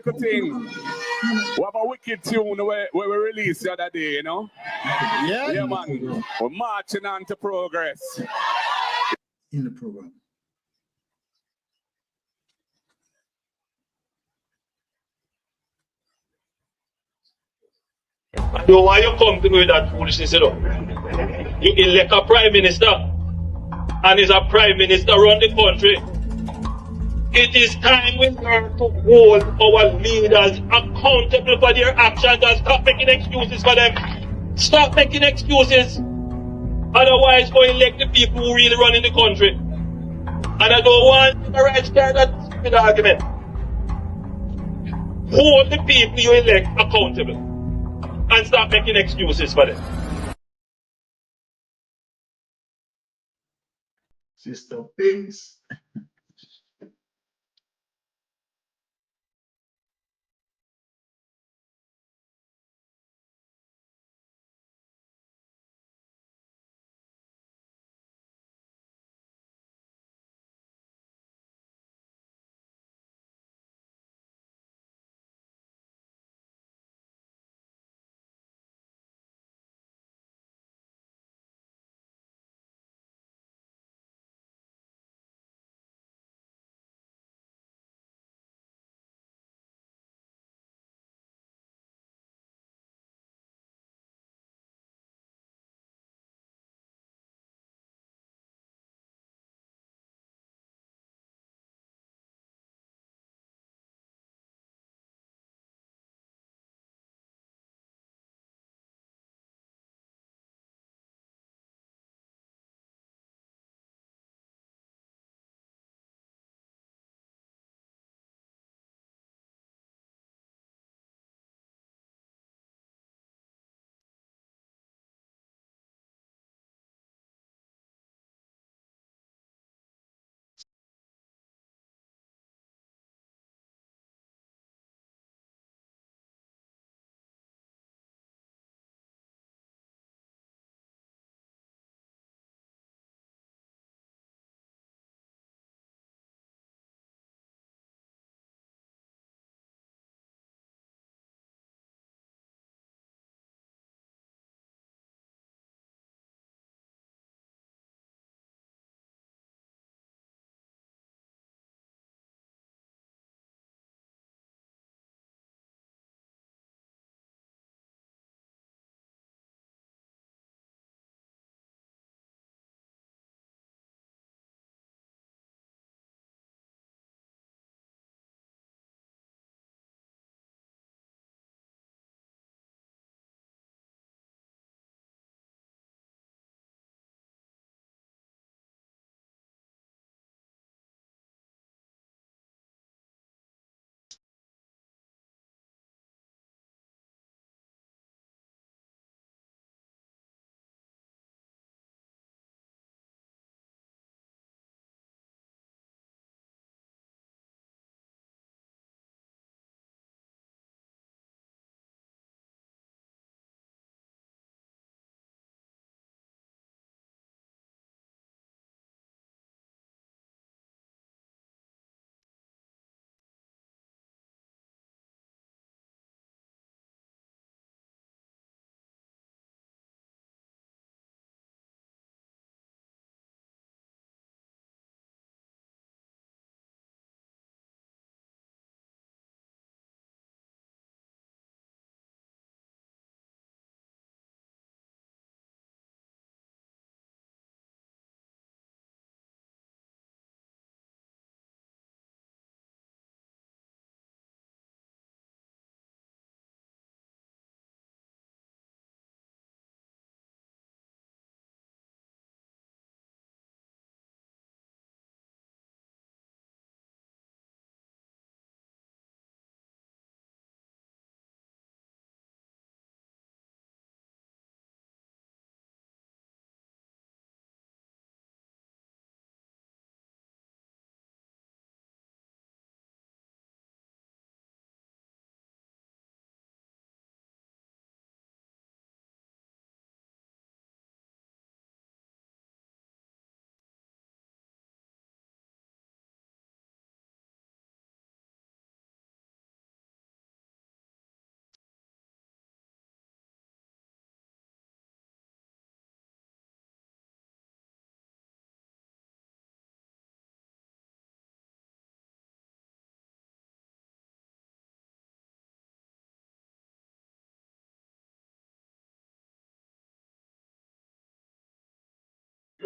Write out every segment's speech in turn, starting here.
little thing. We have a wicked tune where we released the other day, you know? Yeah, man. We're marching on to progress. In the program. So why you come to me with that foolishness, you know? You elect a prime minister, and is a prime minister run the country. It is time we learn to hold our leaders accountable for their actions and stop making excuses for them. Stop making excuses. Otherwise, go elect the people who really run in the country. And I don't want the right kind of stupid argument. Hold the people you elect accountable and stop making excuses for them. Sister Pinks.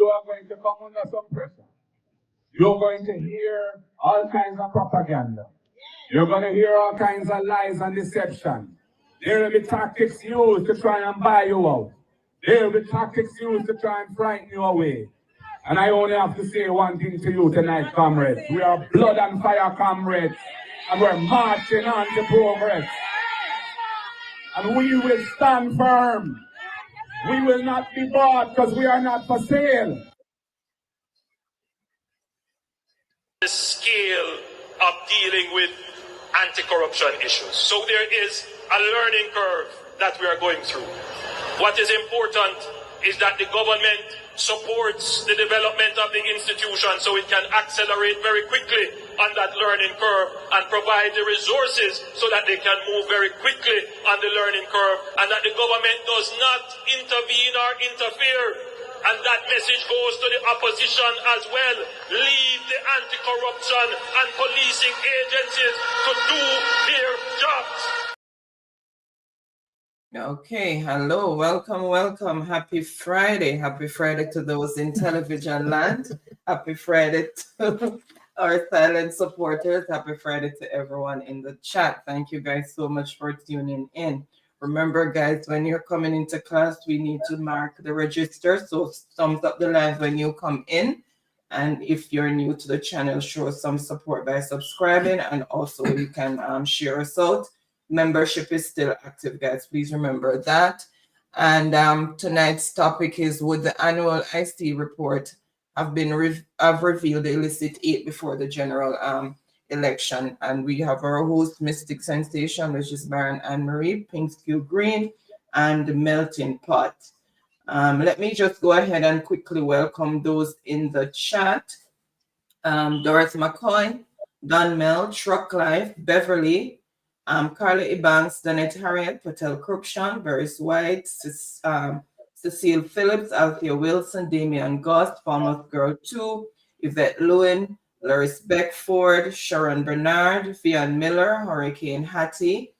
you are going to come under some pressure. You're going to hear all kinds of propaganda. You're going to hear all kinds of lies and deception. There will be tactics used to try and buy you out. There will be tactics used to try and frighten you away. And I only have to say one thing to you tonight, comrades. We are blood and fire comrades, and we're marching on to progress. And we will stand firm. We will not be bought because we are not for sale. The scale of dealing with anti-corruption issues. So there is a learning curve that we are going through. What is important is that the government supports the development of the institution so it can accelerate very quickly on that learning curve and provide the resources so that they can move very quickly on the learning curve, and that the government does not intervene or interfere. And that message goes to the opposition as well. Leave the anti-corruption and policing agencies to do their jobs. Okay, hello, welcome. Happy Friday to those in television land. Happy Friday to our silent supporters. Happy Friday to everyone in the chat. Thank you guys so much for tuning in. Remember, guys, when you're coming into class, we need to mark the register. So thumbs up the live when you come in. And if you're new to the channel, show some support by subscribing. And also you can share us out. Membership is still active, guys. Please remember that. And tonight's topic is, would the annual ISAT report have revealed the illicit 8 before the general election? And we have our host, Mystic Sensation, which is Baron Anne-Marie, Pink Q Green, and Melting Pot. Let me just go ahead and quickly welcome those in the chat. Dorothy McCoy, Don Mel, Truck Life, Beverly, Carla Ebanks, Danette Harriet, Patel Cruikshank, Veris White, Cecile Phillips, Althea Wilson, Damian Goss, Falmouth Girl 2, Yvette Lewin, Loris Beckford, Sharon Bernard, Fian Miller, Hurricane Hattie,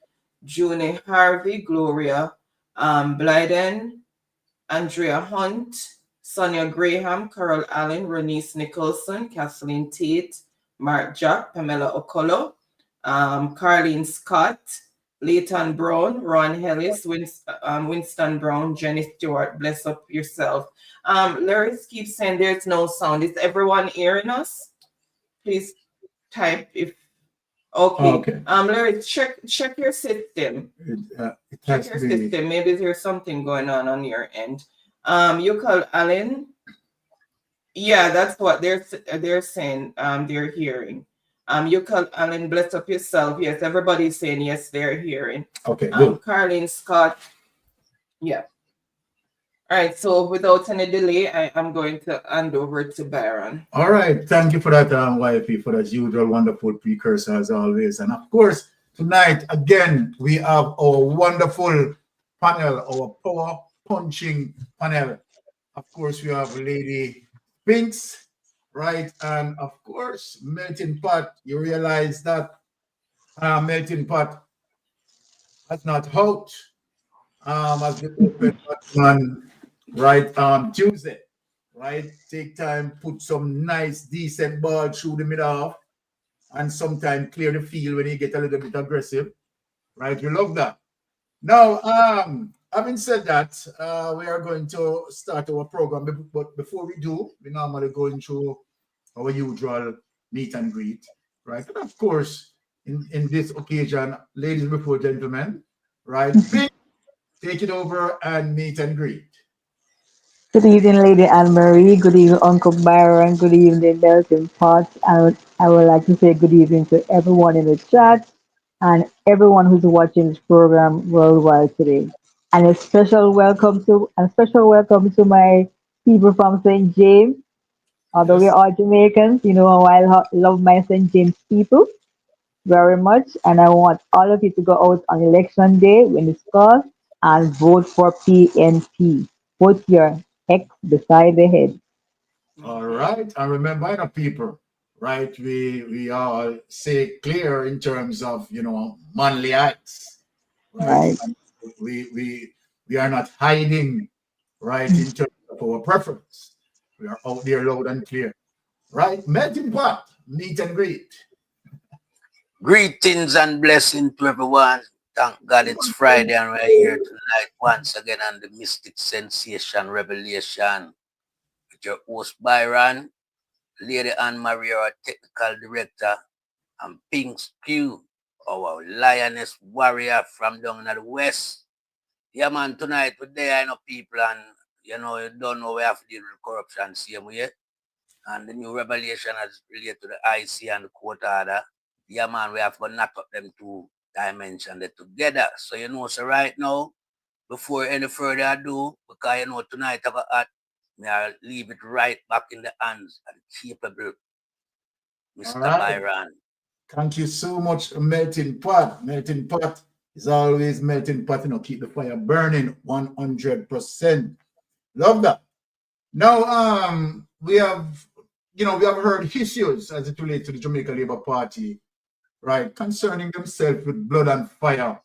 Junie Harvey, Gloria Blyden, Andrea Hunt, Sonia Graham, Carol Allen, Renice Nicholson, Kathleen Tate, Mark Jack, Pamela Okolo, Carlene Scott, Leighton Brown, Ron Ellis, Winston Brown, Jenny Stewart. Bless up yourself. Larry keeps saying there's no sound. Is everyone hearing us? Please type if okay. Larry, check your system. Check your system. Maybe there's something going on your end. You call Alan. Yeah, that's what they're saying. They're hearing. You call Alan, bless up yourself. Yes, everybody's saying yes, they're hearing. Okay, good. Carlene Scott. Yeah. All right, so without any delay, I am going to hand over to Byron. All right, thank you for that, YP, for that usual wonderful precursor as always. And of course, tonight, again, we have our wonderful panel, our power punching panel. Of course, we have Lady Pinks, right? And of course, Melting Pot. You realize that Melting Pot has not out as the open on right Tuesday, right? Take time, put some nice decent ball through the middle, and sometimes clear the field when you get a little bit aggressive, right? You love that. Now, having said that, we are going to start our program, but before we do, we normally go into our usual meet and greet, right? And of course, in this occasion, ladies before gentlemen, right? Take it over and meet and greet. Good evening, Lady Anne-Marie. Good evening, Uncle Byron. Good evening, Melton Potts. I would like to say good evening to everyone in the chat and everyone who's watching this program worldwide today. And a special welcome to my people from St. James. Although we're all Jamaicans, you know how I love my St. James people very much. And I want all of you to go out on election day when it's called and vote for PNP. Put your X beside the head. All right. And remember, the people, right? We all say clear in terms of, manly acts. Right. We are not hiding, right, in terms of our preference. We are out there loud and clear. Right? Melting pot, meet and greet. Greetings and blessing to everyone. Thank God it's Friday and we're here tonight once again on the Mystic Sensation Revelation with your host Byron, Lady Anne Marie, our technical director, and Pink Q, our lioness warrior from down in the west. Yeah, man, tonight today I know people and you don't know we have to deal with corruption same way. And the new revelation as related to the IC and the court order. Yeah, man, we have to knock up them two dimensions together. So, so right now, before any further ado, because, tonight I got I'll leave it right back in the hands of the capable Mr. Byron. Thank you so much, Melting Pot. Melting Pot is always melting pot, keep the fire burning 100%. Love that. Now, we have heard issues as it relates to the Jamaica Labour Party, right, concerning themselves with blood and fire.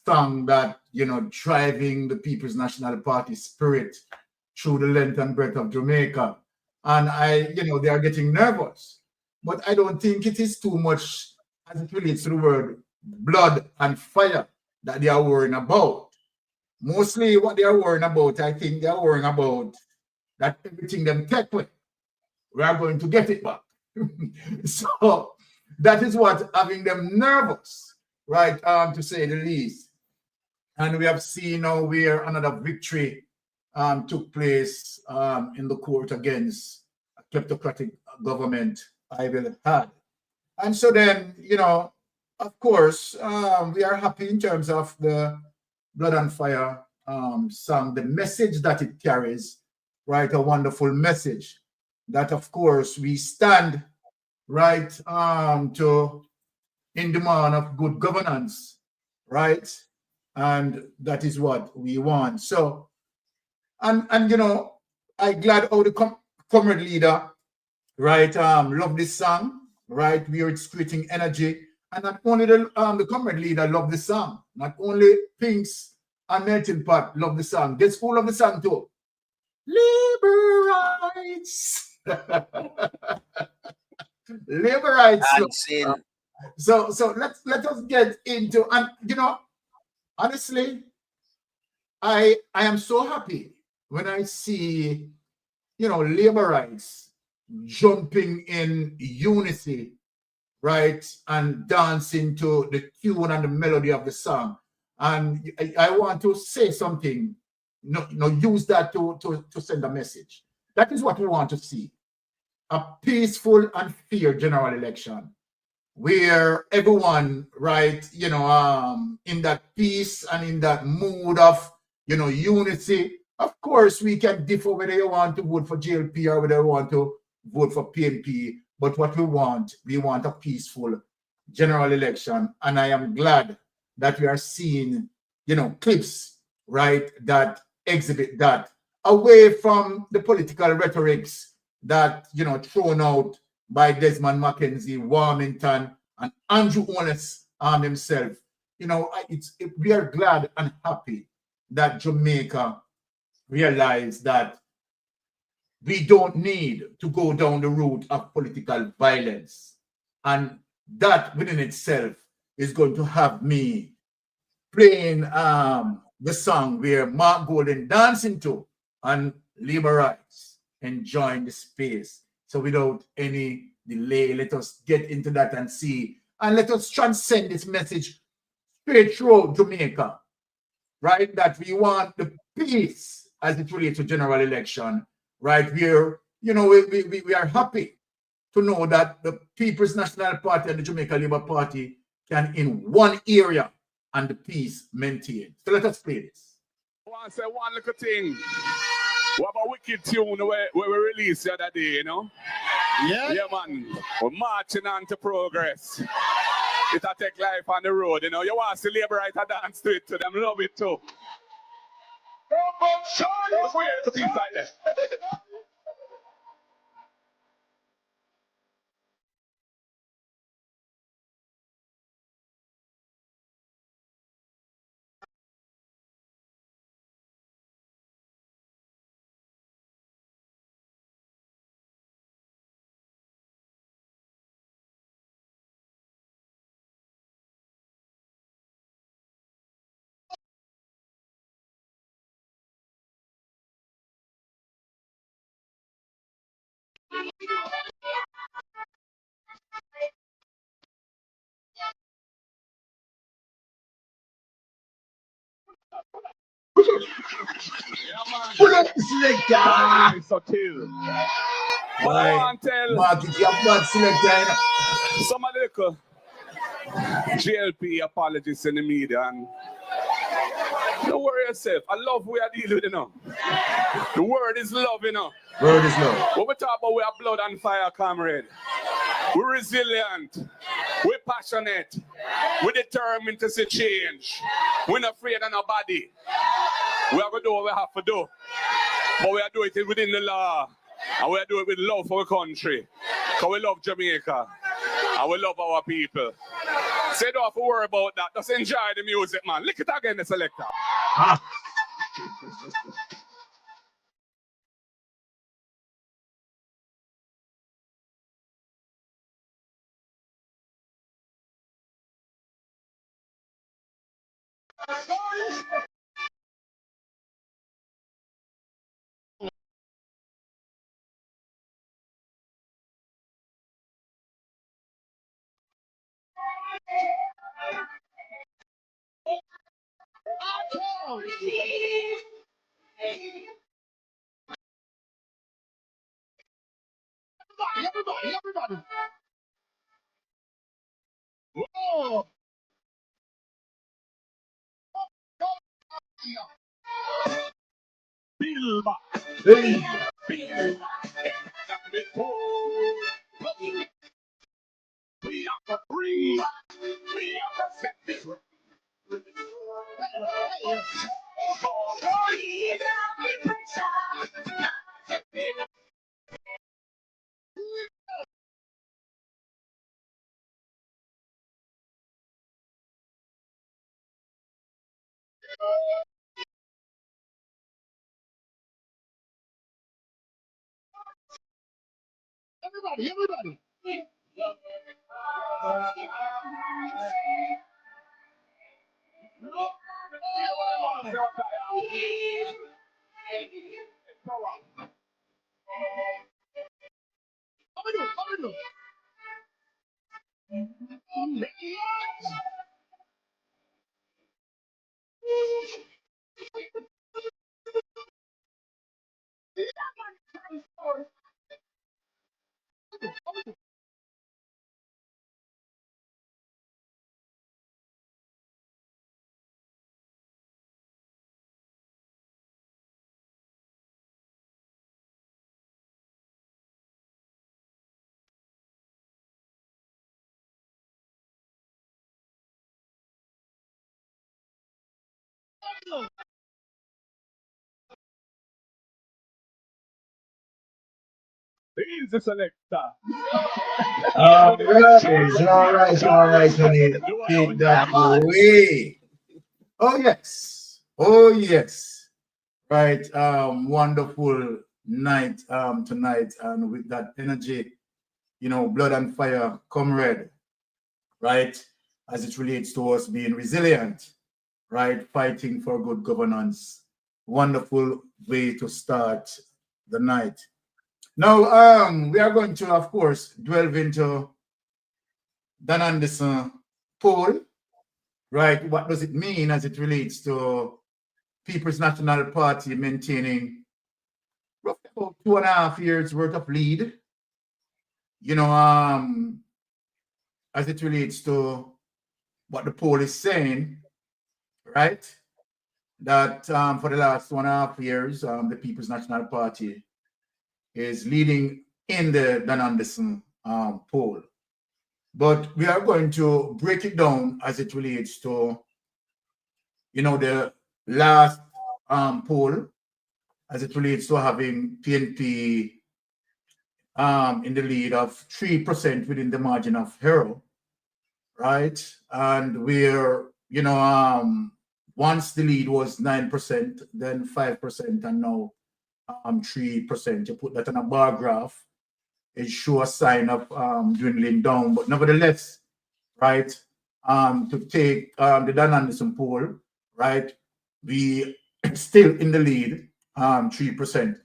Song that, driving the People's National Party spirit through the length and breadth of Jamaica. And they are getting nervous. But I don't think it is too much as it relates to the word blood and fire that they are worrying about. Mostly what they are worrying about, I think they are worrying about that everything them take away, we are going to get it back. So that is what having them nervous, right, to say the least. And we have seen now where another victory took place in the court against a kleptocratic government I will had. And so then, of course, we are happy in terms of the Blood and Fire song, the message that it carries, right? A wonderful message that, of course, we stand, right, to in demand of good governance, right? And that is what we want. So, and I glad how the comrade leader, right, love this song, right, where it's creating energy. And not only the comrade leader love the song, not only Pinks and Melting Pot love the song. Guess who love the song too? Liberites. Liberites. So let us get into, and honestly, I am so happy when I see labor rights jumping in unity, right, and dancing to the tune and the melody of the song. And I want to say something, use that to send a message. That is what we want to see. A peaceful and fair general election where everyone, right, in that peace and in that mood of, unity. Of course, we can differ whether you want to vote for JLP or whether you want to vote for PNP. But what we want a peaceful general election. And I am glad that we are seeing, clips, right, that exhibit that away from the political rhetorics that, thrown out by Desmond Mackenzie, Warmington, and Andrew Holness himself. We are glad and happy that Jamaica realized that we don't need to go down the route of political violence. And that within itself is going to have me playing the song where Mark Golden dancing to and Liberites enjoying the space. So without any delay, let us get into that and see. And let us transcend this message straight through Jamaica, right? That we want the peace as it relates to general election, right? Where, we are happy to know that the People's National Party and the Jamaica Labour Party can in one area and the peace maintained. So let us play this. I want to say one little thing. We have a wicked tune where we released the other day, Yeah, man. We're marching on to progress. It'll take life on the road, You want to see labor right to dance to it to them. Love it too. Pull up the selector. So chill. Why? Mark it, you have bad selector. Some of the little GLP apologists in the media, and don't worry yourself. I love we are dealing with, you know. The word is love, you know. Word is love. When we talk about we are blood and fire, comrade. We're resilient. We're passionate. We're determined to see change. We're not afraid of nobody. We are going to do what we have to do. But we are doing it within the law. And we are doing it with love for our country. Because we love Jamaica. And we love our people. So you don't have to worry about that. Just enjoy the music, man. Lick it again, the selector. Everybody. Whoa. Bilba. Hey. We are free. We are set. Everybody. He's the selector. All right, honey. Take that away. Oh yes. Right. Wonderful night tonight, and with that energy, you know, blood and fire, comrade, right? As it relates to us being resilient, right? Fighting for good governance. Wonderful way to start the night. Now, we are going to, of course, delve into Dan Anderson poll, right? What does it mean as it relates to People's National Party maintaining roughly about 2.5 years worth of lead, you know, as it relates to what the poll is saying, right? That for the last 2.5 years, the People's National Party is leading in the Dan Anderson poll. But we are going to break it down as it relates to, you know, the last poll, as it relates to having PNP in the lead of 3% within the margin of error, right? And we're, you know, once the lead was 9%, then 5%, and now 3%. You put that on a bar graph, it shows a sign of dwindling down. But nevertheless, right, to take the Dan Anderson poll, right, we still in the lead, 3%.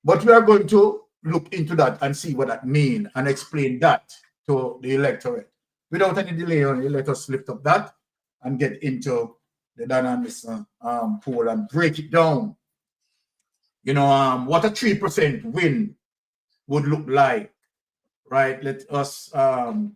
But we are going to look into that and see what that means and explain that to the electorate. Without any delay, let us lift up that and get into the Dan Anderson poll and break it down. You know, what a 3% win would look like, right? Let us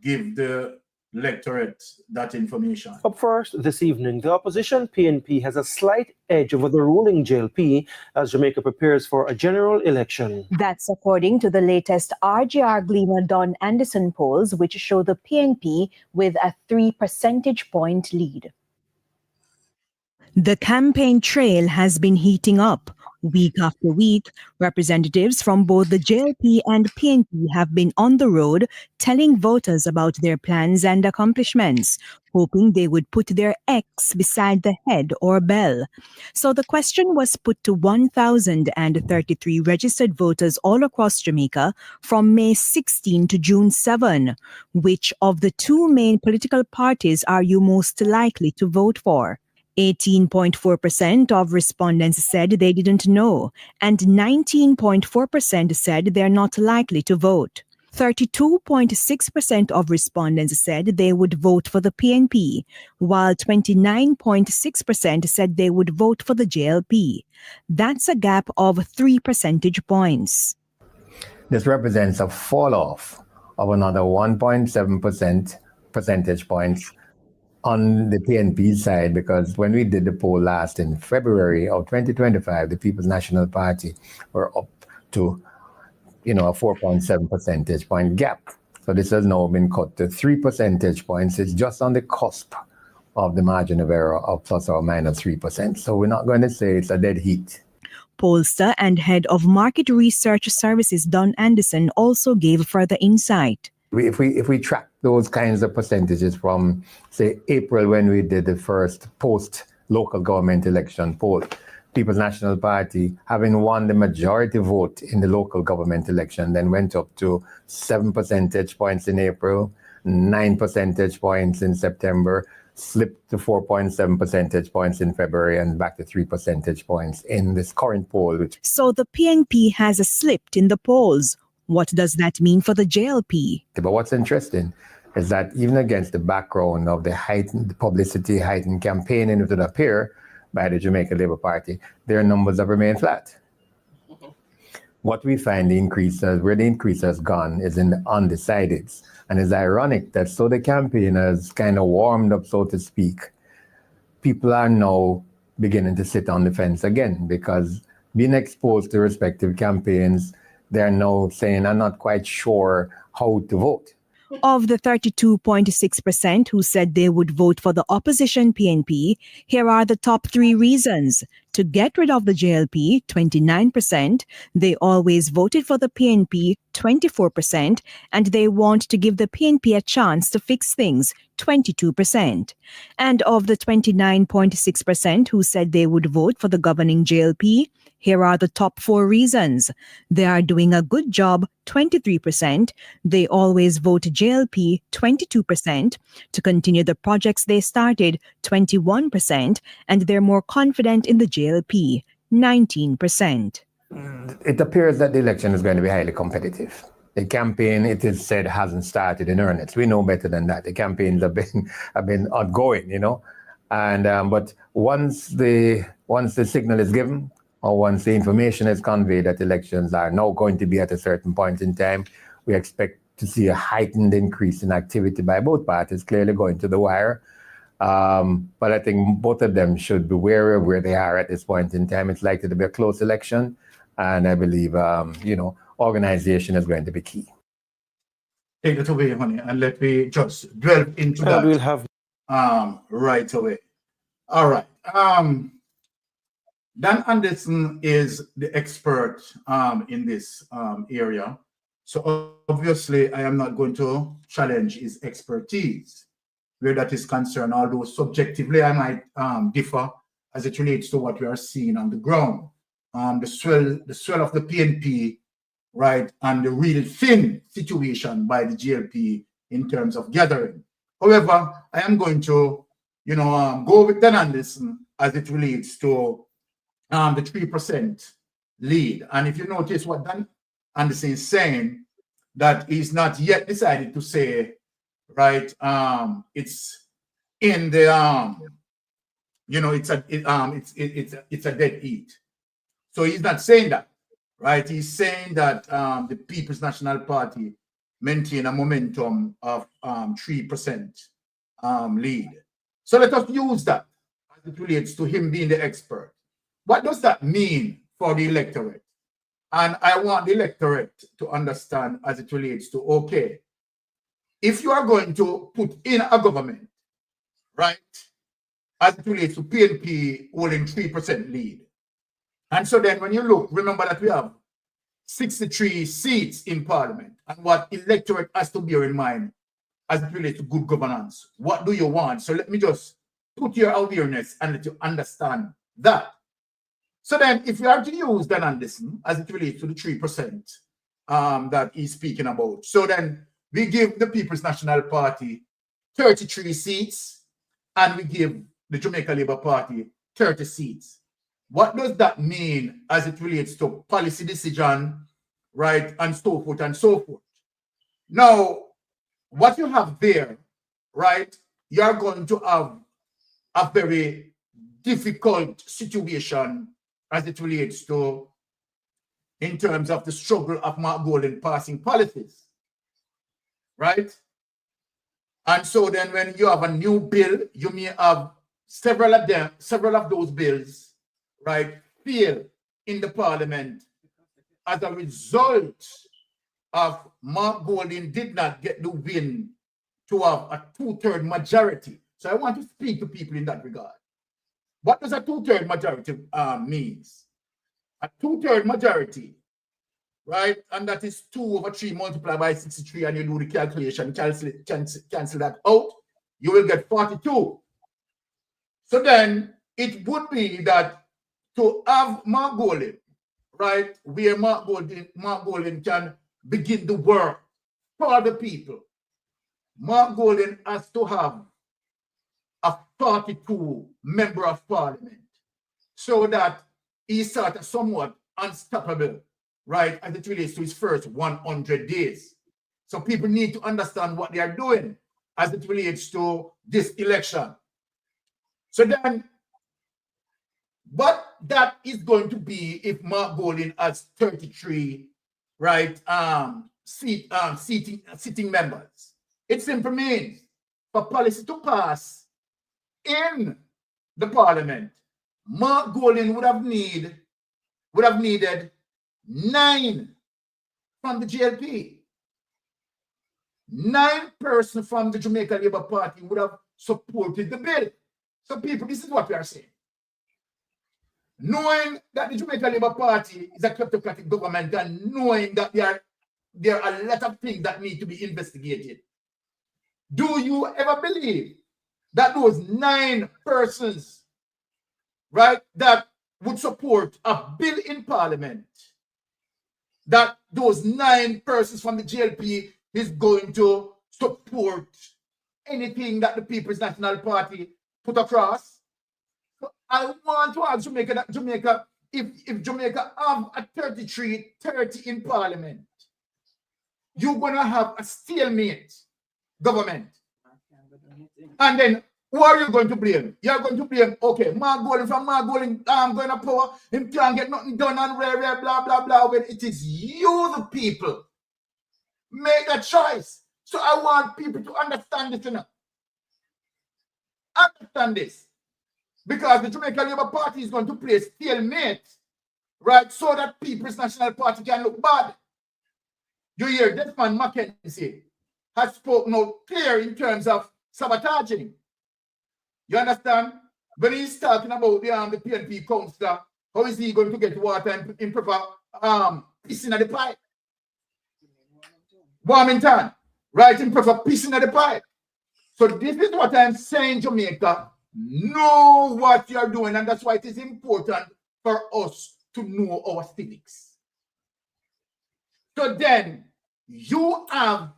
give the electorate that information. Up first this evening, the opposition PNP has a slight edge over the ruling JLP as Jamaica prepares for a general election. That's according to the latest RGR Gleaner Don Anderson polls, which show the PNP with a 3 percentage point lead. The campaign trail has been heating up. Week after week, representatives from both the JLP and PNP have been on the road telling voters about their plans and accomplishments, hoping they would put their X beside the head or bell. So the question was put to 1,033 registered voters all across Jamaica from May 16 to June 7. Which of the two main political parties are you most likely to vote for? 18.4% of respondents said they didn't know, and 19.4% said they're not likely to vote. 32.6% of respondents said they would vote for the PNP, while 29.6% said they would vote for the JLP. That's a gap of 3 percentage points. This represents a fall-off of another 1.7 percentage points on the PNP side, because when we did the poll last in February of 2025, the People's National Party were up to, a 4.7 percentage point gap. So this has now been cut to 3 percentage points. It's just on the cusp of the margin of error of plus or minus 3%. So we're not going to say it's a dead heat. Pollster and head of market research services Don Anderson also gave further insight. If we track those kinds of percentages from, say, April, when we did the first post-local government election poll, People's National Party, having won the majority vote in the local government election, then went up to 7 percentage points in April, 9 percentage points in September, slipped to 4.7 percentage points in February, and back to 3 percentage points in this current poll. So the PNP has slipped in the polls. What does that mean for the JLP? But what's interesting is that even against the background of the heightened publicity, heightened campaigning that would appear by the Jamaica Labour Party, their numbers have remained flat. What we find where the increase has gone is in the undecideds. And it's ironic that so the campaign has kind of warmed up, so to speak, people are now beginning to sit on the fence again, because being exposed to respective campaigns, they're now saying, I'm not quite sure how to vote. Of the 32.6% who said they would vote for the opposition PNP, here are the top 3 reasons. To get rid of the JLP, 29%, they always voted for the PNP, 24%, and they want to give the PNP a chance to fix things, 22%. And of the 29.6% who said they would vote for the governing JLP, here are the top 4 reasons. They are doing a good job, 23%. They always vote JLP, 22%. To continue the projects they started, 21%. And they're more confident in the JLP, 19%. It appears that the election is going to be highly competitive. The campaign, it is said, hasn't started in earnest. We know better than that. The campaigns have been ongoing, And but once the signal is given, or once the information is conveyed that elections are now going to be at a certain point in time, we expect to see a heightened increase in activity by both parties, clearly going to the wire. But I think both of them should be wary of where they are at this point in time. It's likely to be a close election, and I believe, organization is going to be key. Take it away, honey, and let me just delve into that. We'll have right away. All right. Dan Anderson is the expert in this area. So obviously, I am not going to challenge his expertise where that is concerned, although subjectively I might differ as it relates to what we are seeing on the ground. The swell of the PNP, right, and the real thin situation by the GLP in terms of gathering. However, I am going to, go with Dan Anderson as it relates to the 3% lead. And if you notice what Dan Anderson is saying, that he's not yet decided to say, right, it's in the you know, it's a dead heat. So he's not saying that, right? He's saying that the People's National Party maintain a momentum of 3% lead. So let us use that as it relates to him being the expert. What does that mean for the electorate? And I want the electorate to understand as it relates to, okay, if you are going to put in a government, right, as it relates to PNP holding 3% lead. And so then when you look, remember that we have 63 seats in parliament, and what electorate has to bear in mind as it relates to good governance. What do you want? So let me just put your awareness and let you understand that. So then if you are to use Dan Anderson as it relates to the 3% that he's speaking about, so then we give the People's National Party 33 seats and we give the Jamaica Labour Party 30 seats. What does that mean as it relates to policy decision, right, and so forth and so forth? Now, what you have there, right, you're going to have a very difficult situation as it relates to, in terms of the struggle of Mark Golden passing policies, right? And so then when you have a new bill, you may have several of those bills, right, fail in the parliament as a result of Mark Golden did not get the win to have a 2/3 majority. So I want to speak to people in that regard. What does a 2/3 majority means? A 2/3 majority, right? And that is 2/3 multiplied by 63, and you do the calculation, cancel that out, you will get 42. So then it would be that to have Mark Golden, right, where Mark Golden can begin the work for the people, Mark Golden has to have a 42 member of parliament so that he's sort of somewhat unstoppable, right, as it relates to his first 100 days. So people need to understand what they are doing as it relates to this election. So then, what that is going to be if Mark Golden has 33, right, sitting members. It simply means for policy to pass in the parliament, Mark Golden would have needed 9 from the GLP. 9 persons from the Jamaica Labour Party would have supported the bill. So people, this is what we are saying. Knowing that the Jamaica Labour Party is a kleptocratic government and knowing that there are a lot of things that need to be investigated, do you ever believe that those 9 persons, right, that would support a bill in parliament, that those 9 persons from the GLP is going to support anything that the People's National Party put across? I want to ask Jamaica that Jamaica, if Jamaica have a 33-30 in parliament, you're going to have a stalemate government. And then who are you going to blame? You're going to blame, okay, Mark Golden, from Mark Golden, I'm going to power, him can't get nothing done and blah, blah, blah. When it is you, the people, make a choice. So I want people to understand this, you know. Understand this. Because the Jamaica Labour Party is going to play stalemate, right, so that People's National Party can look bad. You hear this man Mackenzie has spoken out clear in terms of sabotaging. You understand? When he's talking about the PNP councillor, how is he going to get water in proper pissing at the pipe? Warmington, right, in proper pissing at the pipe. So this is what I'm saying, Jamaica. Know what you're doing, and that's why it is important for us to know our civics. So then you have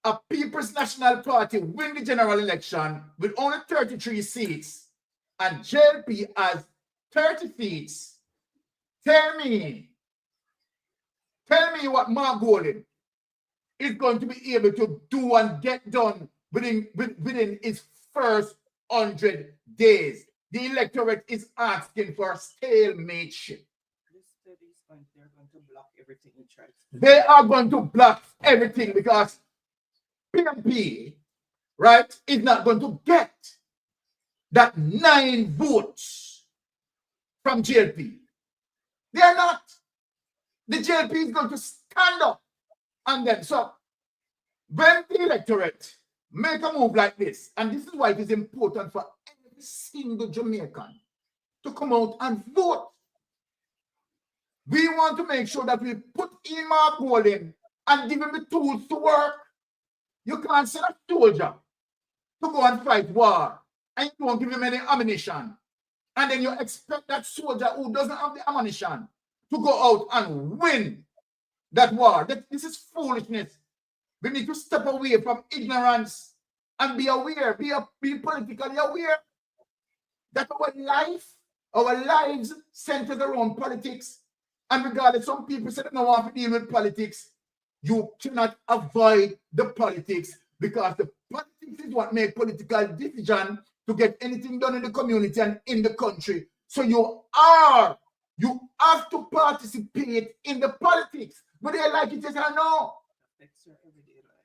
a People's National Party win the general election with only 33 seats, and JLP has 30 seats. Tell me what Mark Golden is going to be able to do and get done within his first 100 days. the electorate is asking for stalemate ship. They're going to block everything he tries. They are going to block everything because PNP, right, is not going to get that 9 votes from JLP. They are not. The JLP is going to stand up and then, so when the electorate make a move like this, and this is why it is important for every single Jamaican to come out and vote. We want to make sure that we put in Mark Golding and give him the tools to work. You can't send a soldier to go and fight war and you don't give him any ammunition. And then you expect that soldier who doesn't have the ammunition to go out and win that war. This is foolishness. We need to step away from ignorance and be aware, be politically aware that our lives centers around politics. And regardless, some people say they don't want to deal with politics. You cannot avoid the politics because the politics is what makes political decision to get anything done in the community and in the country. So you have to participate in the politics, whether you like it or no.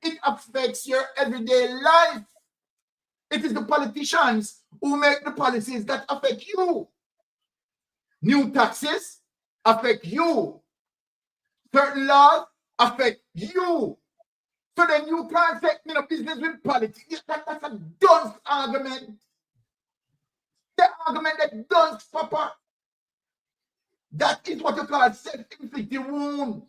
It affects your everyday life. It is the politicians who make the policies that affect you. New taxes affect you. Certain laws affect you. So then you can't say, business with politics. That's a dunce argument. The argument that dunce, Papa. That is what you call self-inflicted wound.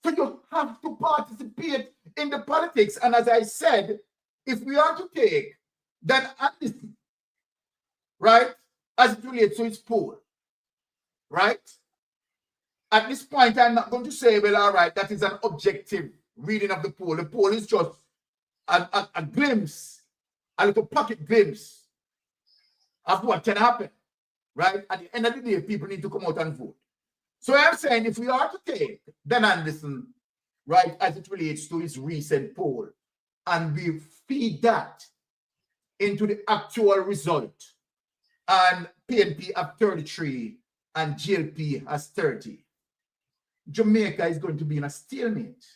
So you have to participate in the politics. And as I said, if we are to take that Anderson, right, as it relates to his poll, right? At this point, I'm not going to say, well, all right, that is an objective reading of the poll. The poll is just a glimpse, a little pocket glimpse of what can happen, right? At the end of the day, people need to come out and vote. So I'm saying if we are to take Dan Anderson, right, as it relates to his recent poll, and we feed that into the actual result, and PNP have 33 and GLP has 30, Jamaica is going to be in a stalemate.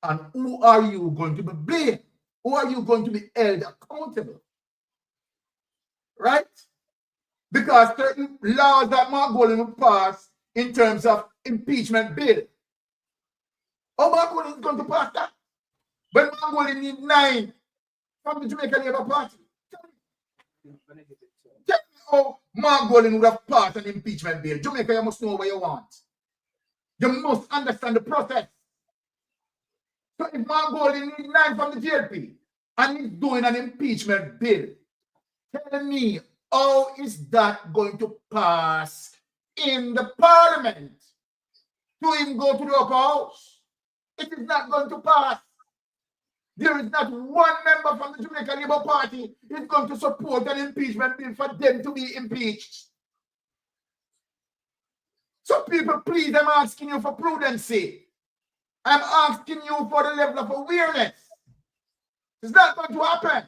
And who are you going to be blamed? Who are you going to be held accountable? Right? Because certain laws that Mark Golding will pass in terms of impeachment bill. How Mark Golding is going to pass that? When Mark Golding needs 9 from the Jamaican Labour Party. Tell me how Mark Golding would have passed an impeachment bill. Jamaica, you must know what you want. You must understand the process. So if Mark Golding needs 9 from the JLP and he's doing an impeachment bill, tell me, how is that going to pass in the parliament to even go to the upper house? It is not going to pass. There is not one member from the Jamaican Labour Party who is going to support an impeachment bill for them to be impeached. So people, please, I'm asking you for prudency. I'm asking you for the level of awareness. It's not going to happen.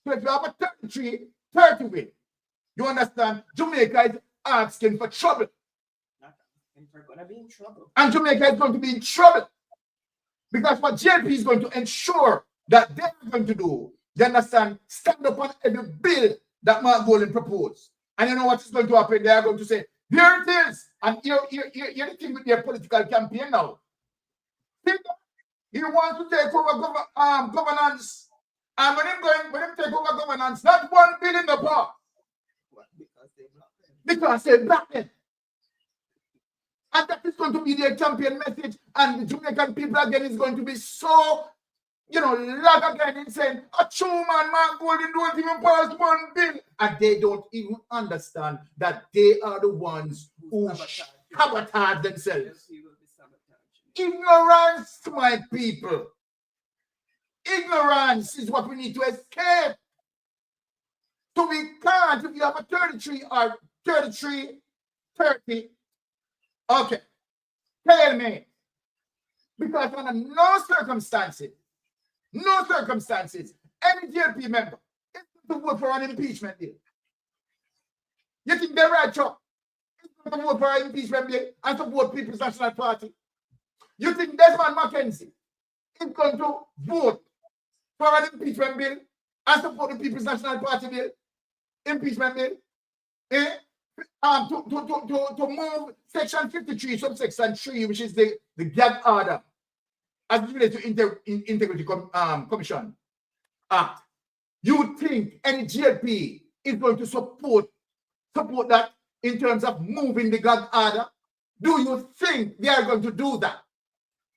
So if you have a 33, 30 win, you understand, Jamaica is asking for trouble. We're going to be in trouble. And Jamaica is going to be in trouble. Because what JLP is going to ensure that they're going to do, you understand, stand up on every bill that Mark Golding proposed. And you know what is going to happen? They are going to say, here it is. And you're the thing with their political campaign now. He wants to take over governance. And when him take over governance, not 1 bill in the past. Because they blocked it. And that is going to be their campaign message. And the Jamaican people again is going to be so, lag again in saying, a true man, Mark Golding don't even pass 1 bill. And they don't even understand that they are the ones who sabotage themselves. Ignorance, my people. Ignorance is what we need to escape. So we can't, if you have a 33 or 33, 30, okay, tell me. Because under no circumstances, any JLP member is to vote for an impeachment deal. You think they're right, Chuck? To vote for an impeachment bill and support People's National Party? You think Desmond McKenzie is going to vote for an impeachment bill and support the People's National Party bill? Impeachment bill? To move Section 53, subsection 3, which is the gag order as it relates to Integrity Commission Act. You think any GLP is going to support that in terms of moving the gag order? Do you think they are going to do that?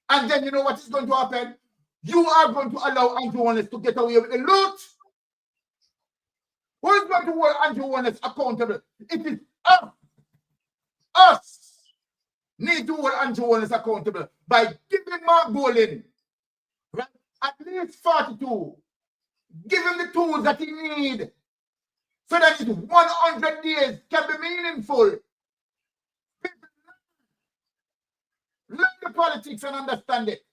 And then you know what is going to happen? You are going to allow Andrew Wallace to get away with the loot. Who is going to hold Andrew Wallace accountable? It is us. Us need to hold Andrew Wallace accountable by giving Mark Bolin, right, at least 42. Give him the tools that he needs so that his 100 days can be meaningful. Learn the politics and understand it.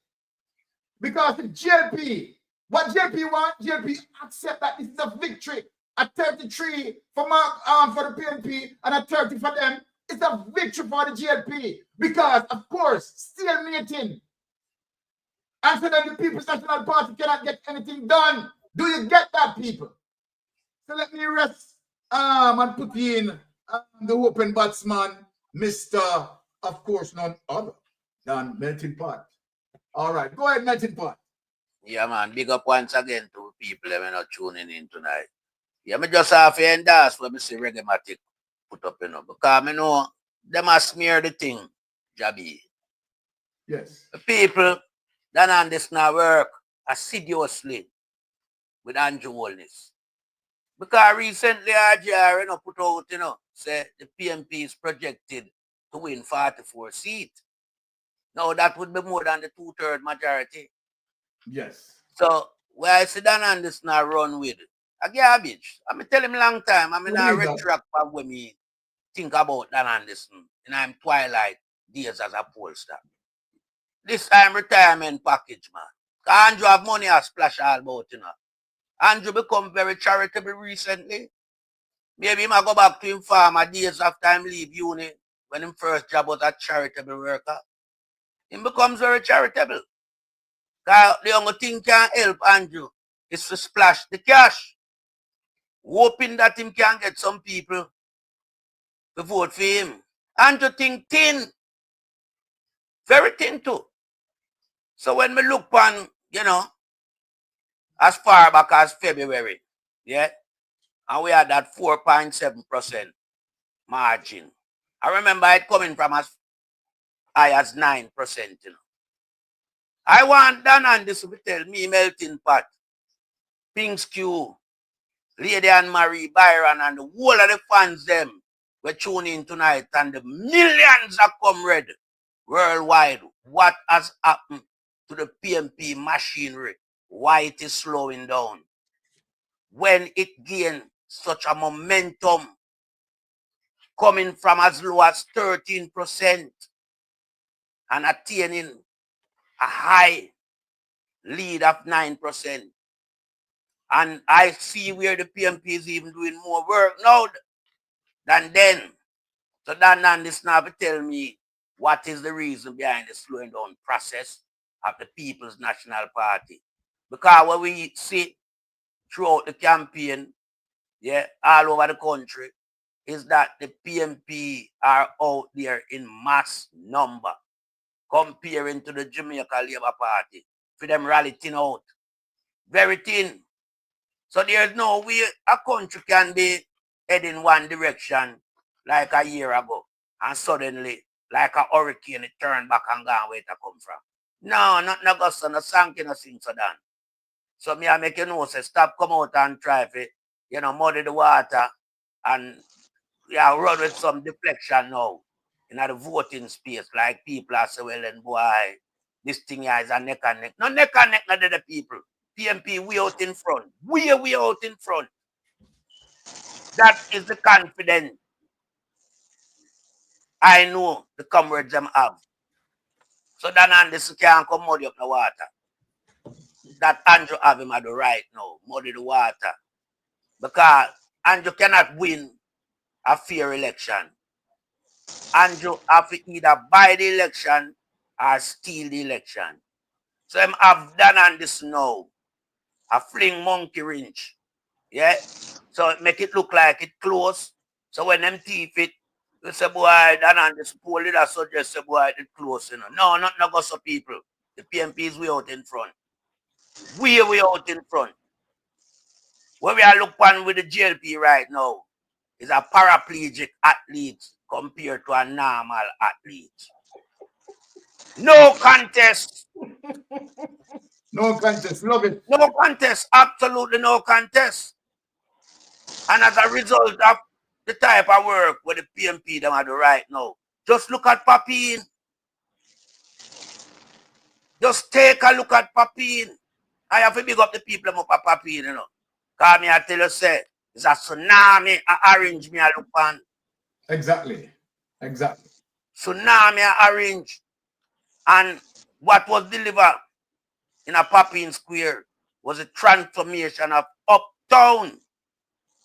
Because the GLP, what GLP want, GLP accept that this is a victory. A 33 for the PNP and a 30 for them. It's a victory for the GLP. Because, of course, stalemating. And so then the People's National Party cannot get anything done. Do you get that, people? So let me rest and put in the open batsman, Mr. Of course, none other than Melting Pot. All right, go ahead, Melting Pot. Yeah, man. Big up once again to people that are not tuning in tonight. Yeah, me just have to endorse what me see Reggae-matic put up, because I know them a smear the thing, Jabi. Yes. The people that on this now work assiduously with Andrew Wallace. Because recently RJR put out, say the PNP is projected to win 44 seats. Now that would be more than the 2/3 majority. Yes. So where I sit down on this now run with a garbage. I mean tell him long time. I mean I retract when me think about Dan Anderson and I'm twilight days as a pollster. This time retirement package, man. Andrew have money a splash all about, Andrew become very charitable recently. Maybe he might go back to him farmer days after him leave uni when him first job was a charitable worker. He becomes very charitable. Because the only thing can help Andrew is to splash the cash. Hoping that him can get some people to vote for him. Andrew think thin. Very thin too. So when we look on, as far back as February, yeah, and we had that 4.7% margin. I remember it coming from as high as 9%, I want Dan and this to tell me, Melting Pot, Pink's Q, Lady Anne Marie, Byron, and the whole of the fans them were tuning in tonight, and the millions of comrade worldwide. What has happened to the PNP machinery? Why it is slowing down? When it gained such a momentum, coming from as low as 13% and attaining a high lead of 9%. And I see where the PNP is even doing more work now than then. So Dan Andis now tell me what is the reason behind the slowing down process of the People's National Party. Because what we see throughout the campaign, yeah, all over the country, is that the PNP are out there in mass number comparing to the Jamaica Labour Party. For them rally thin out. Very thin. So there's no way a country can be heading one direction like a year ago and suddenly, like a hurricane, it turned back and gone where it come from. No, not Augusta, no Sankey, no Sing Sudan. So me I make you know, say stop come out and try to, muddy the water and run with some deflection now in the voting space. Like people are saying, well, and boy, this thing here is a neck and neck. No neck and neck, not the people. PNP, we out in front. We out in front. That is the confidence I know the comrades them have. So that Anderson can't come muddy up the water. That Andrew have him at the right now, muddy the water. Because Andrew cannot win a fair election. Andrew have to either buy the election or steal the election. So them have done on this now. A fling monkey wrench. Yeah? So make it look like it close. So when them thief it, you say, boy, done on this poll leader suggest say, boy, it close. You know. No, not go so people. The PMP is way out in front. Way out in front. Where we are looking with the GLP right now is a paraplegic athlete compared to a normal athlete. No contest. No contest. Love it. No contest. Absolutely no contest. And as a result of the type of work where the PMP them are do right now, just look at Papine. Just take a look at Papine. I have to big up the people up at Papine, you know. Because me I tell you, say, it's a tsunami, a orange me I look on. Exactly. Exactly. Tsunami, a orange. And what was delivered in a Papine Square was a transformation of uptown.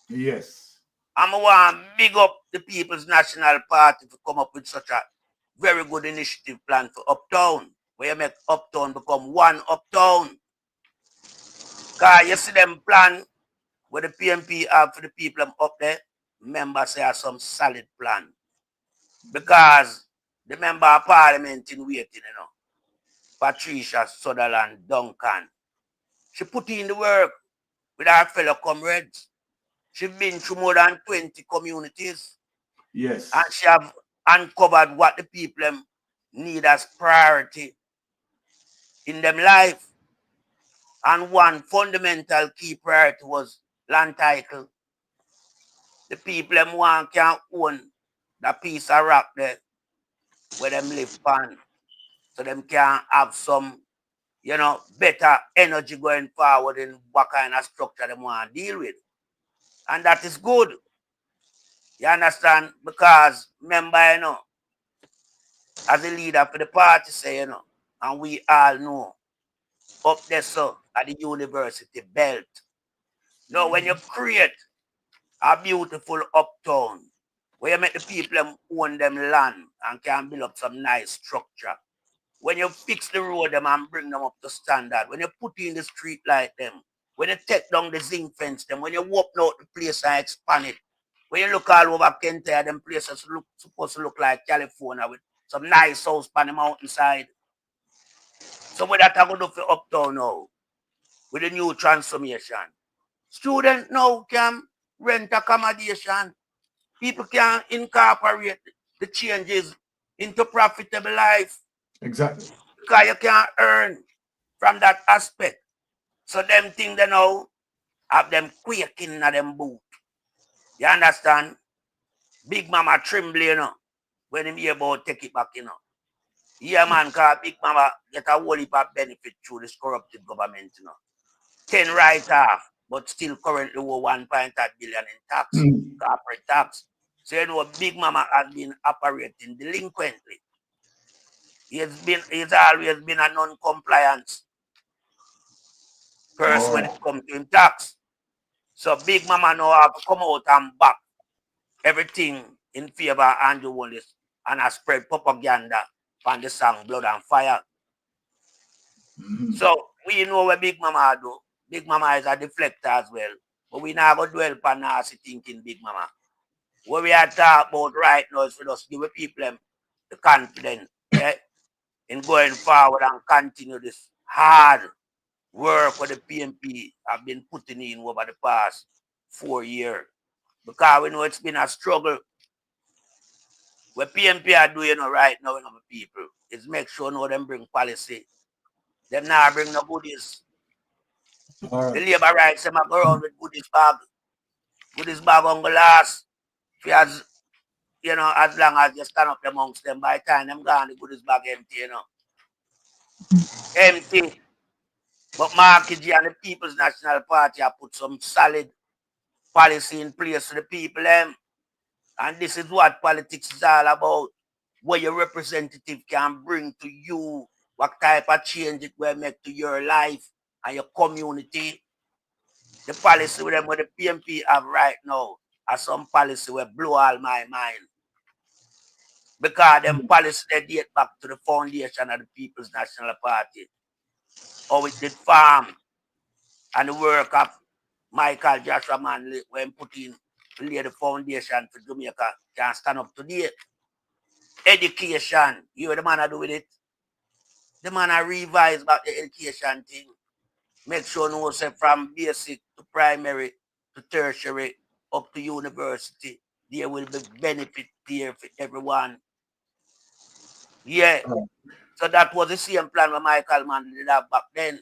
Yes. I'm want to big up the People's National Party to come up with such a very good initiative plan for uptown, where you make uptown become one uptown. Because you see them plan where the PMP have for the people up there, members say have some solid plan. Because the member of parliament in waiting, you know, Patricia Sutherland Duncan, she put in the work with her fellow comrades. She's been through more than 20 communities. Yes. And she have uncovered what the people need as priority in them life. And one fundamental key priority was land title. The people want can own that piece of rock there where them live on. So them can have some, you know, better energy going forward in what kind of structure they want to deal with. And that is good. You understand? Because remember, you know, as a leader for the party, say, you know, and we all know, up there, so, at the university belt. Now, when you create a beautiful uptown, where you make the people own them land and can build up some nice structure, when you fix the road them and bring them up to standard, when you put in the street light them, when you take down the zinc fence them, when you open out the place and expand it, when you look all over Kentucky, them places supposed to look like California with some nice house on the mountainside. So what that I going to do for uptown now, with the new transformation? Students now can rent accommodation. People can incorporate the changes into profitable life. Exactly. Because you can earn from that aspect. So them thing they know have them quaking in them boot. You understand? Big Mama tremble, you know, when him hear about take it back, you know. Yeah, man, because Big Mama get a whole heap of benefit through this corrupted government, you know. 10 right off, but still currently owe 1.5 billion in tax, corporate tax. So you know, Big Mama has been operating delinquently. He's always been a non-compliance person when it comes to him tax. So Big Mama now have to come out and back everything in favor of Andrew Wallace and has spread propaganda on the song Blood and Fire. So we know what Big Mama do. Big Mama is a deflector as well. But we now go dwell upon nasty thinking Big Mama. What we are talking about right now is for us give people the confidence, yeah, in going forward and continue this hard work what the PMP have been putting in over the past 4 years. Because we know it's been a struggle. What PMP are doing right now with our people is make sure no them bring policy. Them now bring no goodies. The labor rights them go around with goodies bag. Goodies bag on the last. As you know, as long as you stand up amongst them, by the time them gone, the goodies bag empty, you know. Empty. But Marky G and the People's National Party have put some solid policy in place for the people. And this is what politics is all about. What your representative can bring to you, what type of change it will make to your life and your community. The policy with them, what the PMP have right now, are some policy will blow all my mind. Because them policy they date back to the foundation of the People's National Party. How it did farm and the work of Michael Joshua Manley when put in to lay the foundation for Jamaica can stand up today. Education, you know the man I do with it. The man I revise about the education thing. Make sure no say from basic to primary to tertiary up to university. There will be benefit there for everyone. Yeah. So that was the same plan with Michael Mann did that back then.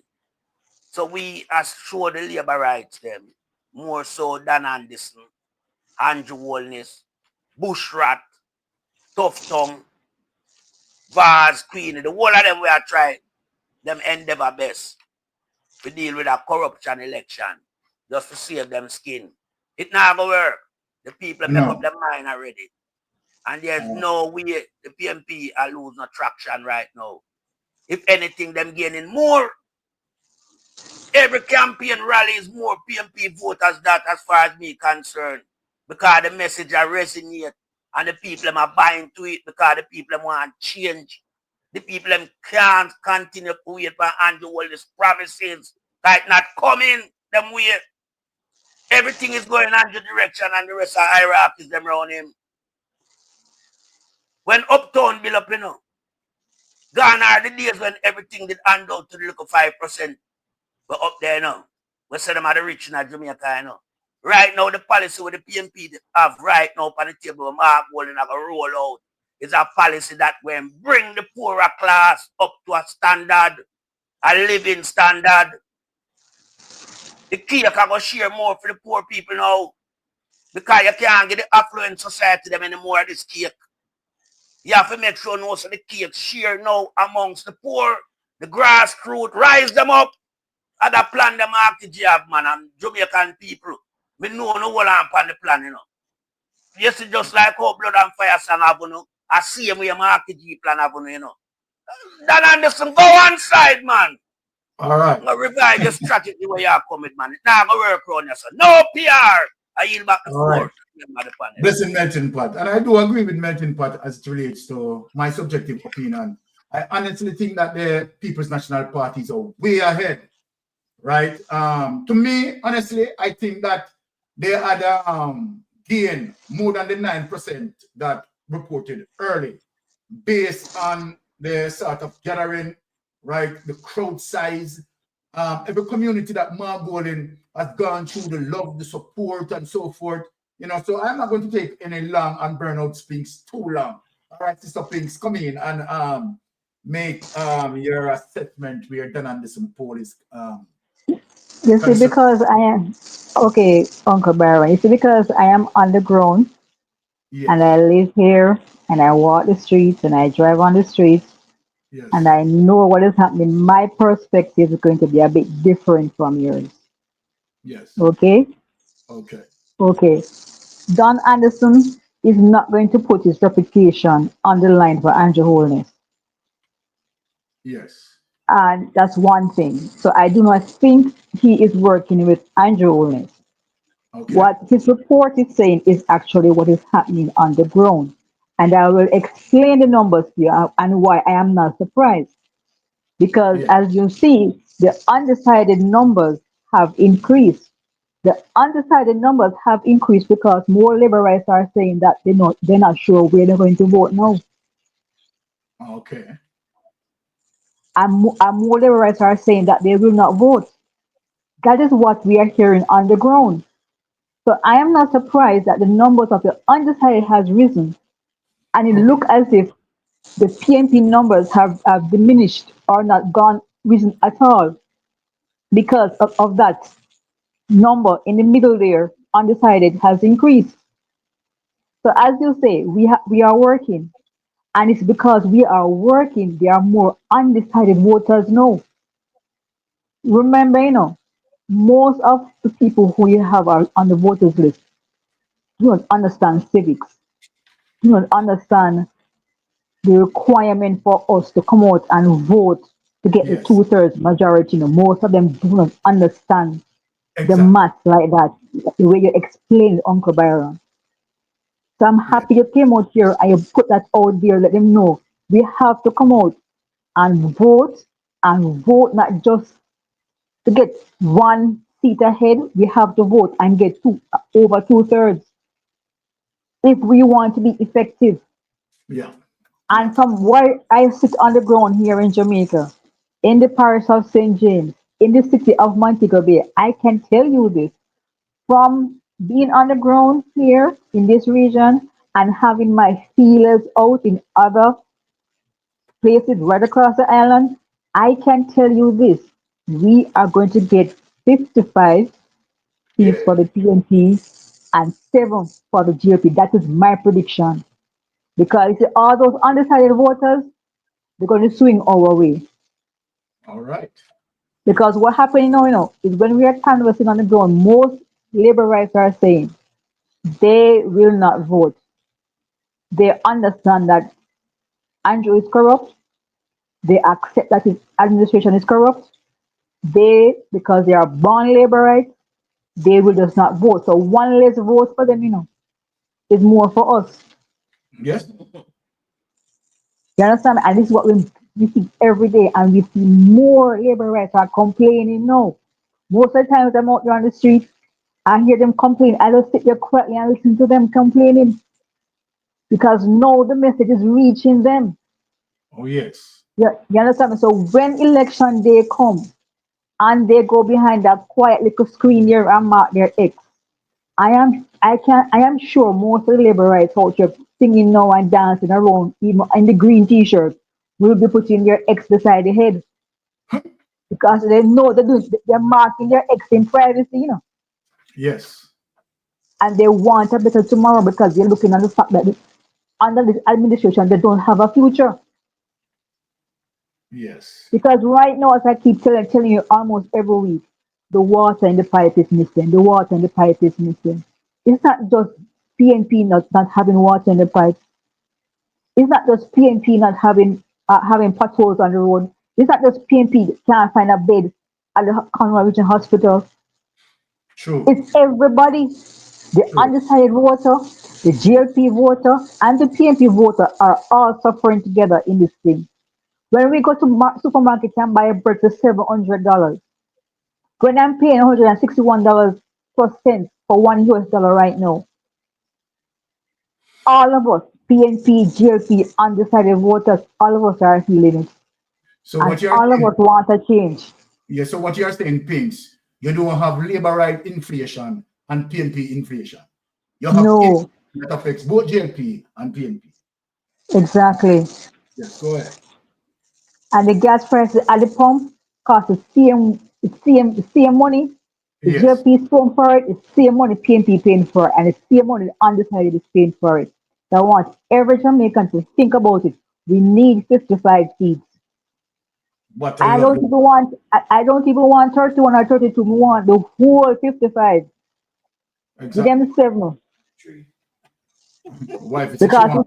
So we assure the labor rights them more so than Anderson, Andrew Holness, Bushrat, Tough Tongue, Vaz, Queenie, the whole of them we are trying them endeavor best to deal with a corruption election just to save them skin. It never work. The people make up their mind already. And there's no way the PNP are losing no traction right now. If anything, them gaining more. Every campaign rally is more PNP voters that as far as me concerned. Because the message are resonate and the people are buying to it because the people want change. The people can't continue to wait for Andrew Holness promises. Like not coming them way. Everything is going Andrew direction and the rest of Iraq is them around him. When Uptown build up, you know, gone are the days when everything did hand out to the local 5%. But up there now, we say them are the rich in Jamaica, you know. Right now, the policy with the PNP have right now on the table, Mark Walden are going to roll out, is a policy that will bring the poorer class up to a standard, a living standard. The key can go share more for the poor people now. Because you can't get the affluent society them anymore, this cake. You have to make sure no so the cake share now amongst the poor, the grassroots, rise them up. And the plan them have to job, man, and Jamaican people. We know no one on the plan, you know. Yes, it's just like how Blood and Fire song have, you know. I see him with a market G plan have, you know. Dan Anderson, go one side, man. All right. No revive your strategy where you are coming, man. It's not going to work around yourself. No PR. I yield back the floor. Listen, Melting Pot, and I do agree with Melting Pot as it relates to my subjective opinion. I honestly think that the People's National Parties are way ahead, right? To me, honestly, I think that they had gained more than the 9% that reported early, based on the sort of gathering, right? The crowd size. Every community that Margolin has gone through, the love, the support, and so forth. You know, so I'm not going to take any long and burnout speaks too long. All right, Sister Pinks, come in and make your assessment. We are done on this poll is You see, because I am okay, Uncle Byron. You see, because I am on the ground and I live here and I walk the streets and I drive on the streets and I know what is happening. My perspective is going to be a bit different from yours. Yes. Okay? Okay. Okay. Don Anderson is not going to put his reputation on the line for Andrew Holness. Yes. And that's one thing. So I do not think he is working with Andrew Holness. Okay. What his report is saying is actually what is happening on the ground. And I will explain the numbers here and why I am not surprised. Because as you see, the undecided numbers have increased. The undecided numbers have increased because more liberals are saying that they're not sure where they're going to vote now. Okay. And more liberals are saying that they will not vote. That is what we are hearing on the ground. So I am not surprised that the numbers of the undecided has risen. And it looks as if the PNP numbers have diminished or not risen at all because of that number in the middle there, undecided, has increased. So as you say, we are working. And it's because we are working, there are more undecided voters now. Remember, most of the people who you have are on the voters list don't understand civics. Do not understand the requirement for us to come out and vote to get the 2/3 majority. Most of them do not understand the math like that. the way you explained, Uncle Byron. So I'm happy you came out here and you put that out there, let them know we have to come out and vote not just to get one seat ahead, we have to vote and get over 2/3 if we want to be effective. Yeah. And from where I sit on the ground here in Jamaica, in the parish of St. James, in the city of Montego Bay, I can tell you this from being on the ground here in this region and having my feelers out in other places right across the island, I can tell you this. We are going to get 55 seats for the PNP and 7 for the GOP. That is my prediction. Because all those undecided voters, they're going to swing our way. All right. Because what happened now, is when we are canvassing on the ground, most labor rights are saying they will not vote. They understand that Andrew is corrupt. They accept that his administration is corrupt. Because they are born labor rights, they will just not vote. So one less vote for them, is more for us. Yes. You understand? And this is what we see every day, and we see more labor rights are complaining now. Most of the time, I'm out there on the street, I hear them complain. I just sit there quietly and listen to them complaining because now the message is reaching them. Oh, yes. You understand me? So when election day comes and they go behind that quiet little screen there and mark their X, I am sure most of the labor rights out here singing now and dancing around, even in the green t-shirt, will be putting their X beside the head. Because they know they're marking their X in privacy, Yes. And they want a better tomorrow because they're looking at the fact that under this administration they don't have a future. Yes. Because right now, as I keep telling you almost every week, the water in the pipe is missing. The water in the pipe is missing. It's not just PNP not having water in the pipe. It's not just PNP not having potholes on the road. It's not just PNP can't find a bed at the Conroy Regional Hospital. True. It's everybody. The undecided voter, the GLP voter, and the PNP voter are all suffering together in this thing. When we go to supermarket and buy a bread for $700, when I'm paying $161 plus cents for $1 right now, all of us, PNP, GLP, undecided voters, all of us are feeling it. So and what you're all saying, of us want a change. Yeah, so what you're saying, Pins, you don't have labor right inflation and PNP inflation. You have No, that affects both GLP and PNP. exactly. Yes, go ahead. And the gas prices at the pump cost the same money. The Yes. GLP is paying for it, it's same money PNP paying for it, and it's same money the undecided is paying for it. So I want every Jamaican to think about it. We need 55 seats. What I don't even want 31 or 32. We want the whole 55. Give Exactly. them 7. Wife, it's Because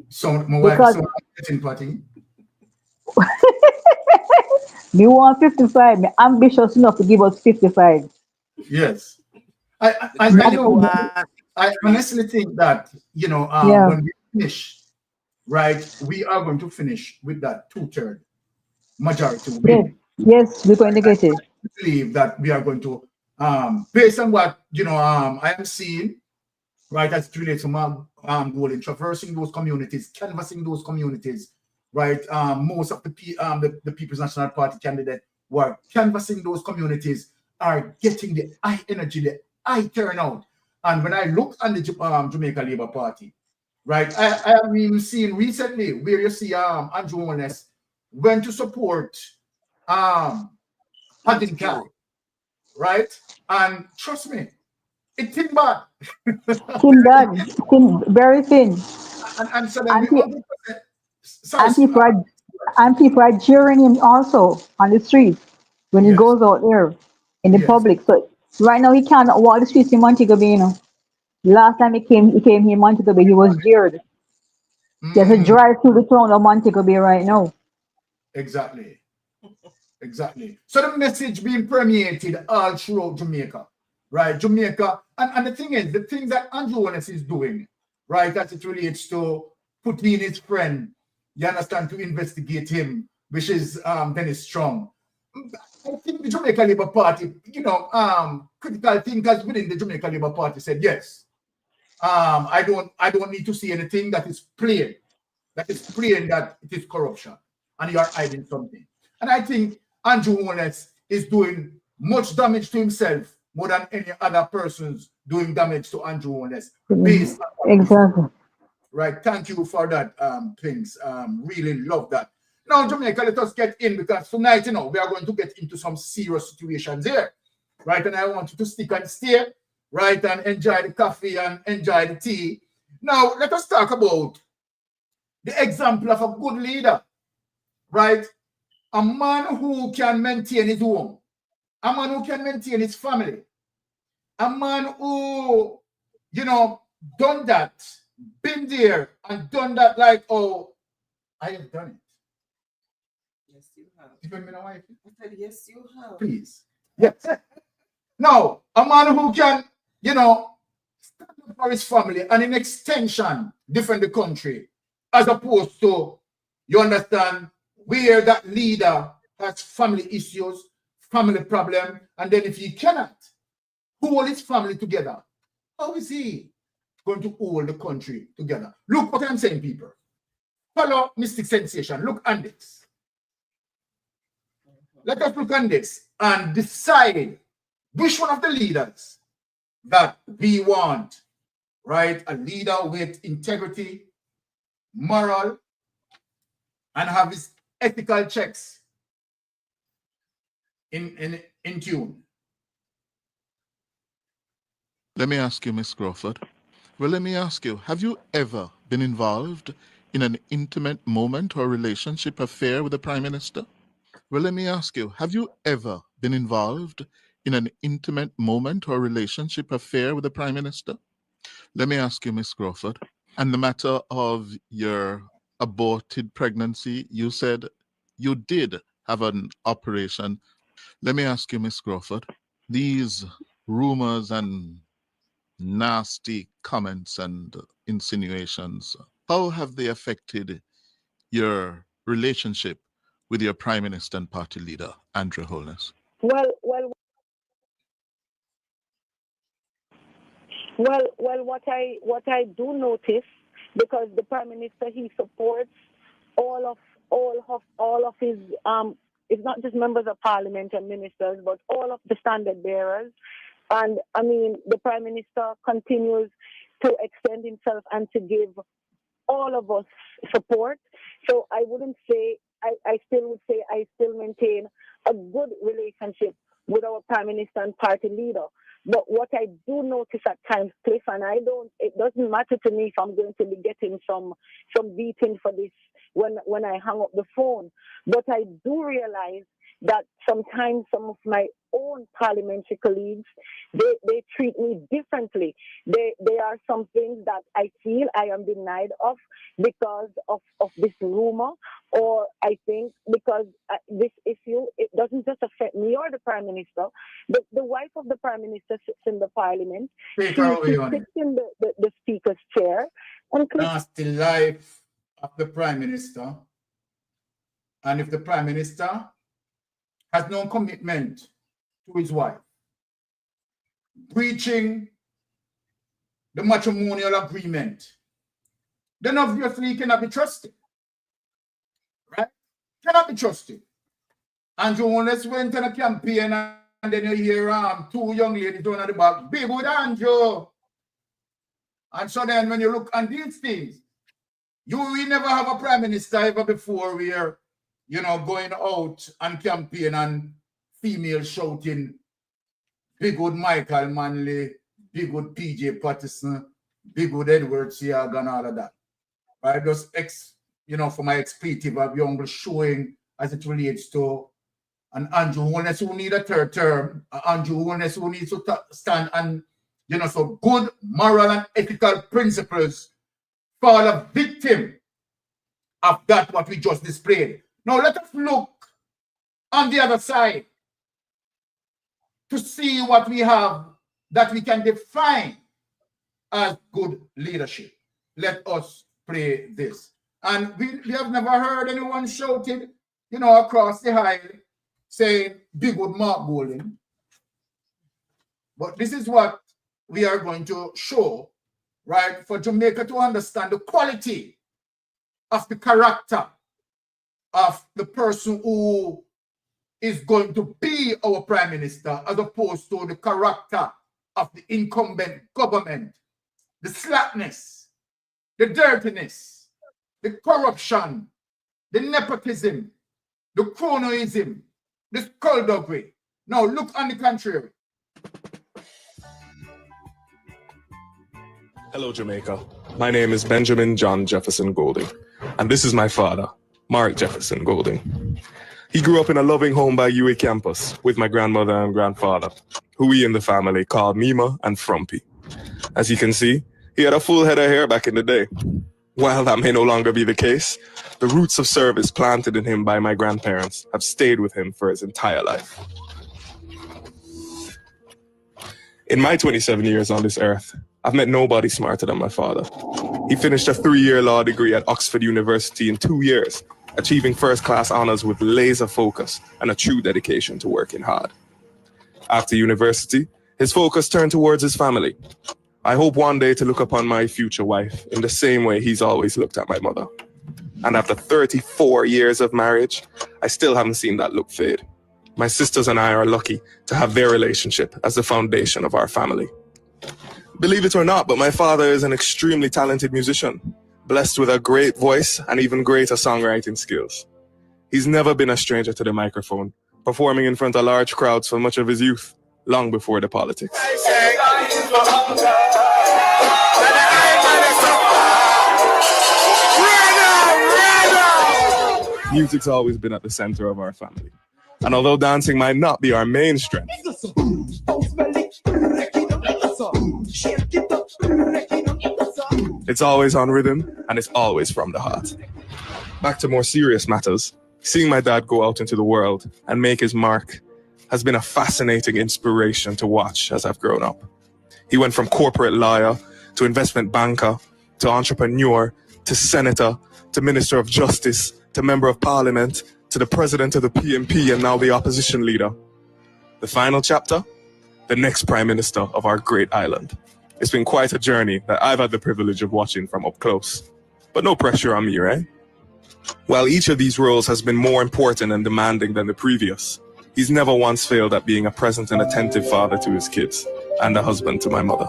so my wife is so getting party. me want 55. Me ambitious enough to give us 55. Yes. I honestly think that, Yeah. when we finish, right, we are going to finish with that 2/3 majority win. Yes, we're going to get it. I believe that we are going to, based on what, I am seeing, right, as it relates to my goal in traversing those communities, canvassing those communities, right, most of the People's National Party candidate who are canvassing those communities are getting the high energy, the high turnout. And when I look at the Jamaica Labour Party, right, I have even seen recently where you see Andrew Holness went to support Hunting Cow, right? And trust me, it's thin bad. Thin bad, very thin. And so then people are jeering him also on the street when he goes out there in the public. So right now he cannot walk the streets in Montego Bay. Last time he came here in Montego Bay, he was jeered. There's a drive through the town of Montego Bay right now. Exactly. So the message being permeated all throughout Jamaica, right? Jamaica, and the thing is, the things that Andrew Holness is doing, right, as it relates to putting in his friend, you understand, to investigate him, which is Dennis Strong. I think the Jamaica Labour Party, you know, critical thinkers within the Jamaica Labour Party said, yes, I don't need to see anything that is plain that it is corruption and you are hiding something. And I think Andrew Holness is doing much damage to himself more than any other person's doing damage to Andrew Holness based on Exactly. right. Thank you for that, things. Really love that. Now, Jamaica, let us get in because tonight, you know, we are going to get into some serious situations here, right? And I want you to stick and stay, right, and enjoy the coffee and enjoy the tea. Now, let us talk about the example of a good leader, right? A man who can maintain his home, a man who can maintain his family, a man who, you know, done that, been there and done that like, oh, I have done it. Yes, you have. You heard me now, wife? I said, yes, you have. Please. Yes. Now, a man who can, you know, stand up for his family and in extension defend the country, as opposed to, you understand, where that leader has family issues, family problem, and then if he cannot hold his family together, how is he going to hold the country together? Look what I'm saying, people. Follow Mystic Sensation. Look at this. Let us look at this and decide which one of the leaders that we want, right? A leader with integrity, moral, and have his ethical checks in tune. Let me ask you, Miss Crawford. Well, let me ask you, have you ever been involved in an intimate moment or relationship affair with the Prime Minister? Well, let me ask you, have you ever been involved in an intimate moment or relationship affair with the Prime Minister? Let me ask you, Miss Crawford, and the matter of your aborted pregnancy, you said you did have an operation. Let me ask you, Miss Crawford, these rumors and nasty comments and insinuations, how have they affected your relationship with your Prime Minister and party leader, Andrew Holness? Well, what I do notice, because the Prime Minister, he supports all of his it's not just members of Parliament and ministers, but all of the standard bearers. And I mean, the Prime Minister continues to extend himself and to give all of us support. So I wouldn't say, I still would say I still maintain a good relationship with our Prime Minister and party leader. But what I do notice at times, Cliff, and it doesn't matter to me if I'm going to be getting some beating for this when I hang up the phone. But I do realize that sometimes some of my own parliamentary colleagues, they treat me differently. There are some things that I feel I am denied of because of this rumor, or I think because this issue, it doesn't just affect me or the Prime Minister. The wife of the Prime Minister sits in the Parliament. She sits in the Speaker's chair. And that's the life of the Prime Minister. And if the Prime Minister has no commitment to his wife, breaching the matrimonial agreement, then obviously he cannot be trusted. Right? Cannot be trusted. Andrew Holness went on a campaign and then you hear two young ladies down at the back, big good Andrew. And so then when you look at these things, we never have a Prime Minister ever before where, you know, going out and campaign and female shouting, big good Michael Manley, big good PJ Patterson, big good Edward Seaga and all of that. Right? Just from my expletive of young showing as it relates to an Andrew Holness who need a third term, Andrew Holness who needs to stand and, so good moral and ethical principles fall a victim of that what we just displayed. Now let us look on the other side to see what we have that we can define as good leadership. Let us play this. And we have never heard anyone shouted, across the aisle saying, "Big good Mark Golding." But this is what we are going to show, right, for Jamaica to understand the quality of the character of the person who is going to be our prime minister, as opposed to the character of the incumbent government, the slackness, the dirtiness, the corruption, the nepotism, the cronyism, the skullduggery. Now look on the contrary. Hello, Jamaica. My name is Benjamin John Jefferson Golding, and this is my father, Mark Jefferson Golding. He grew up in a loving home by UA campus with my grandmother and grandfather, who we in the family called Mima and Frumpy. As you can see, he had a full head of hair back in the day. While that may no longer be the case, the roots of service planted in him by my grandparents have stayed with him for his entire life. In my 27 years on this earth, I've met nobody smarter than my father. He finished a 3-year law degree at Oxford University in 2 years, achieving first-class honors with laser focus and a true dedication to working hard. After university, his focus turned towards his family. I hope one day to look upon my future wife in the same way he's always looked at my mother. And after 34 years of marriage, I still haven't seen that look fade. My sisters and I are lucky to have their relationship as the foundation of our family. Believe it or not, but my father is an extremely talented musician, blessed with a great voice and even greater songwriting skills. He's never been a stranger to the microphone, performing in front of large crowds for much of his youth, long before the politics. Music's always been at the center of our family. And although dancing might not be our main strength, it's always on rhythm and it's always from the heart. Back to more serious matters, seeing my dad go out into the world and make his mark has been a fascinating inspiration to watch as I've grown up. He went from corporate lawyer to investment banker to entrepreneur to senator to minister of justice to member of parliament to the president of the PNP and now the opposition leader. The final chapter, the next prime minister of our great island. It's been quite a journey that I've had the privilege of watching from up close. But no pressure on me, right? While each of these roles has been more important and demanding than the previous, he's never once failed at being a present and attentive father to his kids and a husband to my mother.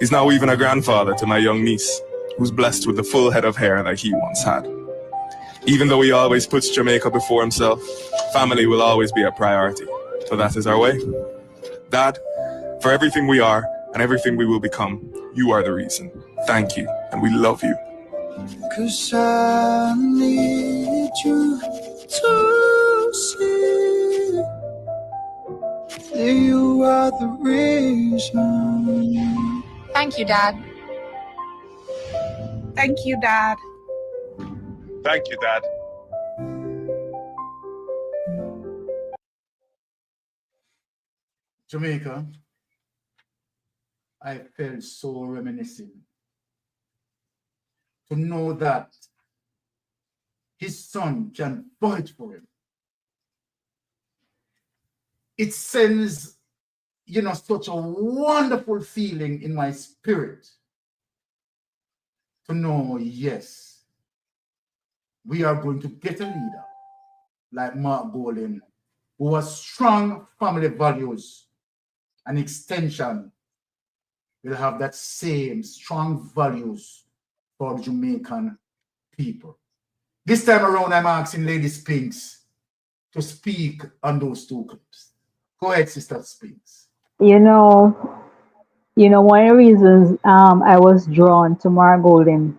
He's now even a grandfather to my young niece, who's blessed with the full head of hair that he once had. Even though he always puts Jamaica before himself, family will always be a priority. So that is our way. Dad, for everything we are and everything we will become, you are the reason. Thank you, and we love you. 'Cause I need you to see that you are the reason. Thank you, Dad. Thank you, Dad. Thank you, Dad. Jamaica, I felt so reminiscent to know that his son can fight for him. It sends, such a wonderful feeling in my spirit to know, yes, we are going to get a leader like Mark Golding, who has strong family values. An extension will have that same strong values for Jamaican people. This time around, I'm asking Lady Spinks to speak on those two clips. Go ahead, Sister Spinks. One of the reasons I was drawn to Mark Golding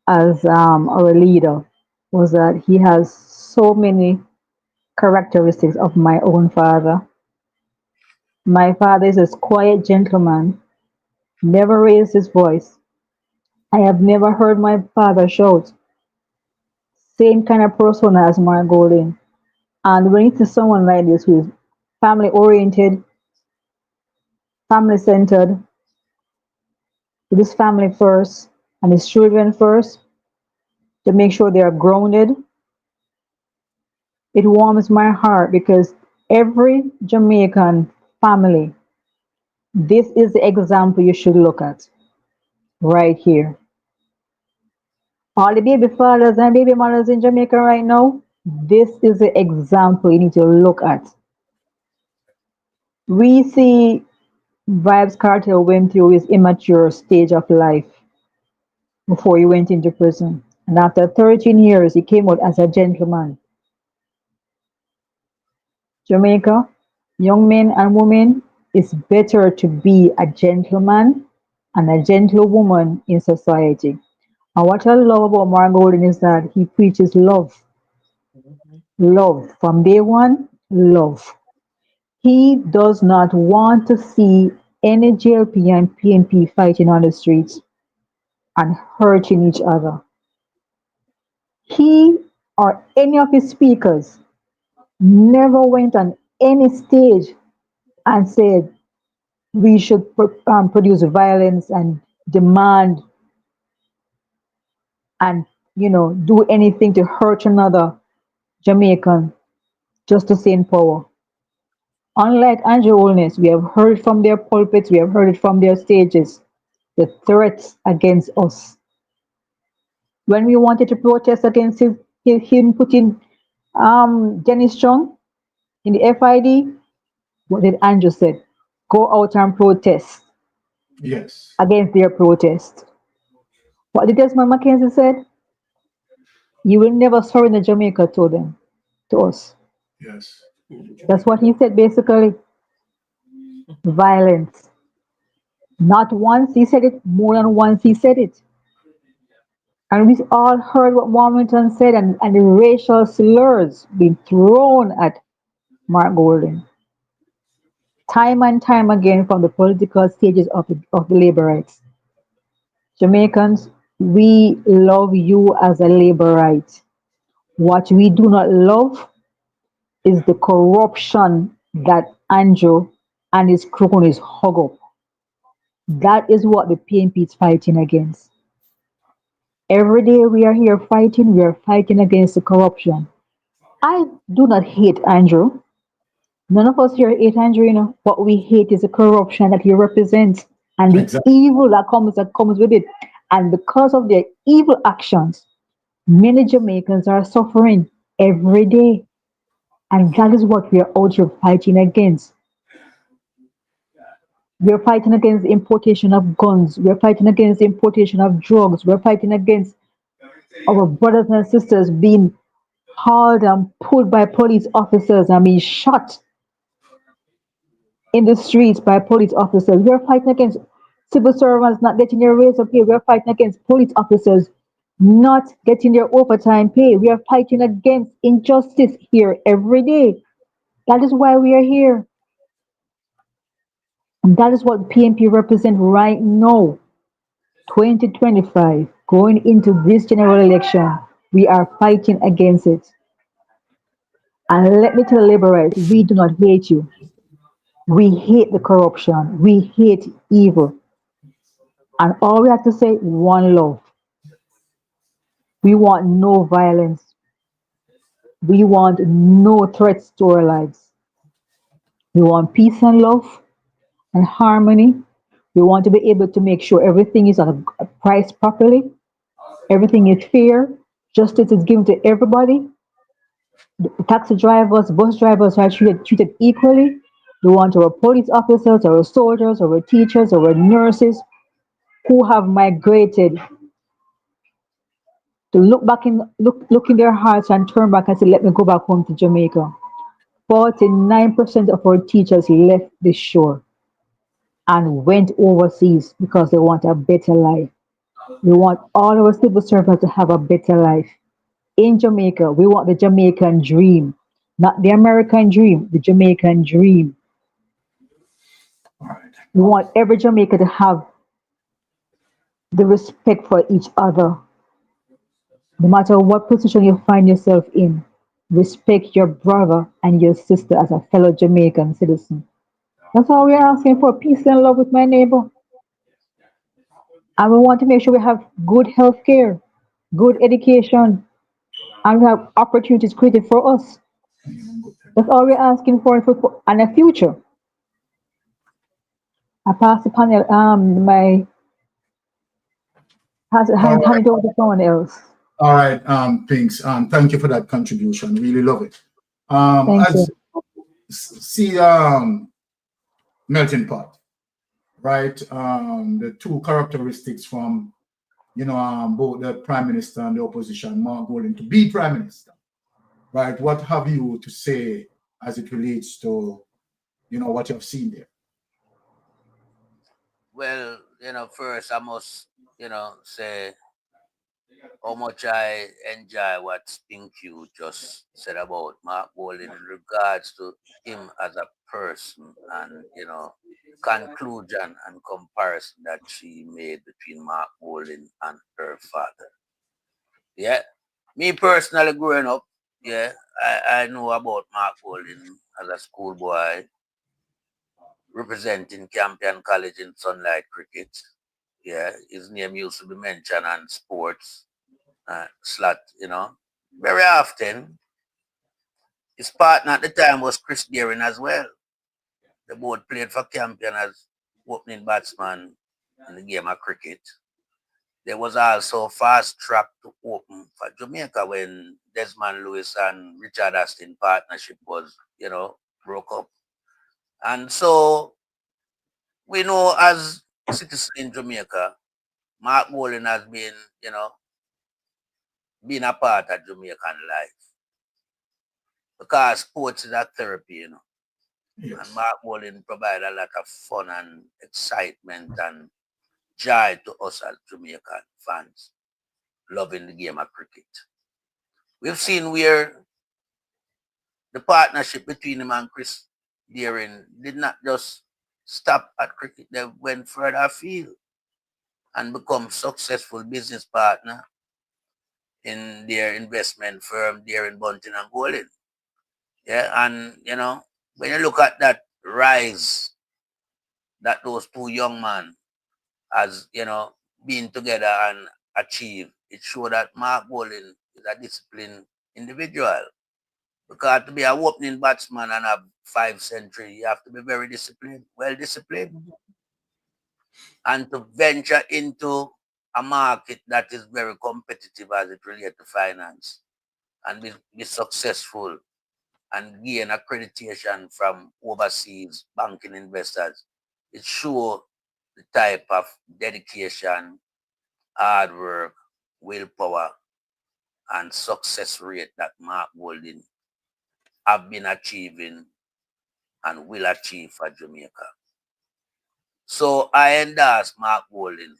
as our leader was that he has so many characteristics of my own father. My father is a quiet gentleman, never raised his voice. I have never heard my father shout. Same kind of persona as Mark Golding. And when you see someone like this who is family oriented, family centered, with his family first and his children first, to make sure they are grounded. It warms my heart because every Jamaican family, this is the example you should look at right here. All the baby fathers and baby mothers in Jamaica right now, this is the example you need to look at. We see Vibes Cartel went through his immature stage of life before he went into prison. And after 13 years, he came out as a gentleman. Jamaica, young men and women, it's better to be a gentleman and a gentlewoman in society. And what I love about Mark Golden is that he preaches love. Love. From day one, love. He does not want to see any JLP and PNP fighting on the streets and hurting each other. He or any of his speakers never went on any stage and said we should produce violence and demand and do anything to hurt another Jamaican just to stay in power. Unlike Andrew Holness, we have heard from their pulpits, we have heard it from their stages, the threats against us. When we wanted to protest against him putting Dennis Strong in the FID, what did Andrew say? Go out and protest. Yes. Against their protest. What did Desmond Mackenzie said? You will never surrender Jamaica to them, to us. Yes. That's what he said basically. Violence. Not once he said it, more than once he said it. And we all heard what Warmington said and the racial slurs being thrown at Mark Golden. Time and time again from the political stages of the laborites. Jamaicans, we love you as a laborite. What we do not love is the corruption that Andrew and his cronies hug up. That is what the PNP is fighting against. Every day we are here fighting, we are fighting against the corruption. I do not hate Andrew. None of us here hate Andrew, What we hate is the corruption that he represents and the evil that comes with it. And because of their evil actions, many Jamaicans are suffering every day. And that is what we are out here fighting against. We are fighting against the importation of guns. We are fighting against the importation of drugs. We are fighting against our brothers and sisters being hauled and pulled by police officers and being shot in the streets by police officers. We are fighting against civil servants not getting their raise of pay. We are fighting against police officers not getting their overtime pay. We are fighting against injustice here every day. That is why we are here. And that is what PNP represent right now. 2025, going into this general election, we are fighting against it. And let me tell the liberals, we do not hate you. We hate the corruption. We hate evil. And all we have to say, one love. We want no violence. We want no threats to our lives. We want peace and love and harmony. We want to be able to make sure everything is priced properly. Everything is fair. Justice is given to everybody. The taxi drivers, bus drivers are treated equally. We want our police officers, our soldiers, our teachers, our nurses who have migrated to look in their hearts and turn back and say, let me go back home to Jamaica. 49% of our teachers left the shore and went overseas because they want a better life. We want all our civil servants to have a better life. In Jamaica, we want the Jamaican dream, not the American dream, the Jamaican dream. We want every Jamaican to have the respect for each other. No matter what position you find yourself in, respect your brother and your sister as a fellow Jamaican citizen. That's all we're asking for, peace and love with my neighbor. And we want to make sure we have good health care, good education, and we have opportunities created for us. That's all we're asking for and a future. I pass the panel, All hand right, it over to someone else. all right, Pinks. Thank you for that contribution. Really love it. Thank you. As see, melting pot, right? The two characteristics from both the prime minister and the opposition, Mark Golding to be prime minister, right? What have you to say as it relates to what you have seen there? Well, first I must, say how much I enjoy what Spink you just said about Mark Bolin in regards to him as a person and, conclusion and comparison that she made between Mark Bolin and her father. Yeah. Me personally growing up, yeah, I know about Mark Bolin as a schoolboy representing Campion College in Sunlight Cricket. Yeah, his name used to be mentioned on sports slot, very often. His partner at the time was Chris Deering as well. They both played for Campion as opening batsman in the game of cricket. There was also fast track to open for Jamaica when Desmond Lewis and Richard Astin partnership was, broke up. And so we know as citizens in Jamaica, Mark Bolin has been, being a part of Jamaican life. Because sports is a therapy, Yes. And Mark Bolin provide a lot of fun and excitement and joy to us as Jamaican fans loving the game of cricket. We've seen where the partnership between him and Chris Deering did not just stop at cricket, they went further afield and become successful business partner in their investment firm, Deering, Bunting and Golding. Yeah, and when you look at that rise that those two young men has, been together and achieved, it shows that Mark Bolin is a disciplined individual. Because to be a opening batsman and have 5 centuries, you have to be very disciplined, well disciplined. And to venture into a market that is very competitive as it relates to finance and be successful and gain accreditation from overseas banking investors, it shows the type of dedication, hard work, willpower, and success rate that Mark Golding have been achieving and will achieve for Jamaica. So I endorse Mark Golding.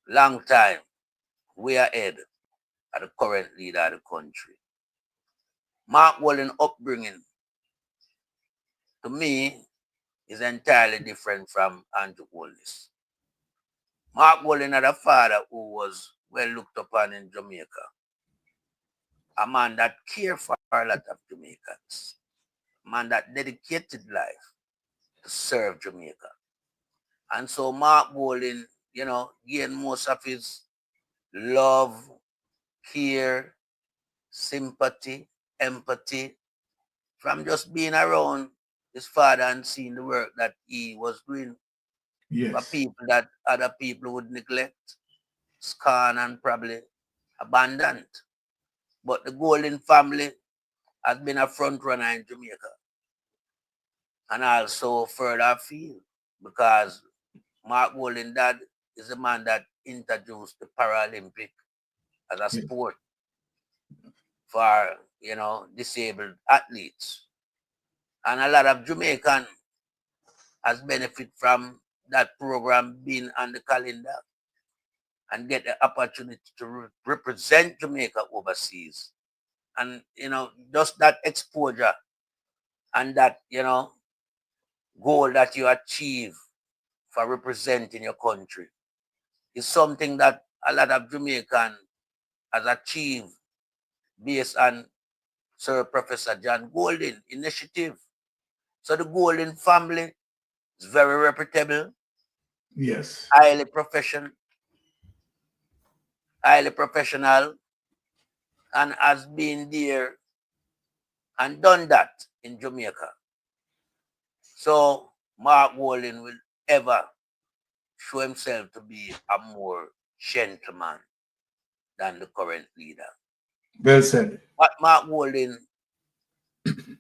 Long time, way ahead of the current leader of the country. Mark Golding upbringing, to me, is entirely different from Andrew Holness. Mark Golding had a father who was well looked upon in Jamaica. A man that cared for a lot of Jamaicans. A man that dedicated life to serve Jamaica. And so Mark Golding, gained most of his love, care, sympathy, empathy from just being around his father and seeing the work that he was doing for people that other people would neglect, scorn, and probably abandon. But the Golden family has been a front runner in Jamaica and also further afield because Mark Golden dad is the man that introduced the Paralympic as a sport for, disabled athletes. And a lot of Jamaican has benefit from that program being on the calendar and get the opportunity to represent Jamaica overseas. And, just that exposure and that, goal that you achieve for representing your country is something that a lot of Jamaican has achieved based on Sir Professor John Golding initiative. So the Golden family is very reputable, Yes. highly professional, and has been there and done that in Jamaica. So Mark Golden will ever show himself to be a more gentleman than the current leader. Well said. What Mark Golden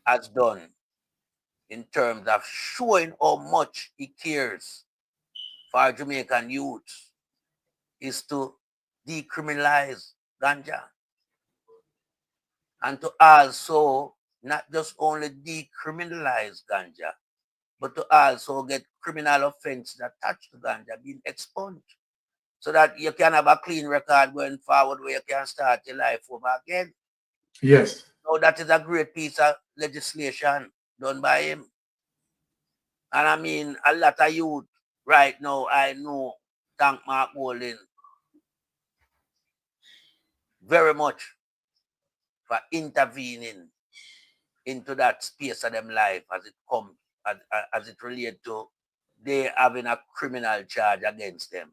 has done in terms of showing how much he cares for Jamaican youth is to decriminalize ganja. And to also not just only decriminalize ganja, but to also get criminal offenses attached to ganja being expunged, so that you can have a clean record going forward where you can start your life over again. Yes. So that is a great piece of legislation done by him. And I mean, a lot of youth right now, I know, thank Mark Golden very much for intervening into that space of them life as it comes, as it relates to they having a criminal charge against them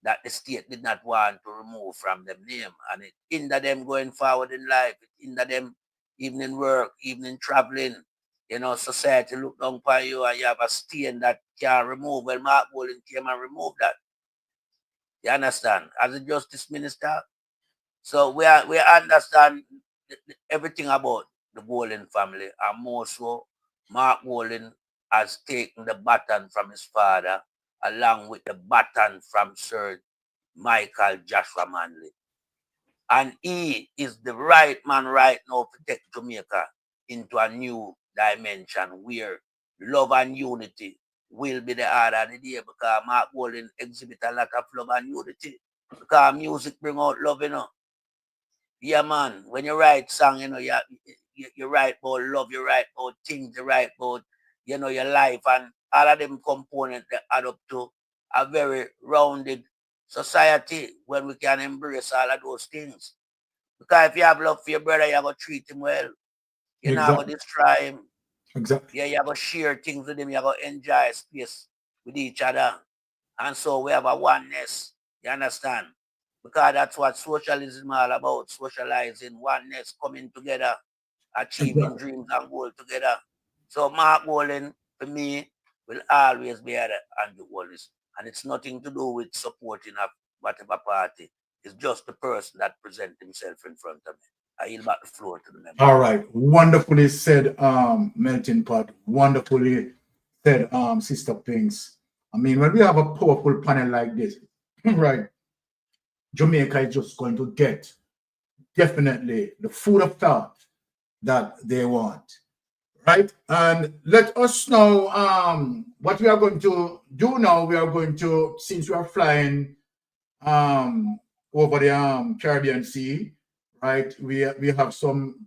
that the state did not want to remove from them name, and it hinder them going forward in life, it hinder them even in work, even in traveling. You know, society look down upon you and you have a stain that can't remove. Well, Mark Golden came and removed that. You understand? As a justice minister. So we understand everything about the Golden family, and more so, Mark Golden has taken the baton from his father, along with the baton from Sir Michael Joshua Manley. And he is the right man right now to take Jamaica into a new dimension where love and unity will be the order of the day, because Mark Golden exhibit a lot of love and unity. Because music bring out love, you know. Yeah, man, when you write song, you know, you write about love, you write about things, you write about, you know, your life, and all of them components that add up to a very rounded society when we can embrace all of those things. Because if you have love for your brother, you have to treat him well. You're not going to destroy him. Exactly. Yeah, you have to share things with him, you have to enjoy space with each other. And so we have a oneness, you understand? Because that's what socialism is all about, socializing, oneness, coming together, achieving dreams and goals together. So Mark Golden, for me, will always be at Andrew Wallace. And it's nothing to do with supporting of whatever party. It's just the person that presents himself in front of me. I yield back the floor to the member. All right. Wonderfully said, Melting Pot. Wonderfully said, Sister Pinks. I mean, when we have a powerful panel like this, right, Jamaica is just going to get definitely the food of thought that they want, right? And let us know what we are going to do now. We are going to, since we are flying over the Caribbean Sea, right? We have some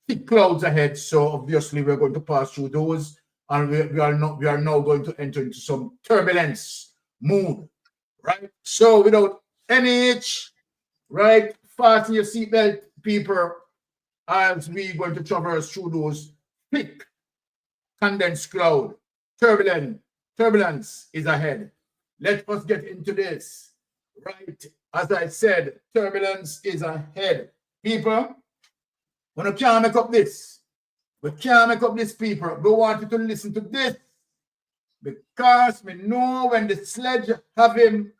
thick clouds ahead, so obviously we're going to pass through those, and we are now going to enter into some turbulence mood, right? So without any hitch, right? Fasten your seatbelt, people, as we're going to traverse through those thick condensed cloud. Turbulence is ahead. Let us get into this, right? As I said, turbulence is ahead. People, when we can't make up this, people. We want you to listen to this, because we know when the sledge have him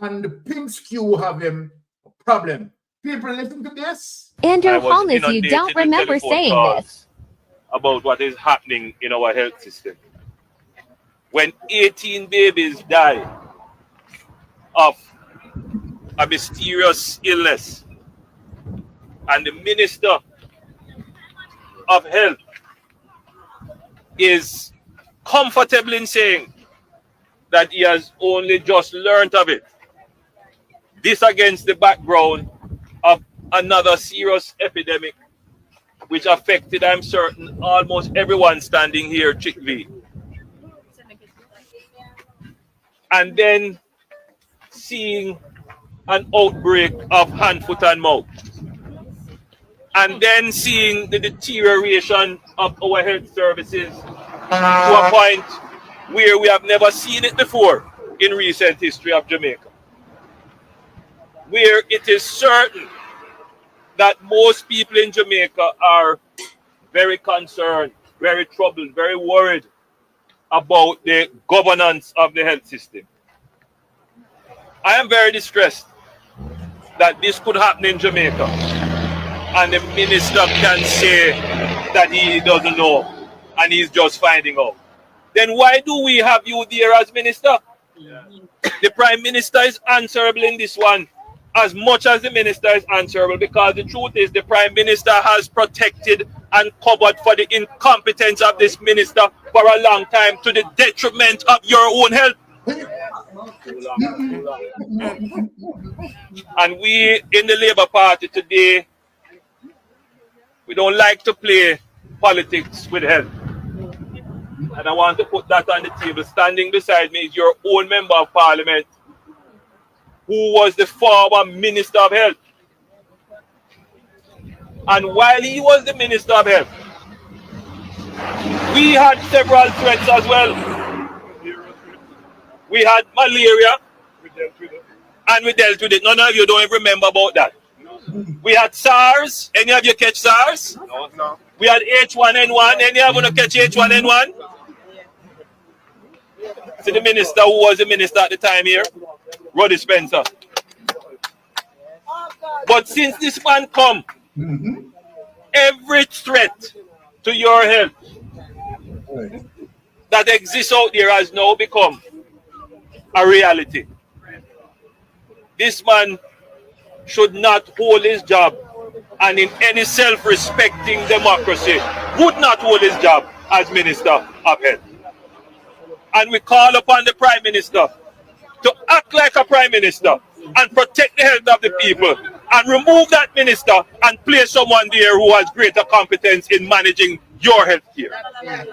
and the pink skew have him a problem. People, listen to this. And your Highness, you don't remember saying this. About what is happening in our health system. When 18 babies die of a mysterious illness, and the Minister of Health is comfortable in saying that he has only just learned of it. This against the background of another serious epidemic which affected, I'm certain, almost everyone standing here, Chick-V. And then seeing an outbreak of hand, foot, and mouth. And then seeing the deterioration of our health services to a point where we have never seen it before in recent history of Jamaica, where it is certain that most people in Jamaica are very concerned, very troubled, very worried about the governance of the health system. I am very distressed that this could happen in Jamaica and the minister can say that he doesn't know and he's just finding out. Then why do we have you there as minister? The prime minister is answerable in this one as much as the minister is answerable, because the truth is the prime minister has protected and covered for the incompetence of this minister for a long time to the detriment of your own health. And we in the Labour Party today, we don't like to play politics with health. And I want to put that on the table. Standing beside me is your own member of parliament, who was the former Minister of Health. And while he was the Minister of Health, we had several threats as well. We had malaria, and we dealt with it. None of you don't even remember about that. We had SARS. Any of you catch SARS? No. We had H1N1. Any of you going to catch H1N1? See the minister who was the minister at the time here? Roddy Spencer. But since this man come, every threat to your health that exists out there has now become a reality. This man should not hold his job, and in any self-respecting democracy would not hold his job as Minister of Health. And we call upon the Prime Minister to act like a Prime Minister and protect the health of the people, and remove that minister and place someone there who has greater competence in managing your health care. Yes,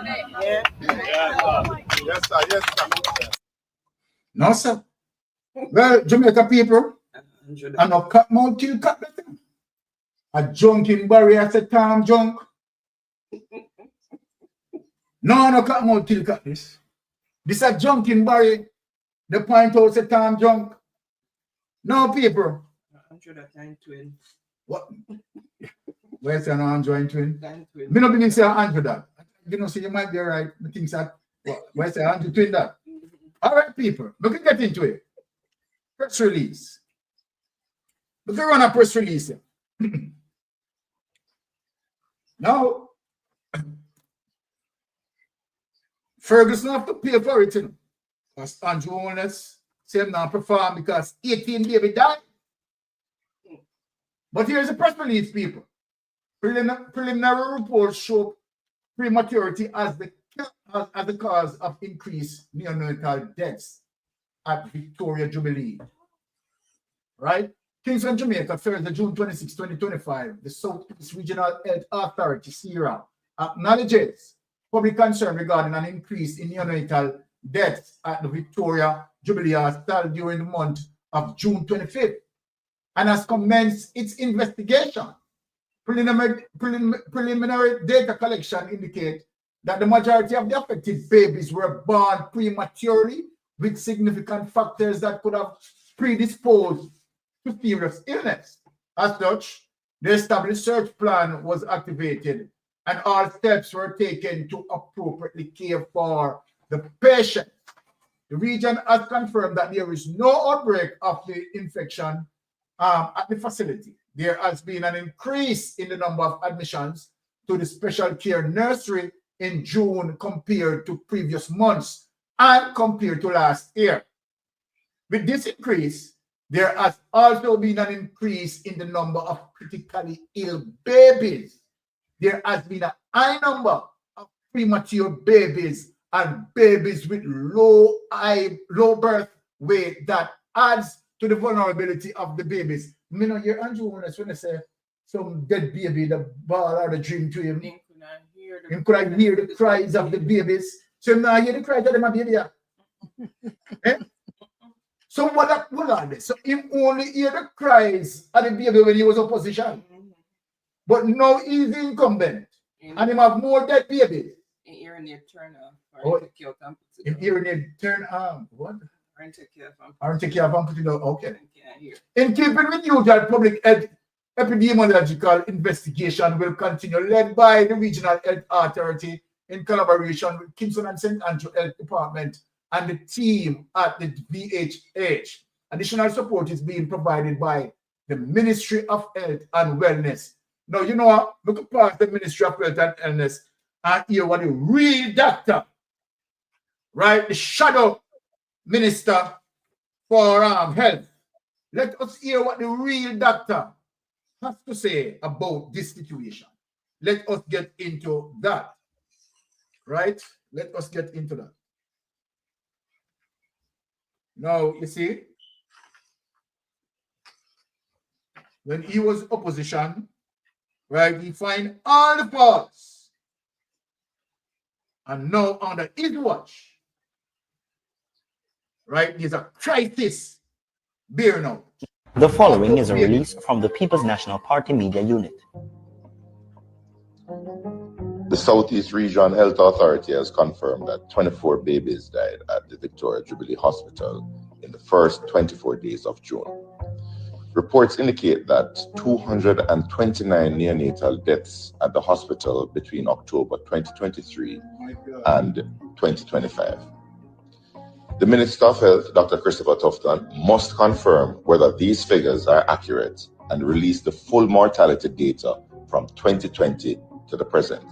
sir. Yes, sir. No, sir. Well, Jamaica people, and a cut mouth till cut better. A junking barrier said Tom junk. No cut mouth till cut this. This a junking barrier. The point out said Tom junk. No people. What? Where's an Android twin? Me no believe say Andrew that. You know, so you might be right. I think that. Where's the Andrew twin that? All right, people. Look at get into it. Press release. Look at run a press release. Now, Ferguson have to pay for it. Because Andrew Holness say him not perform because 18 baby died. But here's a press release, people. Preliminary reports show prematurity as the cause of increased neonatal deaths at Victoria Jubilee. Right? Kingston, Jamaica, Thursday, June 26, 2025. The Southeast Regional Health Authority, Seaga, acknowledges public concern regarding an increase in neonatal deaths at the Victoria Jubilee Hospital during the month of June 25th, and has commenced its investigation. Preliminary data collection indicate that the majority of the affected babies were born prematurely with significant factors that could have predisposed to serious illness. As such, the established search plan was activated and all steps were taken to appropriately care for the patient. The region has confirmed that there is no outbreak of the infection at the facility. There has been an increase in the number of admissions to the special care nursery in June compared to previous months and compared to last year. With this increase, there has also been an increase in the number of critically ill babies. There has been a high number of premature babies and babies with low birth weight that adds to the vulnerability of the babies. You know, your Andrew Holness, when they say some dead baby, the ball or the dream to him, he could hear the cries of the babies. So now hear the cries of the baby. Eh? So what are they? So him only hear the cries of the baby when he was opposition. But now he's incumbent. And him have more dead babies. Hearing aid turn off. Oh, Or take you out and put it in on. hearing aid turn on. What? Or take you off and Aren't take care of and put it on. Okay. can't hear. In keeping with usual public health epidemiological investigation will continue, led by the Regional Health Authority in collaboration with Kingston and St. Andrew Health Department and the team at the VHH. Additional support is being provided by the Ministry of Health and Wellness. Now, you know what? We could pass the Ministry of Health and Wellness and hear what the real doctor, right, the shadow minister for health. Let us hear what the real doctor has to say about this situation. Let us get into that, right? Let us get into that. Now, you see, when he was opposition, right, he find all the faults. And now under his watch, right, there's a crisis bearing out. The following is a release from the People's National Party Media Unit. The Southeast Region Health Authority has confirmed that 24 babies died at the Victoria Jubilee Hospital in the first 24 days of June. Reports indicate that 229 neonatal deaths at the hospital between October 2023 and 2025. The Minister of Health, Dr. Christopher Tufton, must confirm whether these figures are accurate and release the full mortality data from 2020 to the present.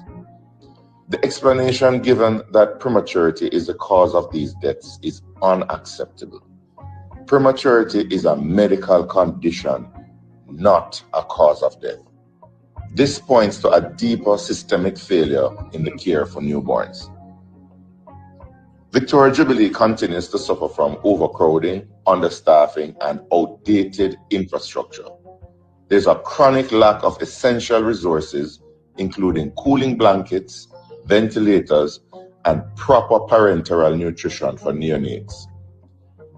The explanation given that prematurity is the cause of these deaths is unacceptable. Prematurity is a medical condition, not a cause of death. This points to a deeper systemic failure in the care for newborns. Victoria Jubilee continues to suffer from overcrowding, understaffing, and outdated infrastructure. There's a chronic lack of essential resources, including cooling blankets, ventilators, and proper parenteral nutrition for neonates.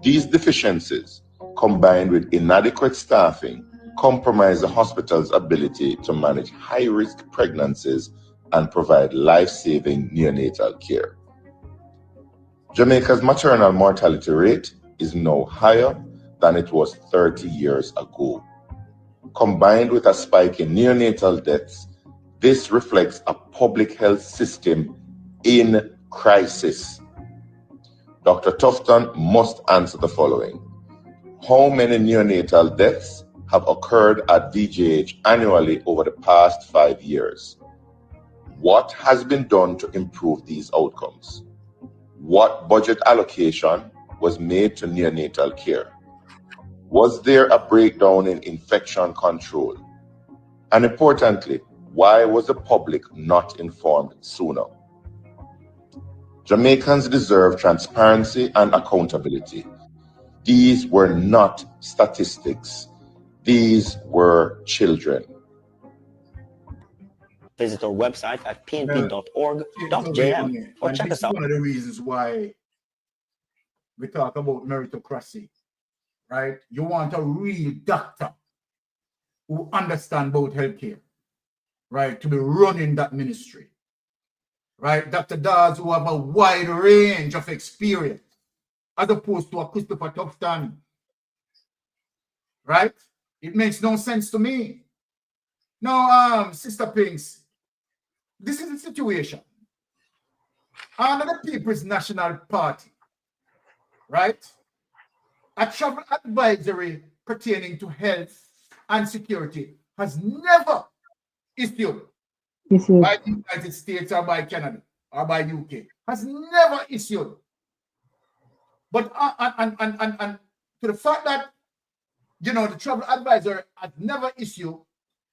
These deficiencies, combined with inadequate staffing, compromise the hospital's ability to manage high-risk pregnancies and provide life-saving neonatal care. Jamaica's maternal mortality rate is now higher than it was 30 years ago. Combined with a spike in neonatal deaths, this reflects a public health system in crisis. Dr. Tufton must answer the following. How many neonatal deaths have occurred at VGH annually over the past 5 years? What has been done to improve these outcomes? What budget allocation was made to neonatal care? Was there a breakdown in infection control? And importantly, why was the public not informed sooner? Jamaicans deserve transparency and accountability. These were not statistics. These were children. Visit our website at pnp.org.jm or check us out. One of the reasons why we talk about meritocracy, right? You want a real doctor who understands about healthcare, right? To be running that ministry, right? Dr. Dawes who have a wide range of experience as opposed to a Christopher Tufton, right? It makes no sense to me. Now, Sister Pinks, this is the situation. Under the People's National Party, right? A travel advisory pertaining to health and security has never issued by the United States or by Canada or by UK. Has never issued. But and to the fact that, you know, the travel advisor has never issued,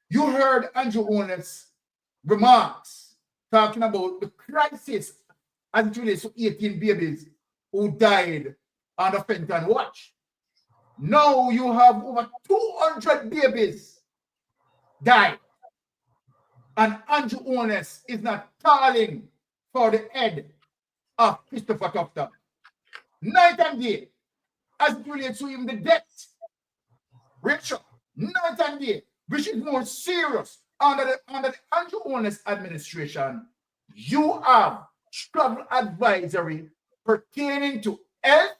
you heard Andrew Owner's remarks talking about the crisis as it relates to 18 babies who died under Fenton watch. Now you have over 200 babies died. And Andrew Owens is not calling for the head of Christopher Tufton. Night and day, as it relates to him, the death ratio, night and day, which is more serious under the Andrew Owens administration. You have travel advisory pertaining to health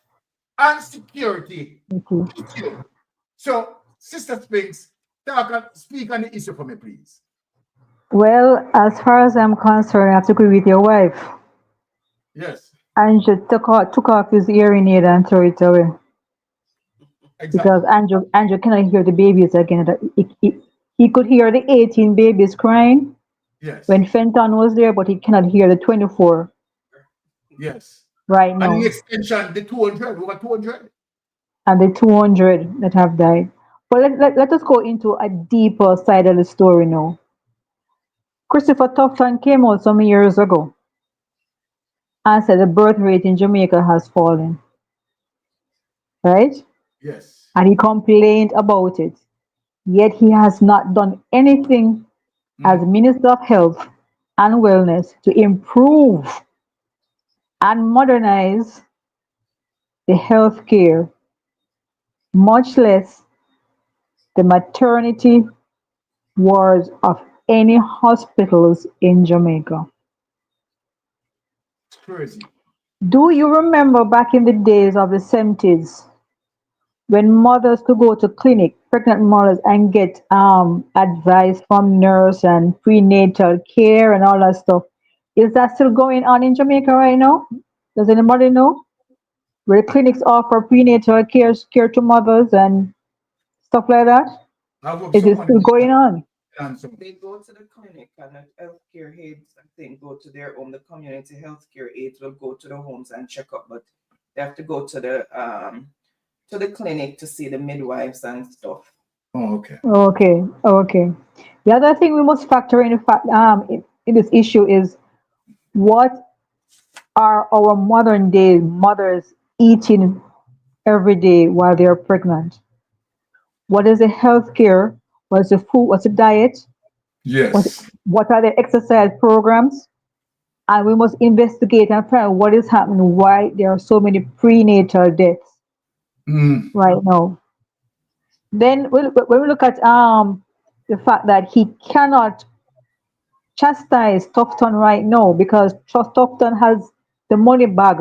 and security issue. So, Sister Spinks, speak on the issue for me, please. Well, as far as I'm concerned, I have to agree with your wife. Yes. Andrew took off his hearing aid and threw it away. Exactly. Because Andrew cannot hear the babies again. He could hear the 18 babies crying when Fenton was there, but he cannot hear the 24. Yes. Right now. And the extension, the 200, over 200. And the 200 that have died. But let us go into a deeper side of the story now. Christopher Tufton came out some years ago and said the birth rate in Jamaica has fallen. Right? Yes. And he complained about it. Yet he has not done anything as Minister of Health and Wellness to improve and modernize the healthcare, much less the maternity wards of any hospitals in Jamaica. It's crazy. Do you remember back in the days of the 70s when mothers could go to clinic, pregnant mothers, and get advice from nurse and prenatal care and all that stuff? Is that still going on in Jamaica right now? Does anybody know? Where clinics offer prenatal care to mothers and stuff like that? Is it still going on? They go to the clinic and the healthcare aides, I think, go to their home. The community healthcare aides will go to the homes and check up, but they have to go to the clinic to see the midwives and stuff. Oh, okay. Okay. The other thing we must factor in in this issue is what are our modern day mothers eating every day while they're pregnant? What is the health care? What's the food? What's the diet? Yes. What are the exercise programs? And we must investigate and find out what is happening, why there are so many prenatal deaths right now. Then when we look at the fact that he cannot chastise Tufton right now because Tufton has the money bag,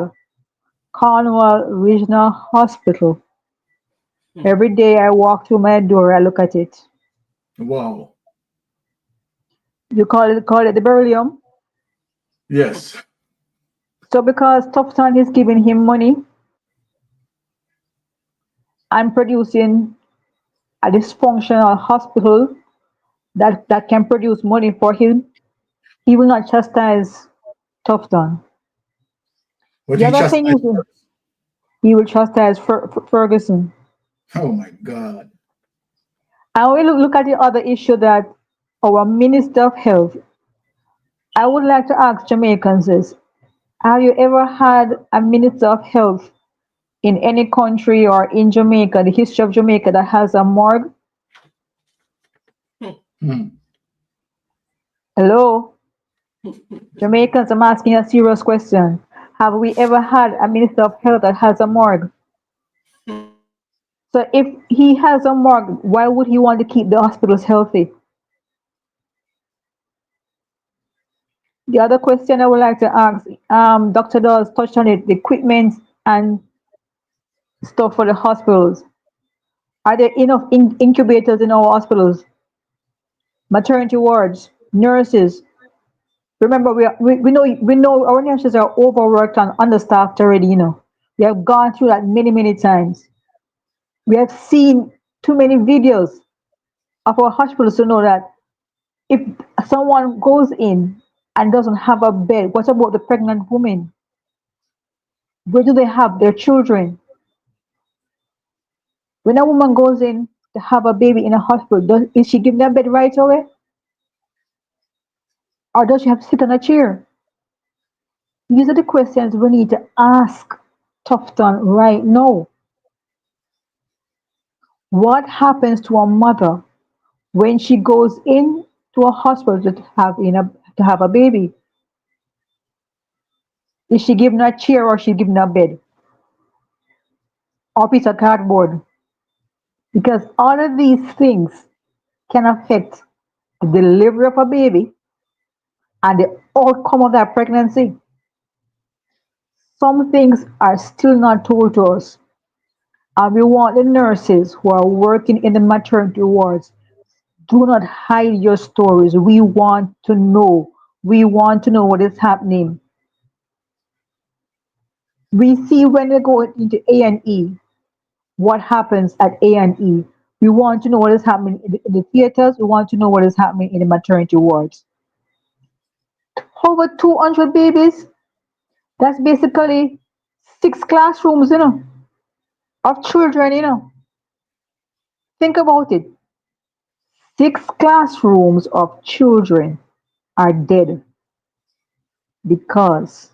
Cornwall Regional Hospital. Every day I walk through my door, I look at it. Wow. You call it the beryllium? Yes. So because Tufton is giving him money and producing a dysfunctional hospital that can produce money for him, he will not chastise Tufton. But The other thing is he will chastise Ferguson. Oh my God. And we look at the other issue that our Minister of Health, I would like to ask Jamaicans this. Have you ever had a Minister of Health in any country or in Jamaica, the history of Jamaica, that has a morgue? Hello? Jamaicans, I'm asking a serious question. Have we ever had a Minister of Health that has a morgue? So if he has a morgue, why would he want to keep the hospitals healthy? The other question I would like to ask, Dr. Dawes touched on it, the equipment and stuff for the hospitals. Are there enough incubators in our hospitals? Maternity wards, nurses. Remember, we know our nurses are overworked and understaffed already, We have gone through that many times. We have seen too many videos of our hospitals to know that if someone goes in and doesn't have a bed, what about the pregnant women? Where do they have their children? When a woman goes in to have a baby in a hospital, is she given a bed right away? Or does she have to sit on a chair? These are the questions we need to ask Tufton right now. What happens to a mother when she goes in to a hospital to have a baby? Is she given a chair or is she given a bed? Or a piece of cardboard? Because all of these things can affect the delivery of a baby and the outcome of that pregnancy. Some things are still not told to us. And we want the nurses who are working in the maternity wards, do not hide your stories. We want to know. We want to know what is happening. We see when we go into A&E, what happens at A&E. We want to know what is happening in the theaters. We want to know what is happening in the maternity wards. Over 200 babies. That's basically 6 classrooms, of children. Think about it. 6 classrooms of children are dead because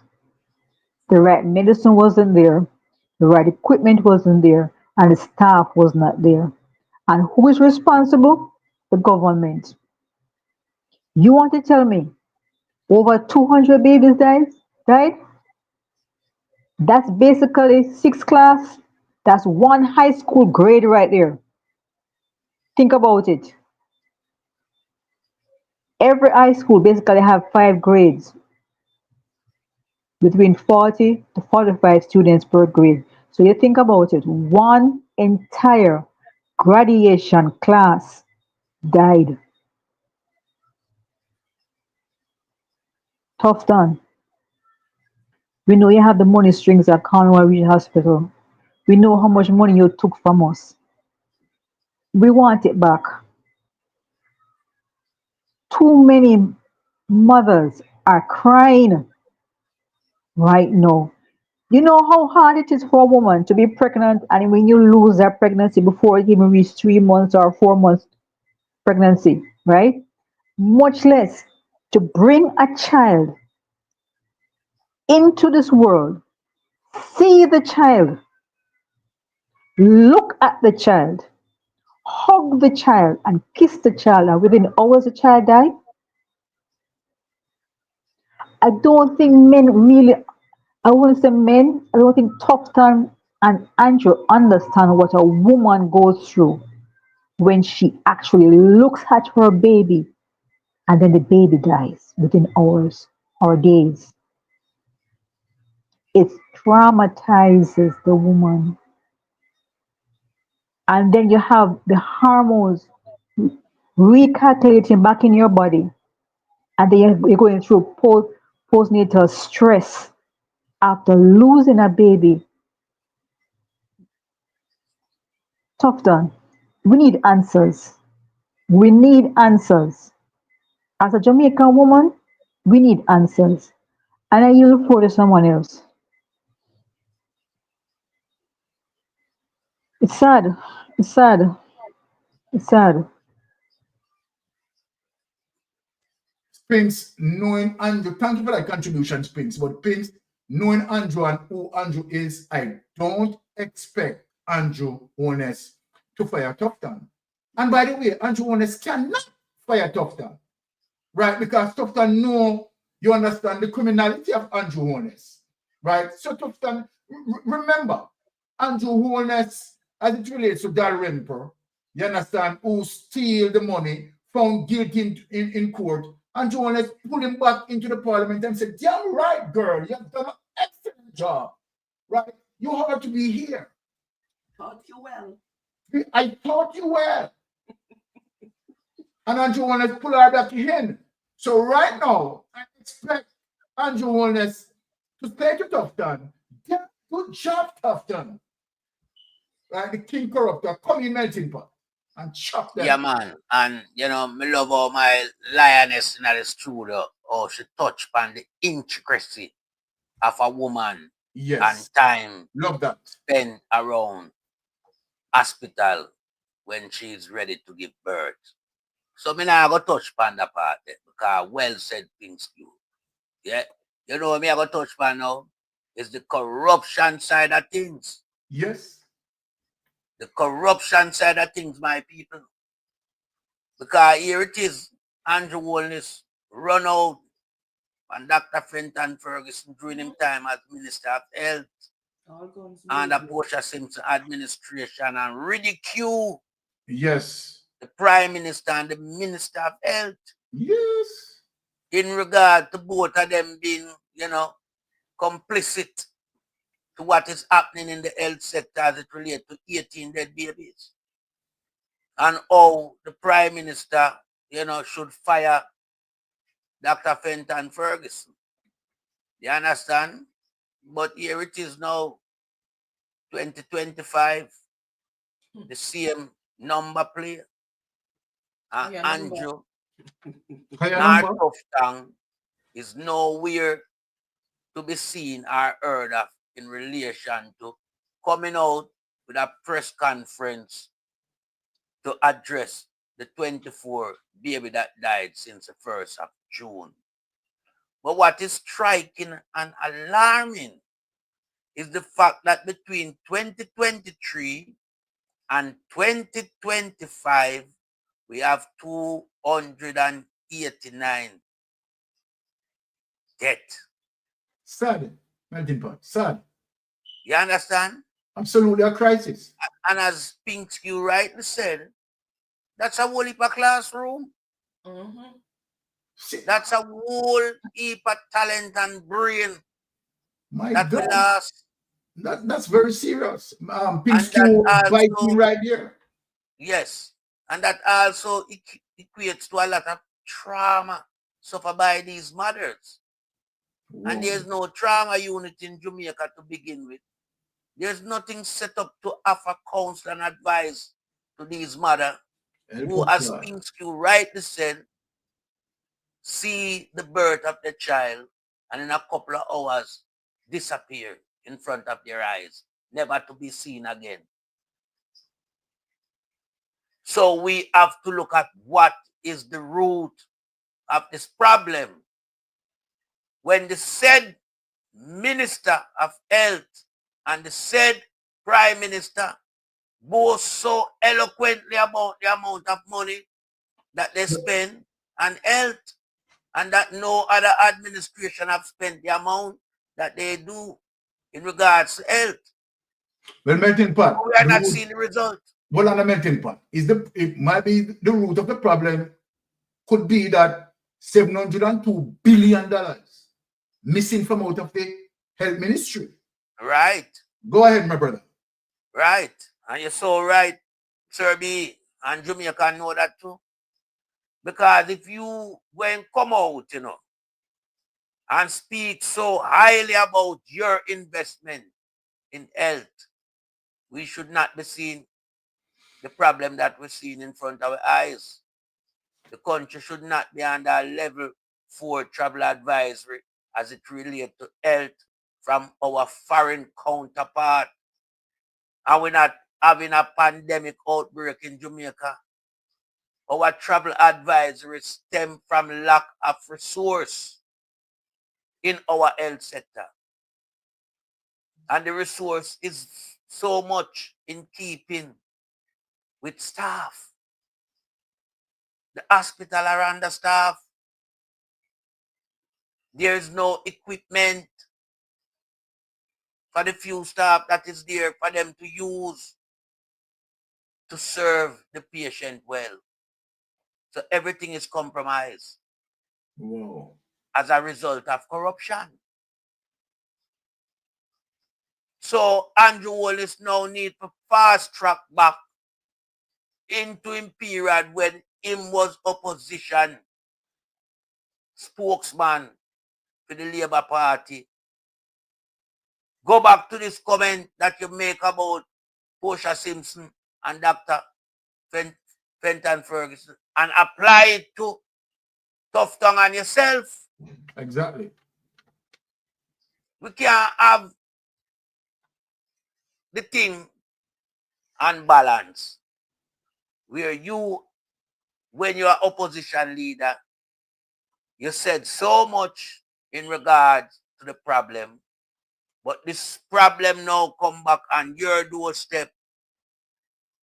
the right medicine wasn't there, the right equipment wasn't there, and the staff was not there. And who is responsible? The government. You want to tell me over 200 babies died? That's basically 6 class. That's 1 high school grade right there. Think about it. Every high school basically have 5 grades, between 40 to 45 students per grade. So you think about it, 1 entire graduation class died. Tough done. We know you have the money strings at Cornwall Regional Hospital. We know how much money you took from us. We want it back. Too many mothers are crying right now. You know how hard it is for a woman to be pregnant, and when you lose that pregnancy before it even reaches 3 months or 4 months pregnancy, right? Much less to bring a child into this world, see the child, look at the child, hug the child, and kiss the child, and within hours the child died. I don't think men really, I wouldn't say men, I don't think Tufton and Andrew understand what a woman goes through when she actually looks at her baby and then the baby dies within hours or days. It traumatizes the woman. And then you have the hormones recalculating back in your body. And then you're going through postnatal stress after losing a baby. Tough done. We need answers. We need answers. As a Jamaican woman, we need answers. And I yield for to someone else. It's sad. It's sad. It's sad. Prince, knowing Andrew, thank you for that contribution, Prince. But Prince, knowing Andrew and who Andrew is, I don't expect Andrew Honest to fire Tufton. And by the way, Andrew Honest cannot fire Tufton, right? Because Tufton know, you understand the criminality of Andrew Honest, right? So Tufton, remember, Andrew Honest, as it relates to Dalrymple, you understand, who steal the money, found guilty in court, and Jonas pull him back into the parliament and said, damn right, girl, you have done an excellent job, right? You have to be here. Taught you well. I taught you well. And Andrew Holness pull her back in. So right now, I expect Andrew Holness to say to Tufton, yeah, good job, Tufton. Right, the king corruptor, come in melting pot and chop them. Yeah, man. And, me love how my lioness in the studio, how she touch on the intricacy of a woman and time love that spent around hospital when she's ready to give birth. So me now go touch on that part because well said things to you. Yeah. You know what me I go touch on now? Is the corruption side of things. Yes. The corruption side of things, my people. Because here it is, Andrew Holness run out and Dr. Fenton Ferguson during him time as Minister of Health and the Portia Simpson administration and ridicule the Prime Minister and the Minister of Health. Yes. In regard to both of them being, complicit to what is happening in the health sector as it relates to 18 dead babies. And how the Prime Minister, should fire Dr. Fenton Ferguson. You understand? But here it is now, 2025, the same number plate. Andrew Northoftang is nowhere to be seen or heard of in relation to coming out with a press conference to address the 24 baby that died since the 1st of June. But what is striking and alarming is the fact that between 2023 and 2025, we have 289 deaths. Sad, melting pot, sad. You understand? Absolutely a crisis. And as Pinkskew rightly said, that's a whole heap of classroom. Mm-hmm. That's a whole heap of talent and brain My God. we lost. That's very serious. Pinkskew biting right here. Yes. And that also equates to a lot of trauma suffered by these mothers. Whoa. And there's no trauma unit in Jamaica to begin with. There's nothing set up to offer counsel and advice to these mothers who, as Pinkskew rightly said, see the birth of the child and in a couple of hours disappear in front of their eyes, never to be seen again. So we have to look at what is the root of this problem. When the said Minister of Health and the said Prime Minister both so eloquently about the amount of money that they spend on health, and that no other administration have spent the amount that they do in regards to health. Well, melting pot. We are not seeing the result. Well, on the melting pot, it might be the root of the problem could be that $702 billion missing from out of the health ministry. Right. Go ahead, my brother. Right. And you're so right, Sir B, and Jamaica know that too. Because if you when come out, and speak so highly about your investment in health, we should not be seeing the problem that we're seeing in front of our eyes. The country should not be under level 4 travel advisory as it relates to health from our foreign counterpart. And we're not having a pandemic outbreak in Jamaica. Our travel advisory stem from lack of resource in our health sector. And the resource is so much in keeping with staff. The hospital are understaffed. There is no equipment for the few staff that is there for them to use to serve the patient well. So everything is compromised. Whoa. As a result of corruption. So Andrew Wallace now need to fast track back into a period when him was opposition spokesman for the Labour Party. Go back to this comment that you make about Portia Simpson and Dr. Fenton Ferguson and apply it to Tough Tongue and yourself. Exactly. We can't have the thing unbalanced where you, when you are opposition leader, you said so much in regards to the problem, but this problem now come back on your doorstep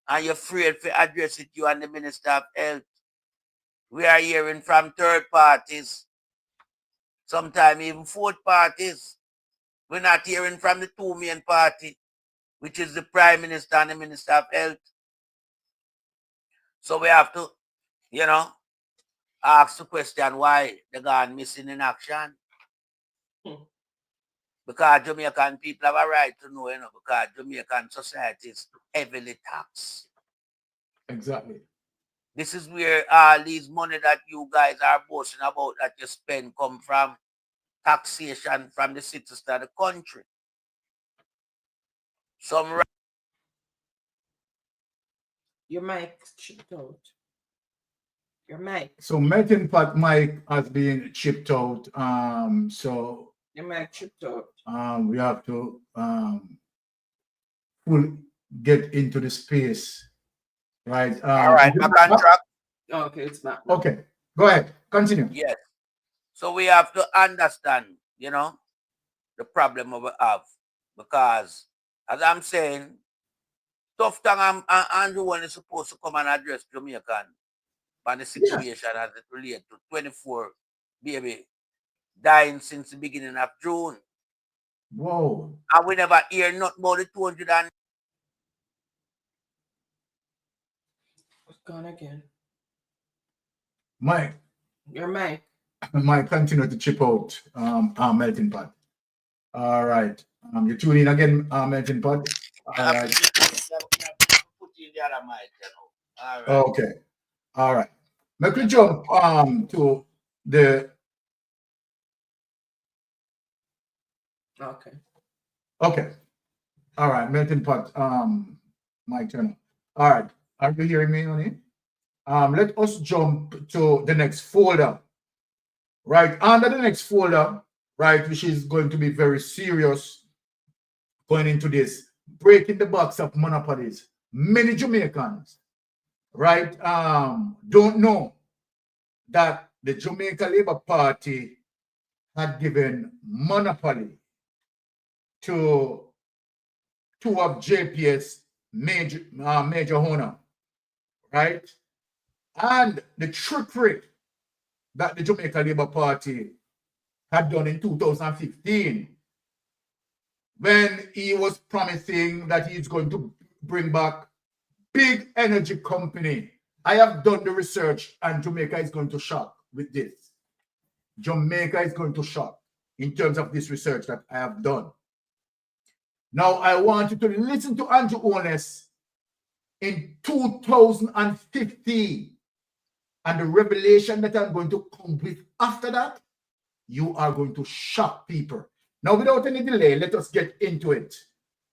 and you're afraid to address it, you and the Minister of Health. We are hearing from third parties, sometimes even fourth parties. We're not hearing from the two main party, which is the Prime Minister and the Minister of Health. So we have to, ask the question why they're gone missing in action. Because Jamaican people have a right to know, because Jamaican society is heavily taxed. Exactly. This is where all these money that you guys are boasting about that you spend come from taxation from the citizens of the country. Some Your mic chipped out. Your mic. So melting pot mic has been chipped out. So your mic chipped out. We have to get into the space, right? All right, back on track. Okay, it's back. Okay, go ahead. Continue. Yes. So we have to understand, the problem we have, because as I'm saying, tough time Andrew one is supposed to come and address Jamaican on the situation as it relates to 24 baby dying since the beginning of June. Whoa. And we never hear nothing about the 200 and It's gone again. Mike. Your mic. Mike, continue to chip out our melting pot. All right. You tune in again, melting pot. All right. Put in the other mic, All right. Okay. All right. Let me jump to the Okay. Okay. All right, melting pot. My turn. All right. Are you hearing me, honey? Let us jump to the next folder. Right, under the next folder, right, which is going to be very serious going into this, breaking the box of monopolies. Many Jamaicans, right, don't know that the Jamaica Labour Party had given monopoly to two of JPS major owner, right? And the trickery that the Jamaica Labour Party had done in 2015 when he was promising that he's going to bring back big energy company. I have done the research and Jamaica is going to shock with this. Jamaica is going to shock in terms of this research that I have done. Now, I want you to listen to Andrew Honest in 2015 and the revelation that I'm going to come with after that, you are going to shock people. Now, without any delay, let us get into it.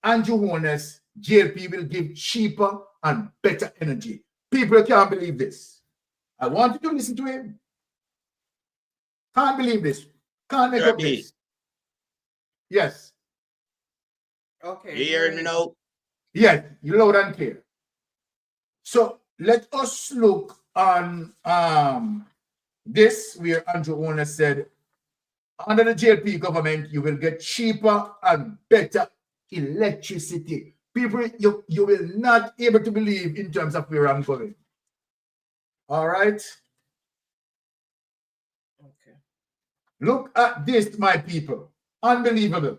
Andrew Honest, JLP will give cheaper and better energy. People can't believe this. I want you to listen to him. Can't believe this. Can't make up this. Yes. Okay. You hearing me now? Yes, you're loud and clear. So let us look on this, where Andrew Honest said, under the JLP government, you will get cheaper and better electricity. People, you will not be able to believe in terms of where I'm going. All right? Okay. Look at this, my people. Unbelievable.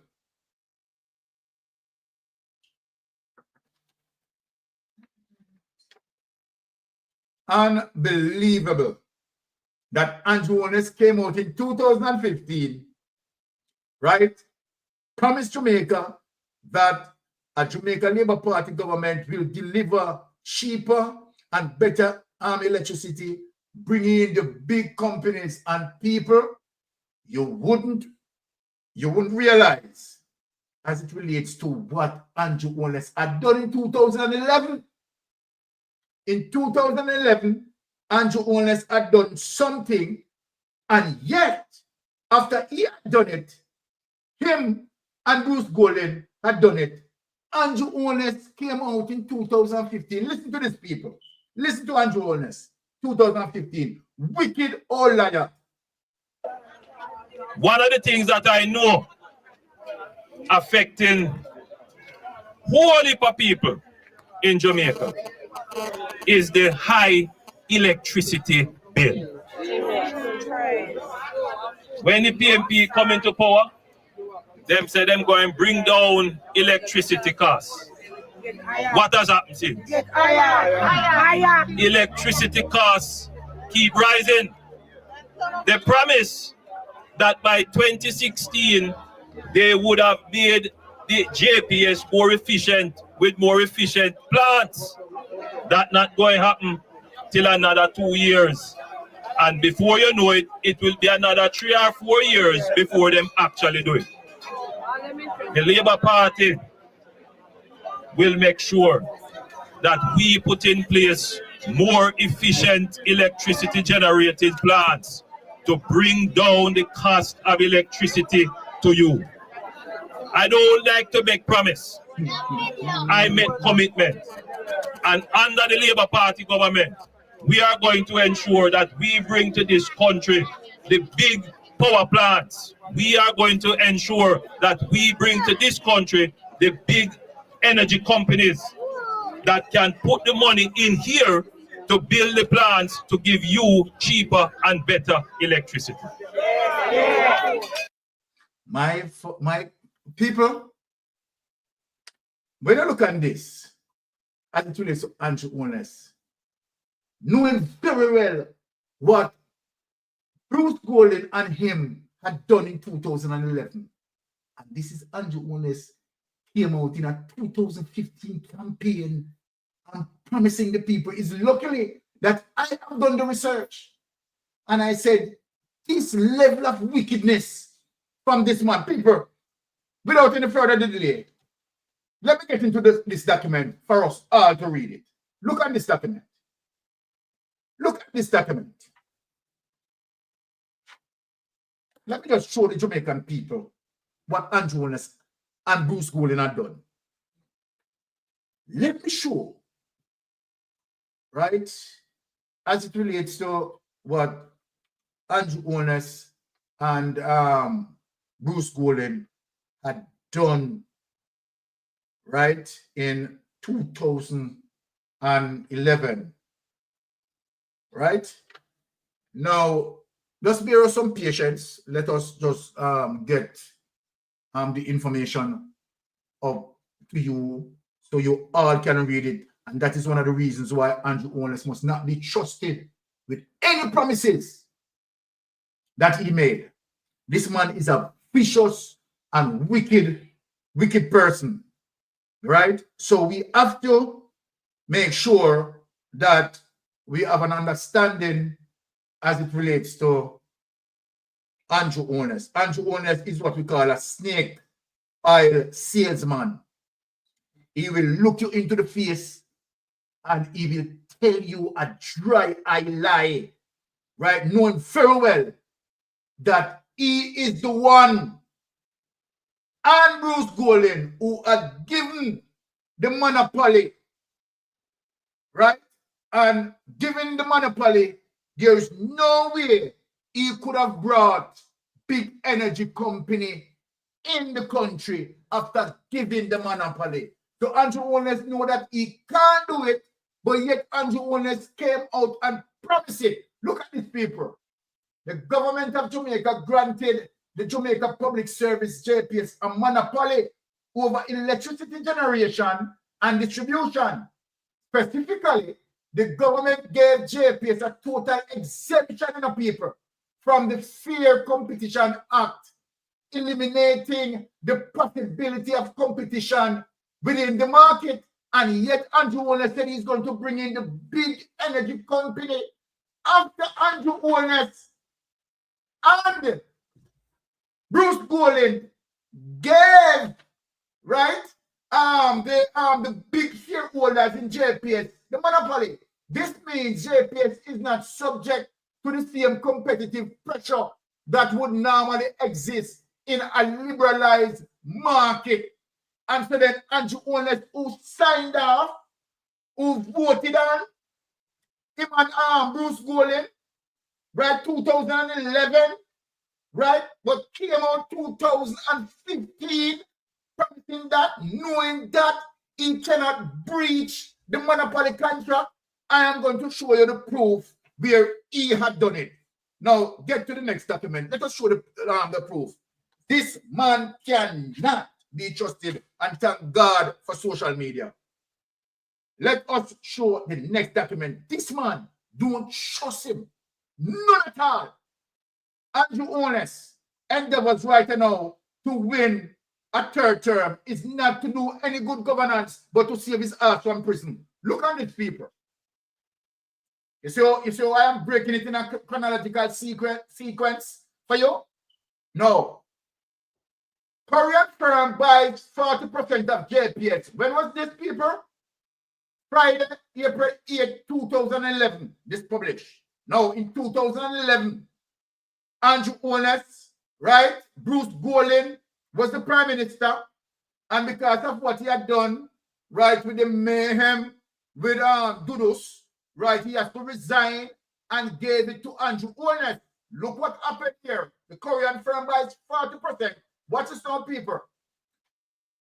Unbelievable that Andrew Honest came out in 2015, right? Promised Jamaica that a Jamaica Labour Party government will deliver cheaper and better electricity, bringing in the big companies and people. You wouldn't realize as it relates to what Andrew Honest had done in 2011. In 2011, Andrew Honest had done something, and yet, after he had done it, him and Bruce Golden had done it. Andrew Honest came out in 2015. Listen to this, people. Listen to Andrew Honest, 2015. Wicked old liar. One of the things that I know affecting whole heap of people in Jamaica is the high electricity bill. When the PNP come into power, them say them going to bring down electricity costs. What has happened since? Electricity costs keep rising. They promise that by 2016, they would have made the JPS more efficient with more efficient plants. That's not going to happen till another 2 years. And before you know it, it will be another 3 or 4 years before them actually do it. The Labour Party will make sure that we put in place more efficient electricity generated plants to bring down the cost of electricity to you. I don't like to make promise. I make commitment. And under the Labour Party government, we are going to ensure that we bring to this country the big power plants. We are going to ensure that we bring to this country the big energy companies that can put the money in here to build the plants to give you cheaper and better electricity. My people, when I look at this, as it relates to Andrew Holness, knowing very well what Bruce Golding and him had done in 2011, and this is Andrew Holness came out in a 2015 campaign and promising the people, is luckily that I have done the research. And I said, this level of wickedness from this man, people, without any further delay, let me get into this document for us all to read it. Look at this document. Look at this document. Let me just show the Jamaican people what Andrew Holness and Bruce Golding had done. Let me show, right, as it relates to what Andrew Holness and Bruce Golding had done, right, in 2011, right? Now, just bear us some patience. Let us just get the information up to you so you all can read it. And that is one of the reasons why Andrew Holness must not be trusted with any promises that he made. This man is a vicious and wicked person, right? So we have to make sure that we have an understanding as it relates to Andrew Holness. Andrew Holness is what we call a snake oil salesman. He will look you into the face and he will tell you a dry eye lie, right? Knowing very well that he is the one and Bruce Golding who had given the monopoly, right? And given the monopoly, there is no way he could have brought big energy company in the country after giving the monopoly. So Andrew Holness know that he can't do it, but yet Andrew Holness came out and promised it. Look at this paper. The government of Jamaica granted the Jamaica Public Service JPS a monopoly over electricity generation and distribution. Specifically, the government gave JPS a total exemption in a paper from the Fair Competition Act, eliminating the possibility of competition within the market. And yet Andrew Holness said he's going to bring in the big energy company after Andrew Holness and Bruce Golding gave, right, the big shareholders in JPS the monopoly. This means JPS is not subject to the same competitive pressure that would normally exist in a liberalized market. And so then Andrew Holness, who signed off, who voted on him and Bruce Golding, right, 2011, right, but came out 2015, promising that, knowing that he cannot breach the monopoly contract. I am going to show you the proof where he had done it. Now, get to the next document. Let us show the proof. This man cannot be trusted, and thank God for social media. Let us show the next document. This man, don't trust him. None at all. Andrew Holness endeavors right now to win a third term is not to do any good governance, but to save his ass from prison. Look at these people. You see how I am breaking it in a chronological sequence for you? No. Korean firm buys 40% of JPS. When was this, people? Friday, April 8, 2011. This published. Now, in 2011, Andrew Holness, right? Bruce Golding was the prime minister. And because of what he had done, right, with the mayhem, with Dudus, right, he has to resign and gave it to Andrew Holness. Look what happened here. The Korean firm buys 40%. Watch this now, people.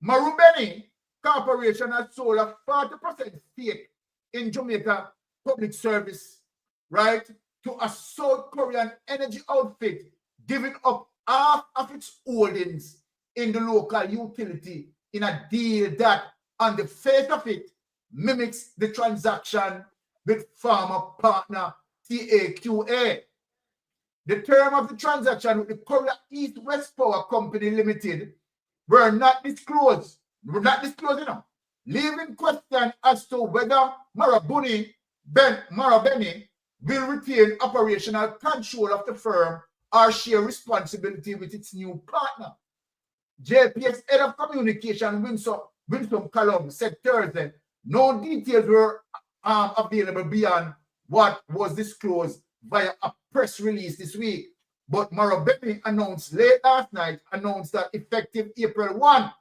Marubeni Corporation has sold a 40% stake in Jamaica Public Service, right, to a South Korean energy outfit, giving up half of its holdings in the local utility in a deal that, on the face of it, mimics the transaction with former partner TAQA. The term of the transaction with the Korea East West Power Company Limited were not disclosed. We're not disclosing them, leaving question as to whether Marubeni will retain operational control of the firm or share responsibility with its new partner. JPS head of communication Winston Callum said Thursday no details were available beyond what was disclosed via a press release this week. But Marubeni announced late last night that effective April 1,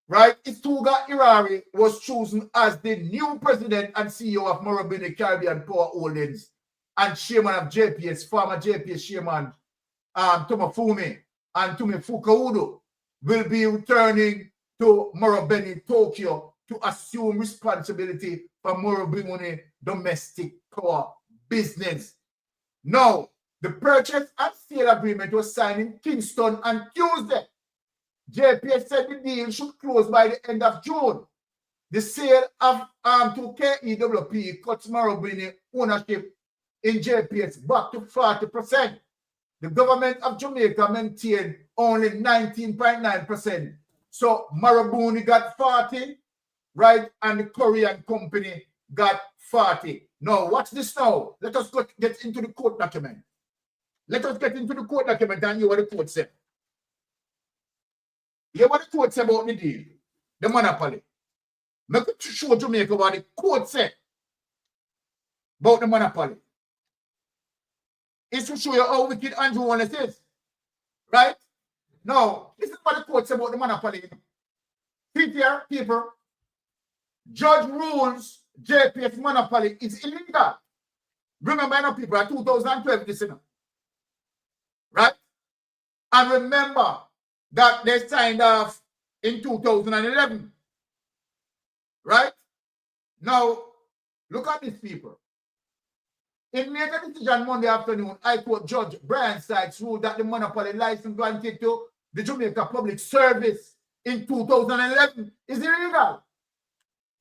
right, Seaga Irari was chosen as the new president and CEO of Marubeni Caribbean Power Holdings and chairman of JPS, former JPS chairman Tomofumi and Tumifuka Udo will be returning to Marubeni, Tokyo, to assume responsibility for Marubeni domestic power business. Now, the purchase and sale agreement was signed in Kingston on Tuesday. JPS said the deal should close by the end of June. The sale of to KEWP cuts Marubeni ownership in JPS back to 40%. The government of Jamaica maintained only 19.9%. So Marubeni got 40, right? And the Korean company got 40. Now, watch this now. Let us get into the court document. Let us get into the court document and hear what the court said. Hear what the court said about the deal, the monopoly. Make it show Jamaica what the court said about the monopoly. It's to show you how wicked Andrew Holness is. Right? Now, this is what the court said about the monopoly. PTR, people, judge rules JPS monopoly is illegal. Remember, now, people, 2012, this, right? And remember that they signed off in 2011. Right? Now, look at these people. In made a decision Monday afternoon, I quote Judge Brian Sykes ruled that the monopoly license granted to the Jamaica Public Service in 2011 is illegal.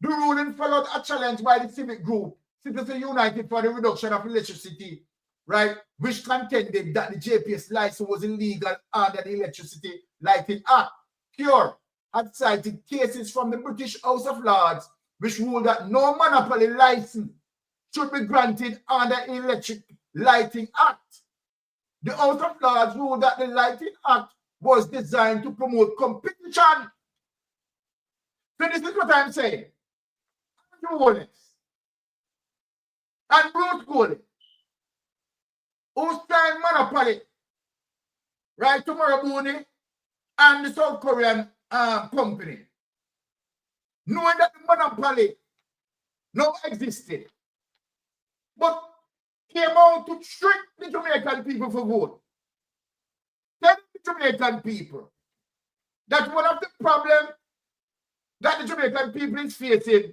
The ruling followed a challenge by the civic group, Citizens United for the Reduction of Electricity, right, which contended that the JPS license was illegal under the Electricity Lighting Act. CURE had cited cases from the British House of Lords, which ruled that no monopoly license should be granted under the Electric Lighting Act. The House of Lords ruled that the Lighting Act was designed to promote competition. So this is what I'm saying. Holness and Bruce Golding, who signed monopoly, right, to Marubeni and the South Korean company, knowing that the monopoly no existed, but came out to trick the Jamaican people for vote. Tell the Jamaican people that one of the problems that the Jamaican people is facing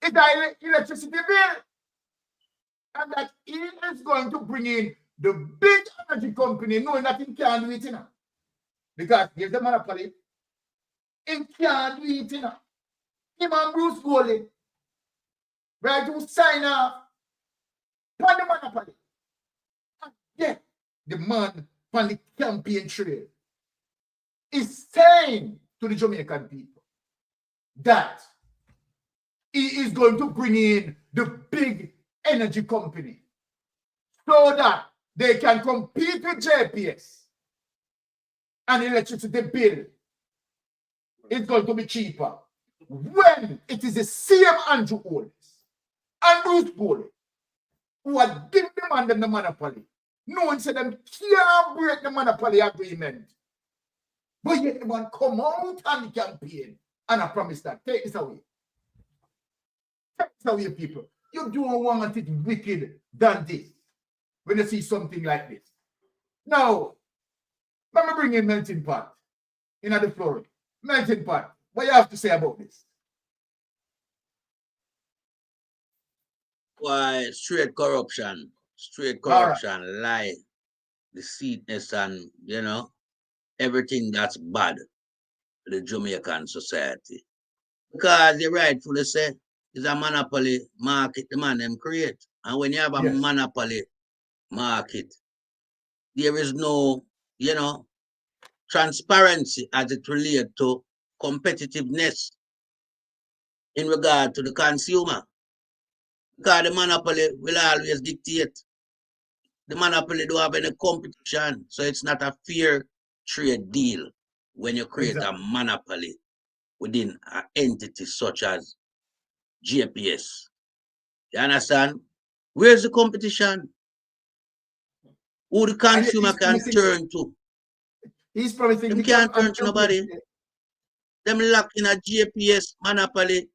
is the electricity bill. And that he is going to bring in the big energy company, knowing that he can't do it, because here's the monopoly. He can't do it, Him and Bruce Golding, right, to sign off on the monopoly. And yeah, the man on the campaign trail. is saying to the Jamaican people that he is going to bring in the big energy company so that they can compete with JPS and electricity bill is going to be cheaper. When it is the same Andrew Holness and Bruce Bowley who are giving them under the monopoly, no one said them can't break the monopoly agreement. But yet they want to come out on the campaign and I promise that. Take this away. Take this away, people. You don't want it wicked than this when you see something like this. Now, let me bring in Melting Pot in the floor. Melting Pot, what you have to say about this? Why, straight corruption, lie, deceitness, and everything that's bad to the Jamaican society. Because they rightfully say it's a monopoly market the man them create. And when you have a monopoly market, there is no, transparency as it relates to competitiveness in regard to the consumer. Because the monopoly will always dictate. The monopoly don't have any competition, so it's not a fair trade deal when you create a monopoly within an entity such as JPS. You understand? Where's the competition? Who the consumer can turn to? He's promising them can't turn to nobody. Them locked in a JPS monopoly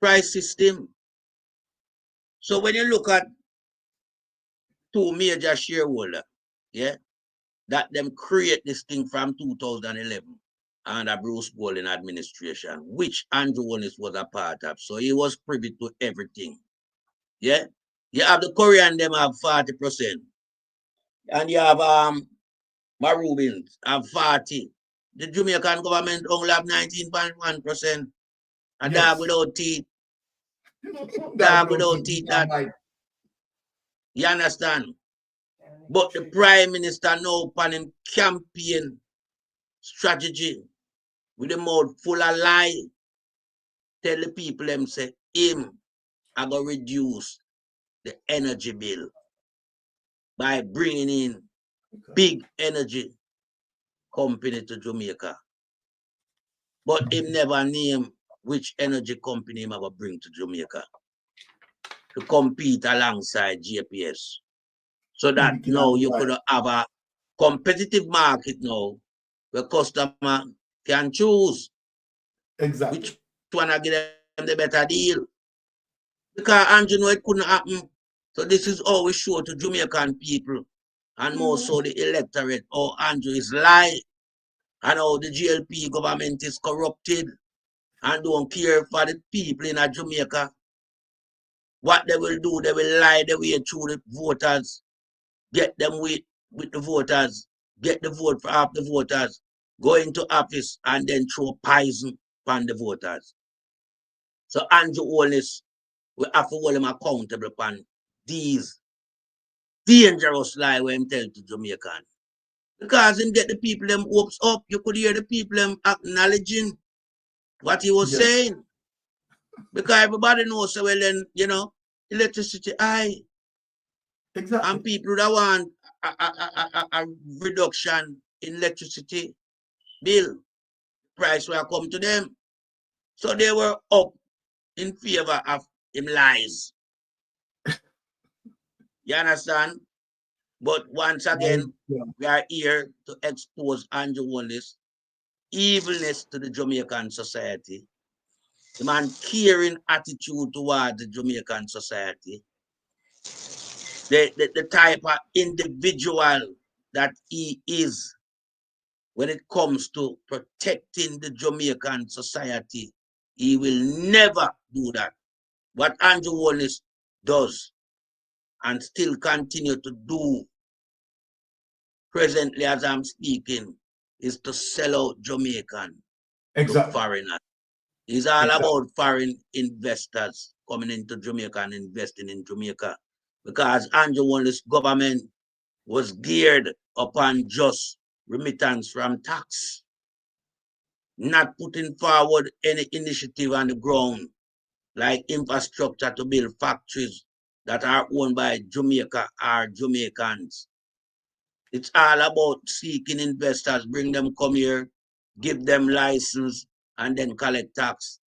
price system. So when you look at two major shareholders, that them create this thing from 2011 under Bruce Bowley administration, which Andrew Holness was a part of. So he was privy to everything. Yeah? You have the Korean, them have 40%. And you have Marubins have 40. The Jamaican government only have 19.1%. A dog without teeth. Dog without teeth. You understand? But the Prime Minister now planning campaign strategy with the mouth full of lie. Tell the people them say him are going to reduce the energy bill by bringing in big energy company to Jamaica. But him never name which energy company him ever bring to Jamaica to compete alongside JPS. So that now you could have a competitive market now where customer can choose which one I give them the better deal. Because Andrew know it couldn't happen. So this is all we show to Jamaican people and more so the electorate how Andrew is lying and how the GLP government is corrupted and don't care for the people in Jamaica. What they will do, they will lie their way through the voters, get them with the voters, get the vote for half the voters, go into office and then throw poison on the voters. So Andrew Holness, we have to hold him accountable upon these dangerous lies when him tell to Jamaican. Because him get the people them hopes up, you could hear the people them acknowledging what he was saying. Because everybody knows so well then, electricity high. Exactly. And people that want a reduction in electricity bill, price will come to them. So they were up in favor of him lies. You understand? But once again, we are here to expose Andrew Holness evilness to the Jamaican society. The man caring attitude toward the Jamaican society. The type of individual that he is when it comes to protecting the Jamaican society. He will never do that. What Andrew Holness does and still continue to do presently as I'm speaking is to sell out Jamaican to foreigners. It's all about foreign investors coming into Jamaica and investing in Jamaica because Andrew Holness' government was geared upon just remittance from tax, not putting forward any initiative on the ground like infrastructure to build factories that are owned by Jamaica or Jamaicans. It's all about seeking investors, bring them come here, give them license, and then collect tax.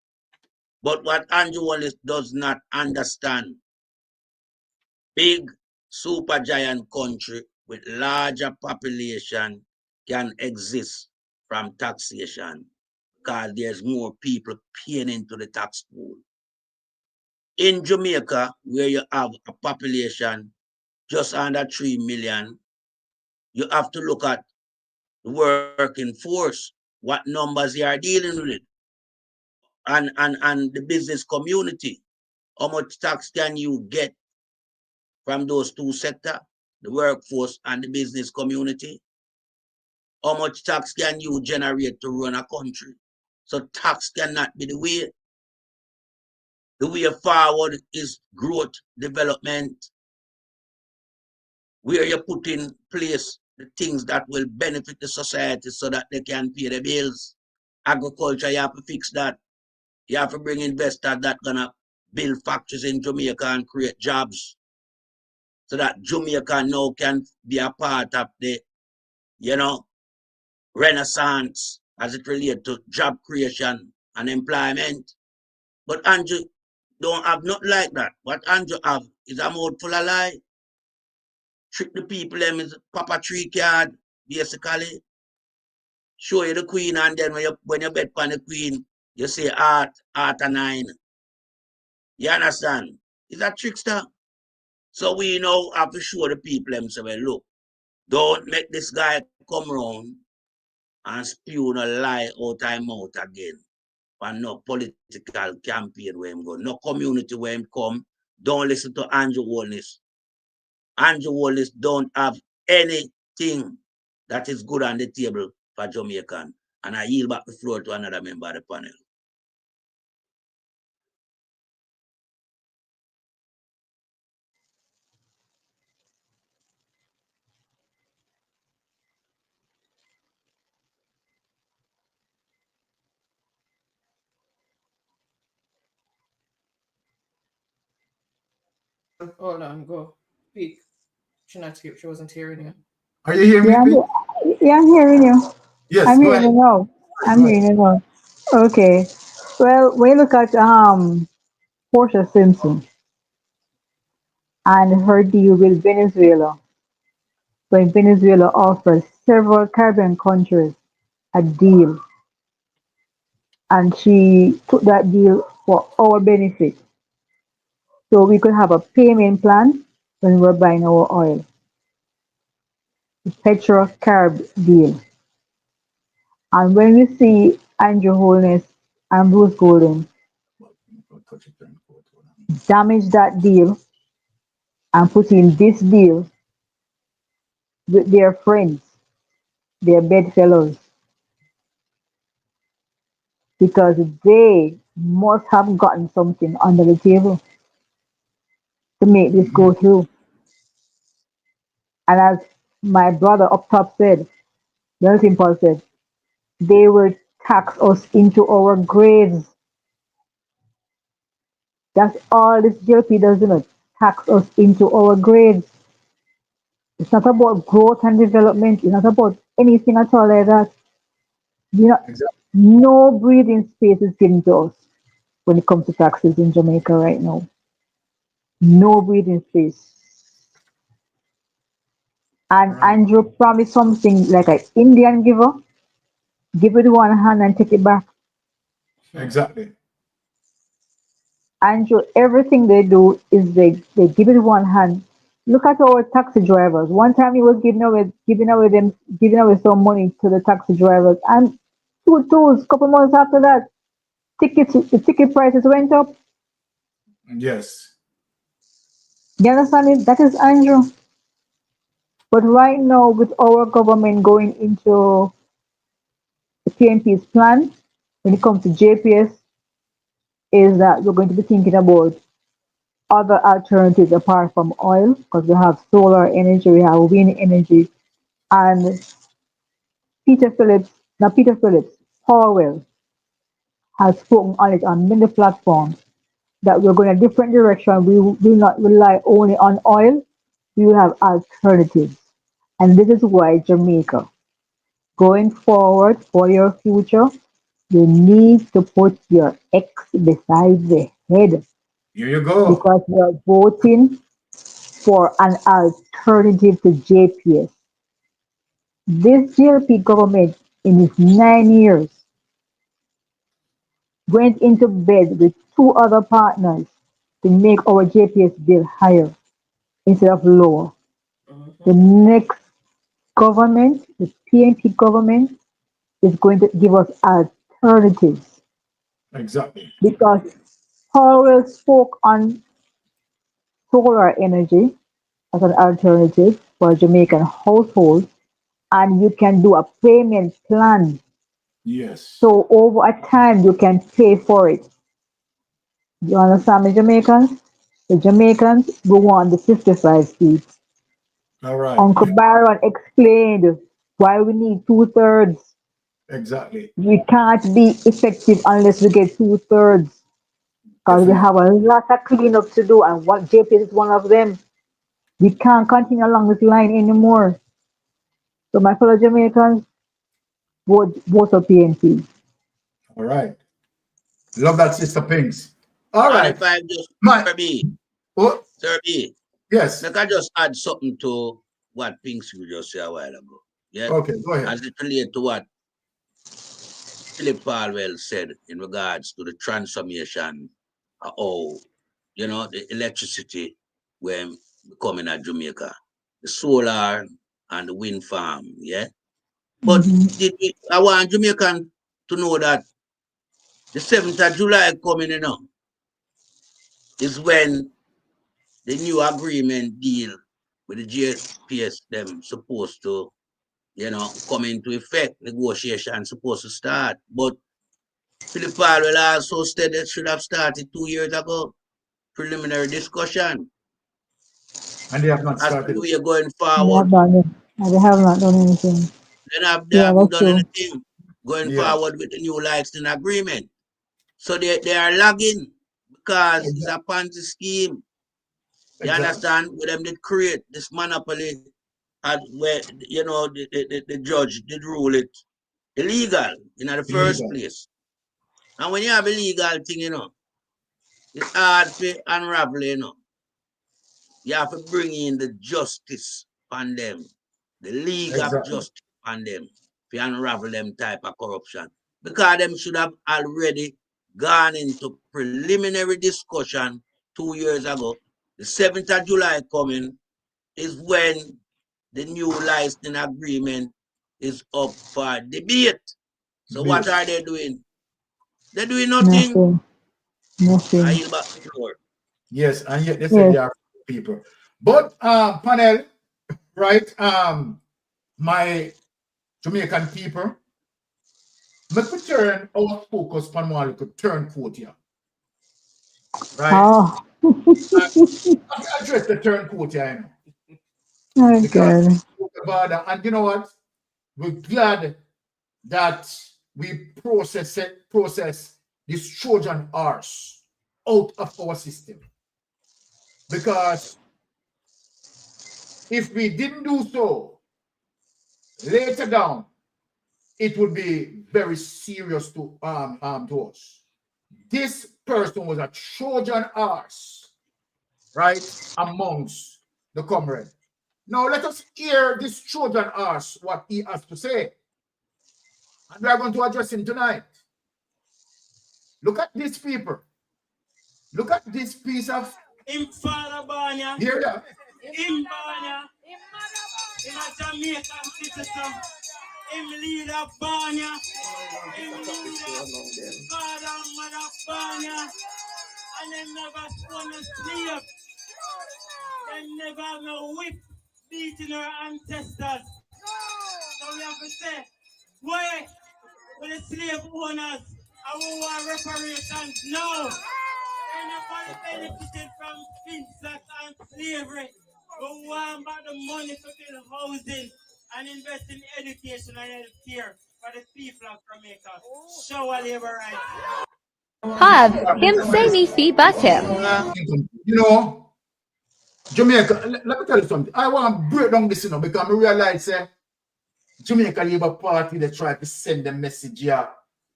But what Andrew Wallace does not understand, big super giant country with larger population can exist from taxation because there's more people paying into the tax pool. In Jamaica, where you have a population just under 3 million, you have to look at the working force, what numbers you are dealing with, and the business community. How much tax can you get from those two sectors, the workforce and the business community? How much tax can you generate to run a country? So tax cannot be the way. The way forward is growth, development, where you put in place the things that will benefit the society so that they can pay the bills. Agriculture, you have to fix that. You have to bring investors that gonna build factories in Jamaica and create jobs so that Jamaica now can be a part of the, renaissance as it relates to job creation and employment. But Andrew don't have nothing like that. What Andrew have is a mouthful of lie. Trick the people, them is Papa Tree card, basically. Show you the queen, and then when you bet on the queen, you say heart a 9. You understand? He's a trickster. So we now have to show the people themselves, look, don't make this guy come around and spew a lie out of mouth again. And no political campaign where him go, no community where him come. Don't listen to Andrew Wallace. Andrew Wallace don't have anything that is good on the table for Jamaican. And I yield back the floor to another member of the panel. Hold on, go. Speak. She wasn't hearing you. Are you hearing Yeah, me? I'm hearing you. Yes, I'm go hearing ahead. you now. I'm Go ahead. hearing you now. Okay. Well, we look at Portia Simpson and her deal with Venezuela, when Venezuela offers several Caribbean countries a deal, and she took that deal for our benefit. So we could have a payment plan when we're buying our oil. The Petro-Carib deal. And when we see Andrew Holness and Bruce Golden damage that deal and put in this deal with their friends, their bedfellows, because they must have gotten something under the table to make this go through. And as my brother up top said, Nelson Paul said, they will tax us into our graves. That's all this GLP does, tax us into our graves. It's not about growth and development. It's not about anything at all like that. Exactly. No breathing space is given to us when it comes to taxes in Jamaica right now. No breathing space. And Right. Andrew promised something like an Indian giver. Give it one hand and take it back. Exactly. Andrew, everything they do is they give it one hand. Look at our taxi drivers. One time he was giving away some money to the taxi drivers, and couple months after that, the ticket prices went up. Yes. You understand it? That is Andrew. But right now, with our government going into the PNP's plan, when it comes to JPS, is that we're going to be thinking about other alternatives apart from oil, because we have solar energy, we have wind energy, and Powell has spoken on it on many platforms that we're going a different direction. We will not rely only on oil. We will have alternatives. And this is why Jamaica, going forward for your future, you need to put your X beside the head Here you go. because you're voting for an alternative to JPS. This GLP government, in its 9 years, went into bed with two other partners to make our JPS bill higher instead of lower. The next government, the PNP government, is going to give us alternatives Exactly. because Powell spoke on solar energy as an alternative for Jamaican households, and you can do a payment plan. Yes. So over a time, you can pay for it. You understand me, Jamaicans? The Jamaicans, we want the 55 seats. All right. Uncle Byron explained why we need two-thirds. Exactly. We can't be effective unless we get two-thirds. Because we have a lot of cleanup to do, and what JPS is one of them. We can't continue along this line anymore. So my fellow Jamaicans, vote for PNP. All right. Love that, Sister Pinks. All And right. if I just, My, Sir B, oh, Sir B, yes. I can just add something to what Pinks you just said a while ago. Yeah. Okay, go ahead. As it relates to what Philip Palwell said in regards to the transformation of, you know, the electricity when coming at Jamaica, the solar and the wind farm, yeah. But I want Jamaican to know that the 7th of July coming, you know, is when the new agreement deal with the JPS them supposed to, you know, come into effect. Negotiation supposed to start. But Philip Powell also said it should have started 2 years ago. Preliminary discussion. And they have not As started. we are going They forward, have not done anything. they Yeah, haven't that's done true. anything going forward with the new licensing agreement. So they are lagging because it's a Ponzi scheme. You understand? With them did create this monopoly and where, you know, the judge did rule it illegal in the first place. And when you have illegal thing, you know, it's hard to unravel, you know. You have to bring in the justice on them, the league of justice on them, to unravel them type of corruption. Because them should have already gone into preliminary discussion 2 years ago. The 7th of July coming is when the new licensing agreement is up for debate. So what are they doing? They're doing nothing. Nothing. I yield back the floor. Yes, and yet they say they are people. But panel, right? My Jamaican people, let me turn our focus on one little turncoat here. Right? Oh. I address the turncoat here, you know. Because about that, and you know what? We're glad that we process this Trojan horse out of our system. Because if we didn't do so, later down, it would be very serious to us. This person was a Trojan horse, right, amongst the comrade. Now let us hear this Trojan horse, what he has to say. And we are going to address him tonight. Look at these people. Look at this piece of... Here you are. In a Jamaican citizen, him lead a Banya, him lead a father and mother Banya, and them never spun a slave, them never have no whip beating our ancestors. So we have to say, why with the slave owners, I will want reparations? No. Anybody benefited from feedstock and slavery. We want back the money to build housing. and invest in education and health care for the people of Jamaica. Show a labor rights. Have him say me fee bus him. You know, Jamaica, let me tell you something. I want to break down this, because I realize Jamaica Labour Party, they try to send a message here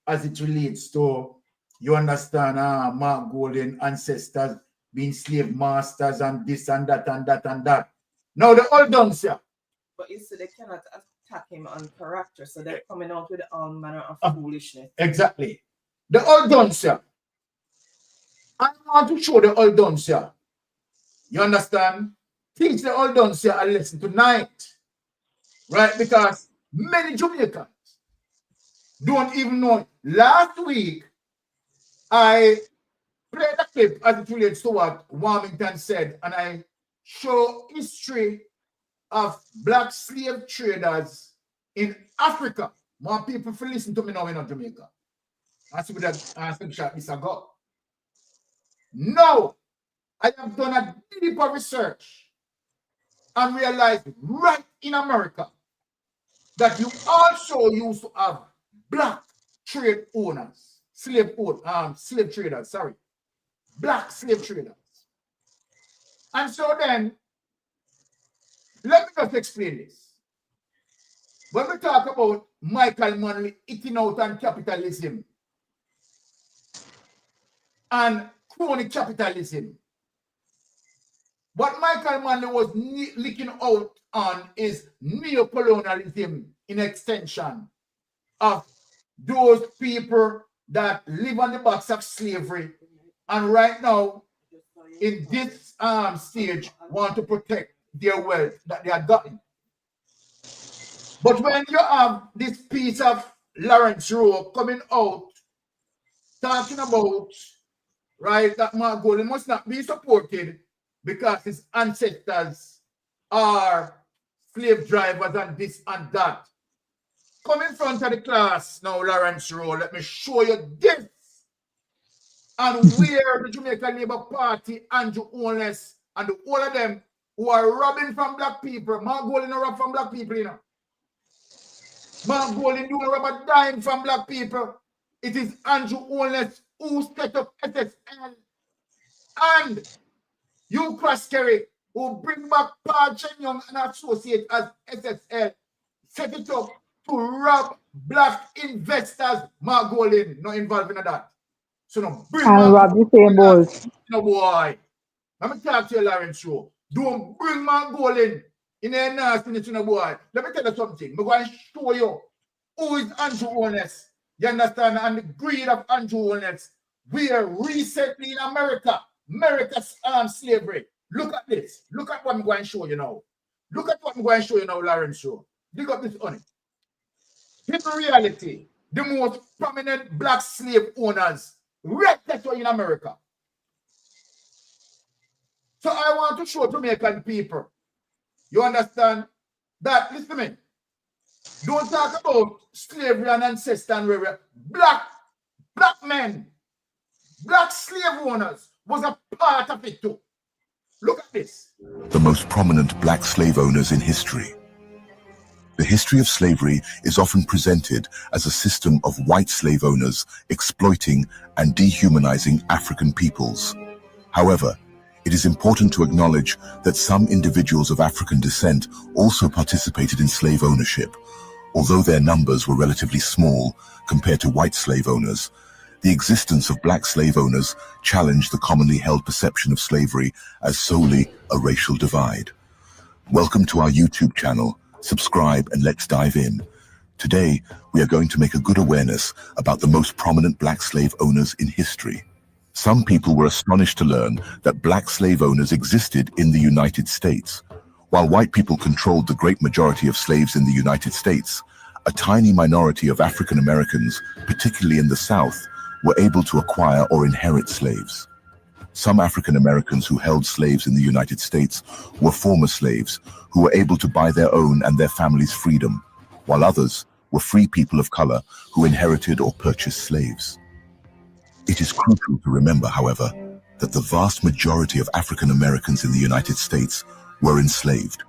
as it relates to, you understand, Mark Golden ancestors being slave masters and this and that and that and that. Now they're all done, sir. But you see, they cannot attack him on character, so they're coming out with all manner of foolishness. Exactly. They're all done, sir. I want to show the all done, sir. You understand? Teach the all done, sir, a lesson tonight. Right? Because many Jamaicans don't even know it. Last week, I played a clip as it relates to what Warmington said, and I show history of black slave traders in Africa. More people for listen to me now in Jamaica. I see that I think shot this ago. No, I have done a deeper research and realized right in America that you also used to have black trade owners, slave traders, sorry. Black slave traders. And so then, let me just explain this. When we talk about Michael Manley eating out on capitalism and crony capitalism, what Michael Manley was licking out on is neocolonialism in extension of those people that live on the backs of slavery and right now in this stage want to protect their wealth that they have gotten. But when you have this piece of Lawrence Rowe coming out talking about, right, that Mark Golden must not be supported because his ancestors are slave drivers and this and that. Come in front of the class now, Lawrence Rowe. Let me show you this. And where the Jamaica Labour Party, Andrew Holness, and all of them who are robbing from black people. Mark Golden rob from black people, you know. Mark Golden don't rob a dime from black people. It is Andrew Holness who set up SSL. And you, Cross Kerry, who bring back Paul Chen Young and associate as SSL, set it up to rob black investors. Mark Golden not involved in that. So no, bring And rob the same balls. No boy. Let me talk to you, Lawrence Rowe. Don't bring Mark Golden in a nastiness, no boy. Let me tell you something. I'm going to show you who is Andrew Holness. You understand? And the greed of Andrew Holness. We are recently in America's slavery. Look at this. Look at what I'm going to show you now. Look at what I'm going to show you now, Lawrence Rowe. Dig up this on it. In reality, the most prominent black slave owners right there in America. So I want to show Jamaican people, you understand, that, listen to me, don't talk about slavery and ancestry and black men, black slave owners was a part of it too. Look at this. The most prominent black slave owners in history. The history of slavery is often presented as a system of white slave owners exploiting and dehumanizing African peoples. However, it is important to acknowledge that some individuals of African descent also participated in slave ownership. Although their numbers were relatively small compared to white slave owners, the existence of black slave owners challenged the commonly held perception of slavery as solely a racial divide. Welcome to our YouTube channel. Subscribe and let's dive in. Today, we are going to make a good awareness about the most prominent black slave owners in history. Some people were astonished to learn that black slave owners existed in the United States. While white people controlled the great majority of slaves in the United States, a tiny minority of African Americans, particularly in the South, were able to acquire or inherit slaves. Some African Americans who held slaves in the United States were former slaves who were able to buy their own and their families' freedom, while others were free people of color who inherited or purchased slaves. It is crucial to remember, however, that the vast majority of African Americans in the United States were enslaved,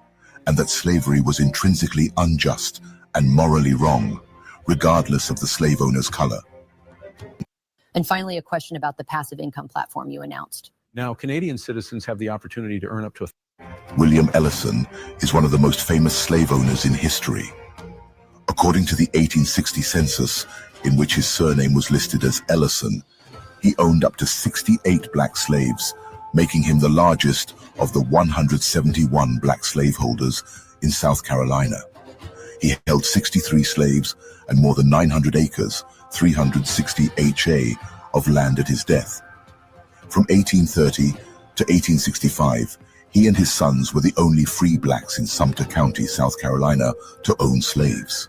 and that slavery was intrinsically unjust and morally wrong, regardless of the slave owner's color. And finally, a question about the passive income platform you announced. Now, Canadian citizens have the opportunity to earn up to William Ellison is one of the most famous slave owners in history. According to the 1860 census, in which his surname was listed as Ellison, he owned up to 68 black slaves, making him the largest of the 171 black slaveholders in South Carolina. He held 63 slaves and more than 900 acres, 360 ha, of land at his death. From 1830 to 1865, he and his sons were the only free blacks in Sumter County, South Carolina, to own slaves.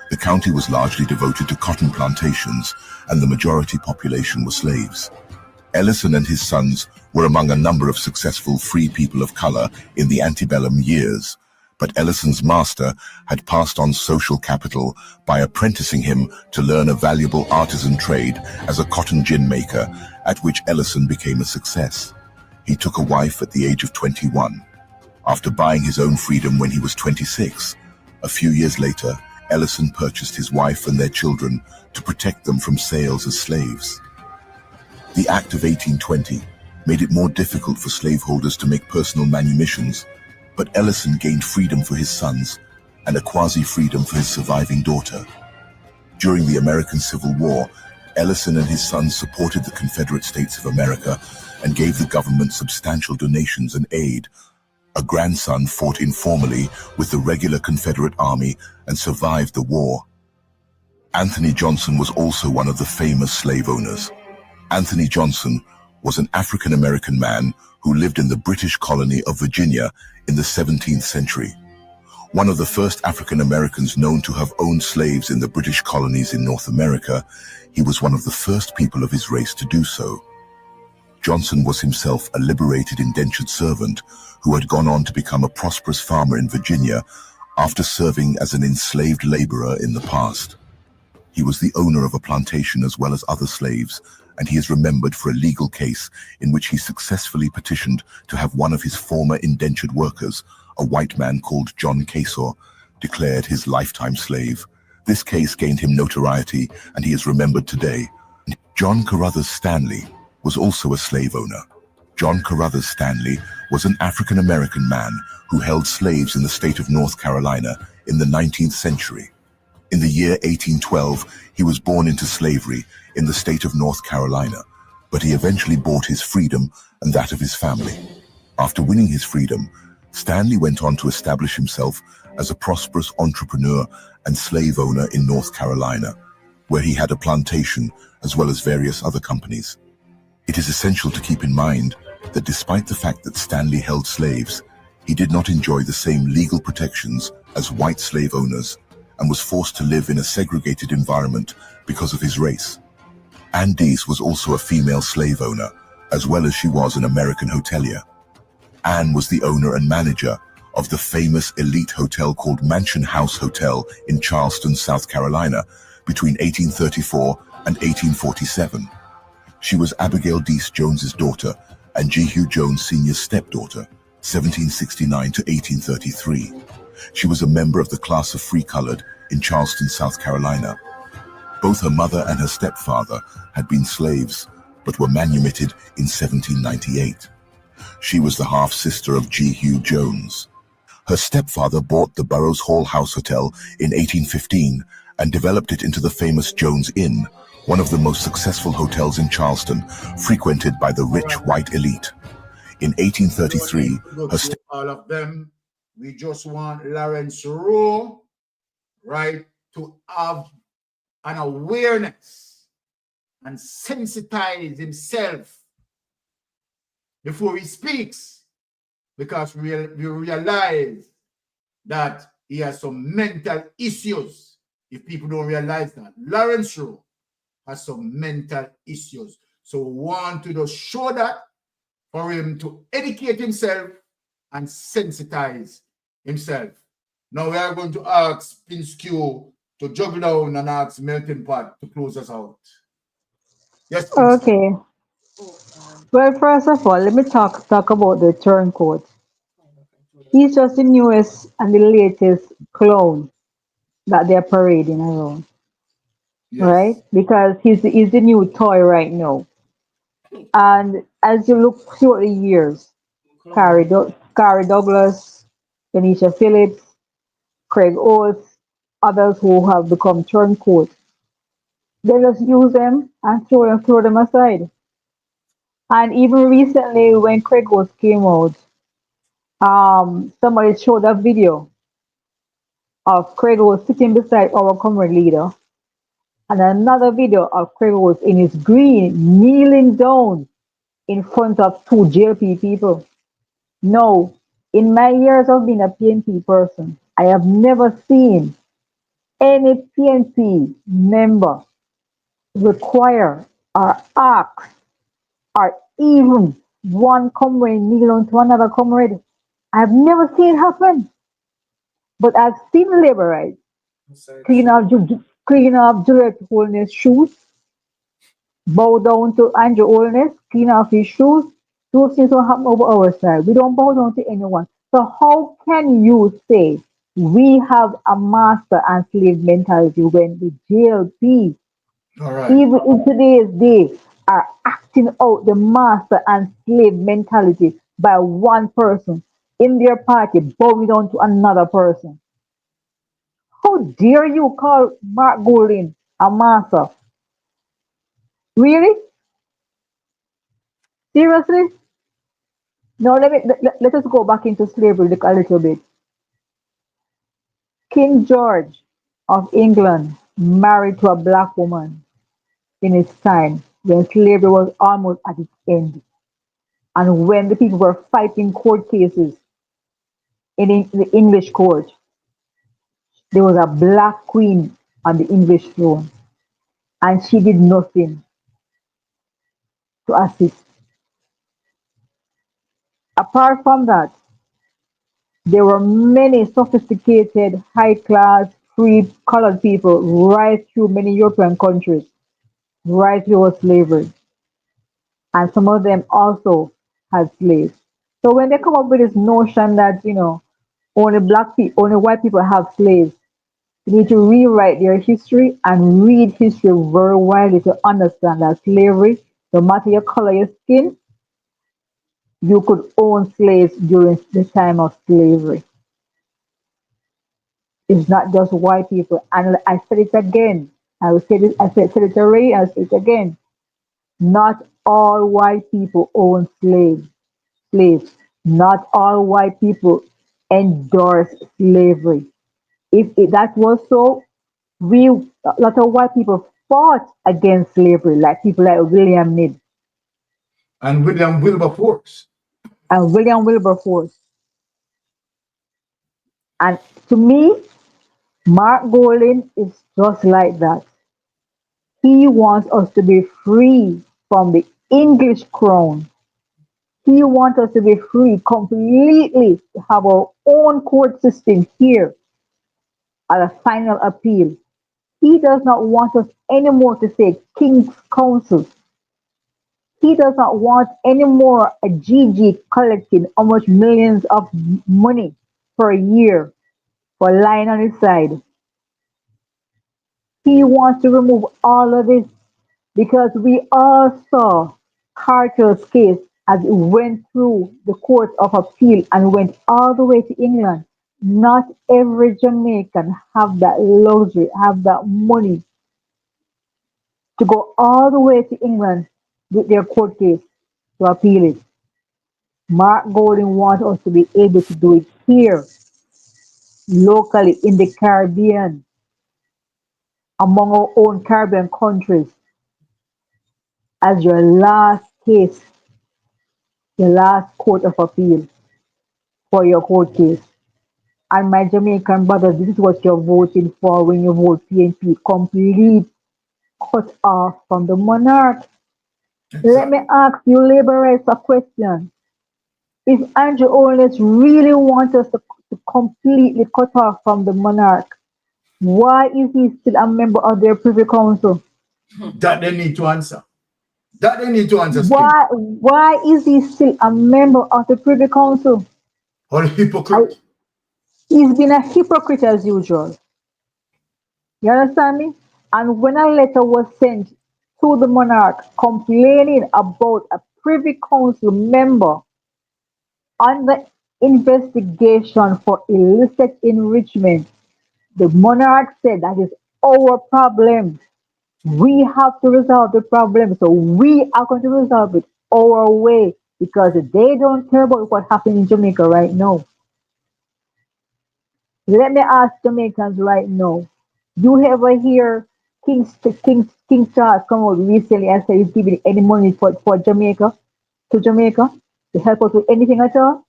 The county was largely devoted to cotton plantations, and the majority population were slaves. Ellison and his sons were among a number of successful free people of color in the antebellum years, but Ellison's master had passed on social capital by apprenticing him to learn a valuable artisan trade as a cotton gin maker, at which Ellison became a success. He took a wife at the age of 21. After buying his own freedom when he was 26, a few years later, Ellison purchased his wife and their children to protect them from sales as slaves. The Act of 1820 made it more difficult for slaveholders to make personal manumissions, but Ellison gained freedom for his sons and a quasi-freedom for his surviving daughter. During the American Civil War, Ellison and his sons supported the Confederate States of America and gave the government substantial donations and aid. A grandson fought informally with the regular Confederate Army and survived the war. Anthony Johnson was also one of the famous slave owners. Anthony Johnson was an African-American man who lived in the British colony of Virginia in the 17th century. One of the first African-Americans known to have owned slaves in the British colonies in North America, he was one of the first people of his race to do so. Johnson was himself a liberated indentured servant who had gone on to become a prosperous farmer in Virginia after serving as an enslaved laborer in the past. He was the owner of a plantation as well as other slaves, and he is remembered for a legal case in which he successfully petitioned to have one of his former indentured workers, a white man called John Casor, declared his lifetime slave. This case gained him notoriety, and he is remembered today. John Carruthers Stanley was also a slave owner. John Carruthers Stanley was an African-American man who held slaves in the state of North Carolina in the 19th century. In the year 1812, he was born into slavery in the state of North Carolina, but he eventually bought his freedom and that of his family. After winning his freedom, Stanley went on to establish himself as a prosperous entrepreneur and slave owner in North Carolina, where he had a plantation as well as various other companies. It is essential to keep in mind that despite the fact that Stanley held slaves, he did not enjoy the same legal protections as white slave owners and was forced to live in a segregated environment because of his race. Ann Deese was also a female slave owner, as well as she was an American hotelier. Ann was the owner and manager of the famous elite hotel called Mansion House Hotel in Charleston, South Carolina, between 1834 and 1847. She was Abigail Deese Jones's daughter and Jehu Jones Sr.'s stepdaughter, 1769 to 1833. She was a member of the class of free-colored in Charleston, South Carolina. Both her mother and her stepfather had been slaves, but were manumitted in 1798. She was the half-sister of Jehu Jones. Her stepfather bought the Burroughs Hall House Hotel in 1815 and developed it into the famous Jones Inn, one of the most successful hotels in Charleston, frequented by the rich white elite. In 1833, all of them, we just want Lawrence Rowe, right, to have an awareness and sensitize himself before he speaks, because we realize that he has some mental issues. If people don't realize that, Lawrence Rowe has some mental issues. So we want to just show that for him to educate himself and sensitize himself. Now we are going to ask Pinskew to juggle down and ask Melting Pot to close us out. Yes, Pinskew. Okay. Well, first of all, let me talk about the turncoat. He's just the newest and the latest clown that they're parading around, right? Because he's the new toy right now. And as you look through the years, Carrie Douglas, Denisha Phillips, Craig Oates, others who have become turncoat, they just use them and throw them aside. And even recently, when Craig Oates came out, somebody showed a video of Craig Oates sitting beside our comrade leader, and another video of Craig Oates in his green kneeling down in front of two JLP people. No, in my years of being a PNP person, I have never seen any PNP member require or ask or even one comrade kneel on to another comrade. I've never seen it happen. But I've seen labor rights clean off Juliet Holness' shoes, bow down to Andrew Holness, clean off his shoes. Those things don't happen over our side. We don't bow down to anyone. So how can you say we have a master and slave mentality when the JLP, even in today's day, are acting out the master and slave mentality by one person in their party bowing down to another person? How dare you call Mark Golding a master? Really? Seriously? Now let us go back into slavery a little bit. King George of England married to a black woman in his time when slavery was almost at its end, and when the people were fighting court cases in the English court. There was a black queen on the English throne, and she did nothing to assist. Apart from that, there were many sophisticated, high-class, free colored people right through many European countries, right through slavery. And some of them also had slaves. So when they come up with this notion that, only black people, only white people have slaves, you need to rewrite their history and read history very widely to understand that slavery, no matter your color, your skin, you could own slaves during the time of slavery. It's not just white people. And I said it again. I will say this, I said it already, I'll say it again. Not all white people own slaves. Not all white people endorse slavery. If that was so, a lot of white people fought against slavery, like people like William Knibb. And William Wilberforce. And to me, Mark Golding is just like that. He wants us to be free from the English crown. He wants us to be free completely to have our own court system here at a final appeal. He does not want us anymore to say King's Council. He does not want any more a GG collecting how much millions of money per year for lying on his side. He wants to remove all of this because we all saw Carter's case as it went through the Court of Appeal and went all the way to England. Not every Jamaican have that luxury, have that money to go all the way to England with their court case to appeal it. Mark Golding wants us to be able to do it here, locally in the Caribbean, among our own Caribbean countries, as your last case, your last court of appeal for your court case. And my Jamaican brothers, this is what you're voting for when you vote PNP, complete cut off from the monarch. Exactly. Let me ask you, Labour rights, a question. If Andrew Holness really wants us to completely cut off from the monarch, why is he still a member of their Privy Council? That they need to answer. That they need to answer. Why is he still a member of the Privy Council? Or a hypocrite. He's been a hypocrite as usual. You understand me? And when a letter was sent to the monarch complaining about a Privy Council member under investigation for illicit enrichment, the monarch said that is our problem. We have to resolve the problem. So we are going to resolve it our way because they don't care about what happened in Jamaica right now. Let me ask Jamaicans right now. You ever hear King Charles come out recently and say he's giving any money for Jamaica to Jamaica to help us with anything at all?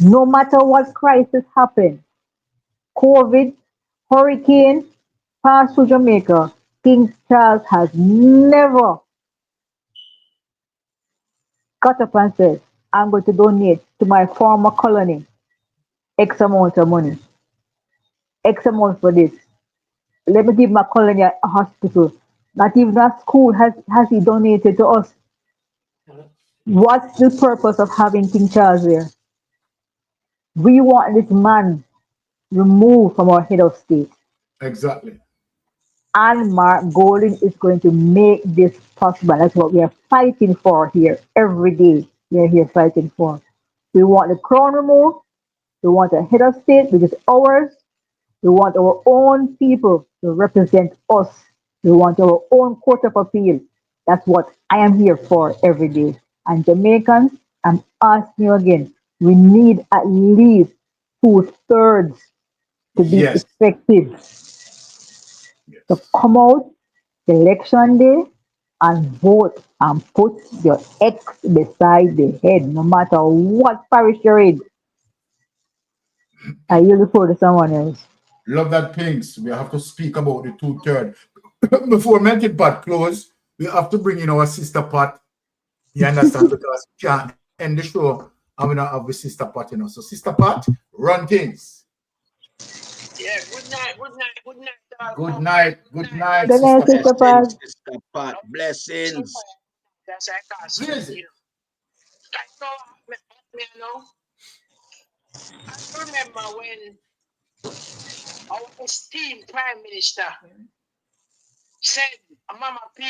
No matter what crisis happen, COVID, hurricane, pass through Jamaica, King Charles has never got up and said, I'm going to donate to my former colony X amount of money, X amount for this. Let me give my colony a hospital. Not even a school has he donated to us. What's the purpose of having King Charles there? We want this man removed from our head of state. Exactly. And Mark Golden is going to make this possible. That's what we are fighting for here every day. We are here fighting for. We want the crown removed. We want a head of state, which is ours. We want our own people to represent us. We want our own court of appeal. That's what I am here for every day. And Jamaicans, I'm asking you again, we need at least 2/3 to be Yes. effective. So come out election day and vote and put your X beside the head, no matter what parish you're in. I yield the floor to someone else. Love that, Pinks. We have to speak about the 2/3. Before Melted Pot close, we have to bring in our sister Pat. You understand? Because we can't end the show and we don't have the sister Pat, you know. So, sister Pat, run things. Yeah, good night, good night, good night. Good night, good night, Good night, sister Sister Pat. Pat. Sister Pat. Blessings. That's I can't speak, you know. I know. I remember when our esteemed Prime Minister said, Mama P,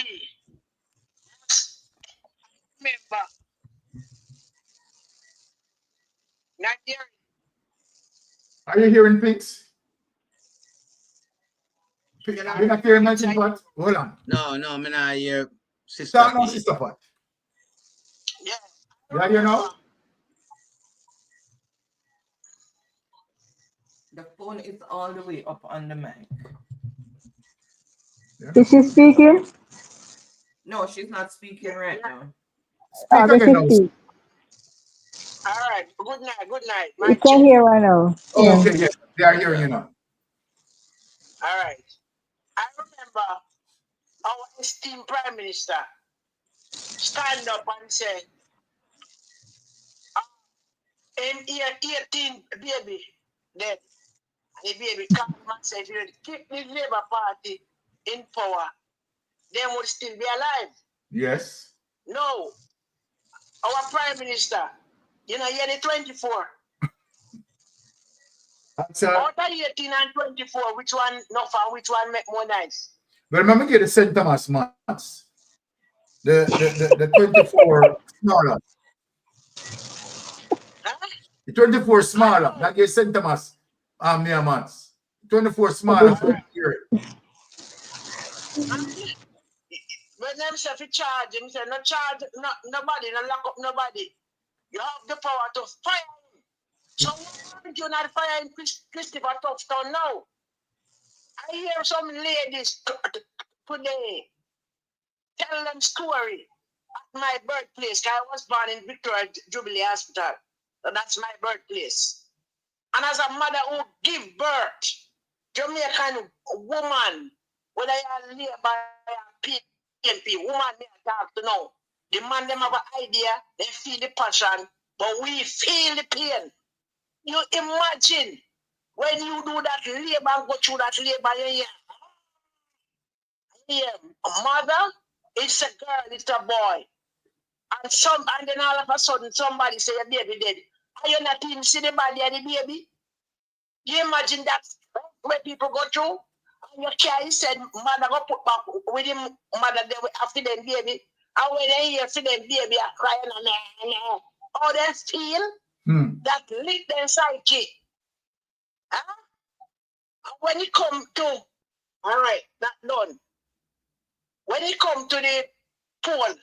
remember, Nigeria. Are you hearing Pinks? You're not hearing Melted Pot? Hold on. No, I'm not hear Sister Start now, P. sister Pat. Yeah. You are here now? The phone is all the way up on the mic. Is she speaking? No, she's not speaking right now. Speak again now. All right. Good night. You can hear right now. Oh, okay, yeah. They are hearing you now. All right. I remember our esteemed Prime Minister stand up and say, I'm 18 baby dead. The baby come and say, if you keep the Labour Party in power, they would still be alive. Yes. No. Our Prime Minister, you're the 24. Out of 18 and 24, which one not fun, which one make more nice? But remember, get the St. Thomas months. The 24 smaller. Huh? The 24 smaller. Not get St. Thomas near months. 24 smaller. When them say if you charge him, say no charge nobody, no lock up nobody. You have the power to fire him. So why do you not fire him, Christopher Touchdown now? I hear some ladies today tell them story at my birthplace. I was born in Victoria Jubilee Hospital. So that's my birthplace. And as a mother who give birth, Jamaican woman, whether you live by a PNP, woman may talk to know. The man them have an idea, they feel the passion, but we feel the pain. You imagine when you do that labor and go through that labor, a mother, it's a girl, it's a boy. And then all of a sudden somebody say your baby dead. Are you not even see the body of the baby? You imagine that where people go through? And your child said, mother go put back with him, mother there after them baby. And when they hear for them baby are crying and how they feel that lick their psyche. Huh? And when it come to, all right, not done. When it come to the poll,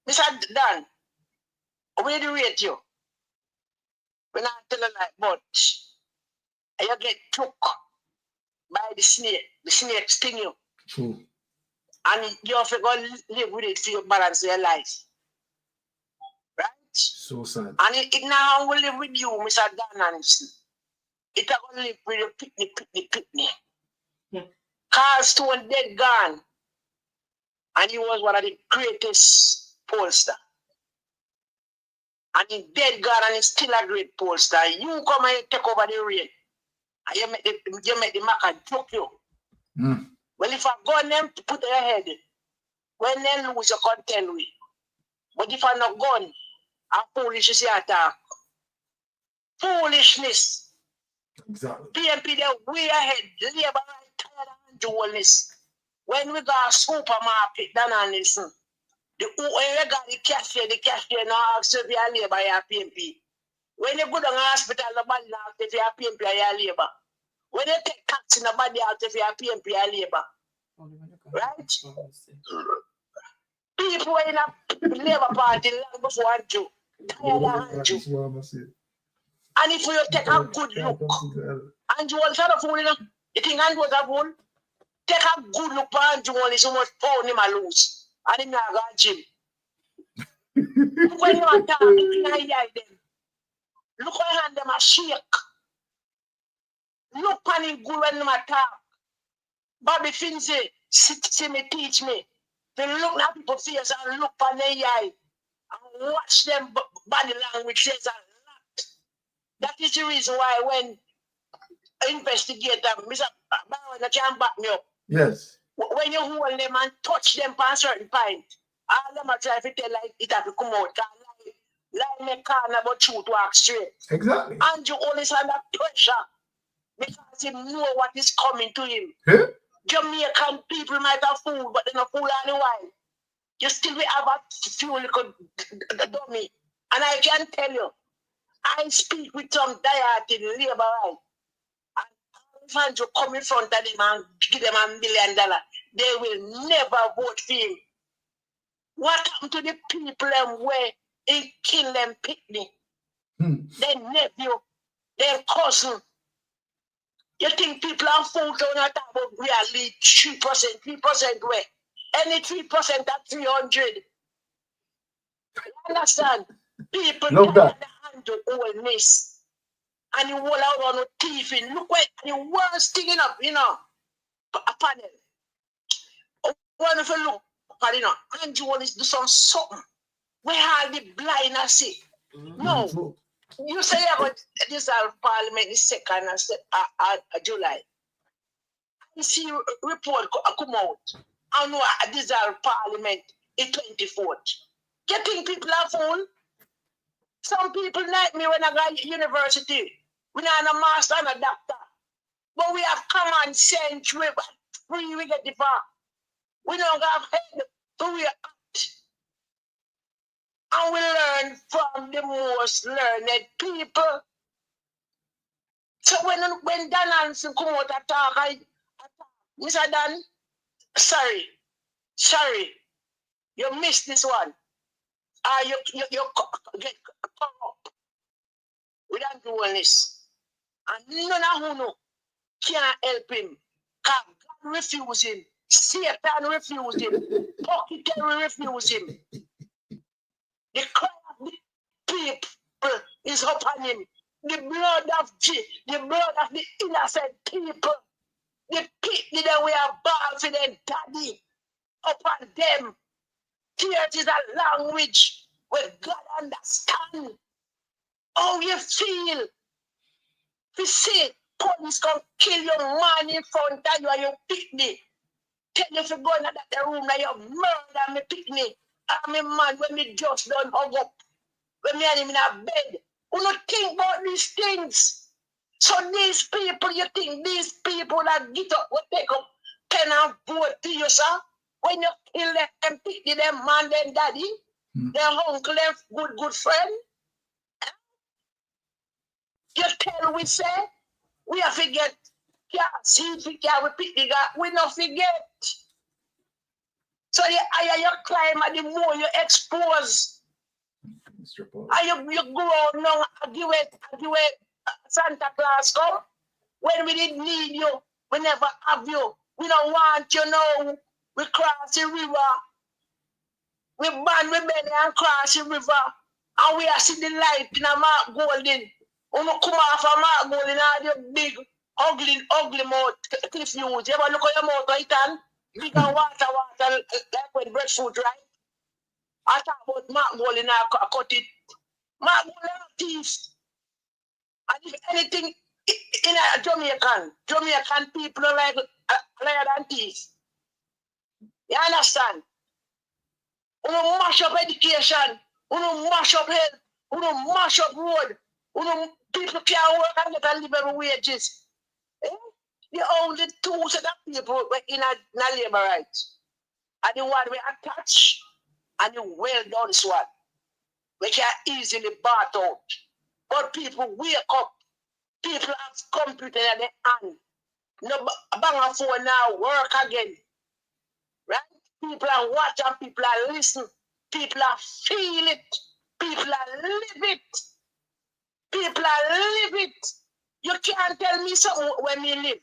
Mr. Dan, where do you rate you? When I tell you like, but you get took by the snake sting you. True. And you have to go live with it for you balance your life. Right? So sad. And it now will live with you, Mr. Dan Anderson. It will live with you, pitney. Carl Stone dead gone. And he was one of the greatest pollster. And he dead gone and he's still a great pollster. You come and take over the reign. And you make the market joke you. Well, if I go on them to put their head, when they lose, you can't tell me. But if I not gone, I'm foolish is your attack. Foolishness. Exactly. PMP, they're way ahead. Labor right tired and dualness. When we got a supermarket, Dan Anderson, when we got the cashier now asks if you are labor, you are PMP. When you go to the hospital, nobody asks if you are PMP or you are labor. When you take taxi, nobody asks if you are PMP or labor. Right? People in a Labour Party long before Andrew. Tired of Andrew. And if you take a good look, Andrew was not a fool, you know? You think Andrew was a fool? Take a good look for Andrew, only so much pound him a lose. And him not got gym. Look when you attack, look in the eye them. Look when hand them a shake. Look on him good when them attack. Bobby Finzi, see me, teach me. They look at people's face and look on their eye and watch them body language says a lot. That is the reason why when investigator, Mr. Barron, can't back me up. Yes. When you hold them and touch them for a certain point, all them are trying to tell like it have to come out. Lie me can't about truth walk straight. Exactly. And you always under pressure because he know what is coming to him. Huh? Jamaican people might have food, but they don't fool all the while. You still will have a few little dummy. And I can tell you, I speak with some diet in labor right. And if you come in front of them and give them $1 million, they will never vote for him. What happened to the people where he kill them picnic? Their nephew, their cousin. You think people are fooled on that about really 3%, 3% where? Any 3% at 300. You understand? People love that. Handle oldness. And you roll out on a thief in. Look where the worst thing up, you know. A panel. One of you look, you know, and you always do something. Where are the blind I see? No. You say about this parliament is 2nd of July. You see report come out. I know this parliament is 24th. You think people are fool? Some people like me when I got to university. We not a master and a doctor. But we have common sense. We get the far. We don't have head. So we act. And we learn from the most learned people. So when Dan Hansen come out and talk, Mr. Dan, sorry, you missed this one. You get caught up. We don't do all this. And none of who know can't help him. God refused him. Satan refused him. Pocketary refused him. The cry of the people is upon him. The blood of the innocent people. The pity that we are born for their daddy upon them. Tears is a language where God understands how you feel. You see, police come kill your man in front of you and you picnic. Tell you if you go into that room now you murder me picnic. I'm a man when me just done hug up. When me and him in a bed. We don't think about these things. So these people, you think these people that get up, will take up pen and vote to you, sir? When you kill them, pick them man, them daddy, their uncle, them good friend. You tell we say, we have to get, yeah, see if we can, we pick the guy, we don't forget. So the higher you climb and the more you expose. And you go out now and give it Santa Claus come. When we didn't need you, we never have you. We don't want you now. We cross the river. We ban we belly and cross the river. And we are see the light in a Mark Golden. We don't come off a Mark Golden and your big, ugly mouth, cliff views. You ever look at your mouth right hand? Big and water, like when breadfruit, right? I talk about Mark Golden and I cut it. Mark Golden are thieves. And if anything, in a Jamaican people are like liar than thieves. You understand? We don't mash up education. We don't mash up health. We don't mash up road. People can't work and get a living wages. Eh? The only two set of people in a labor rights. And the one we attach and the well done one. We can easily bought out. But people wake up. People have computer in their hand. No bang a phone now, work again. Right? People are watching, people are listening, people are feel it, people are live it. People are live it. You can't tell me something when me live.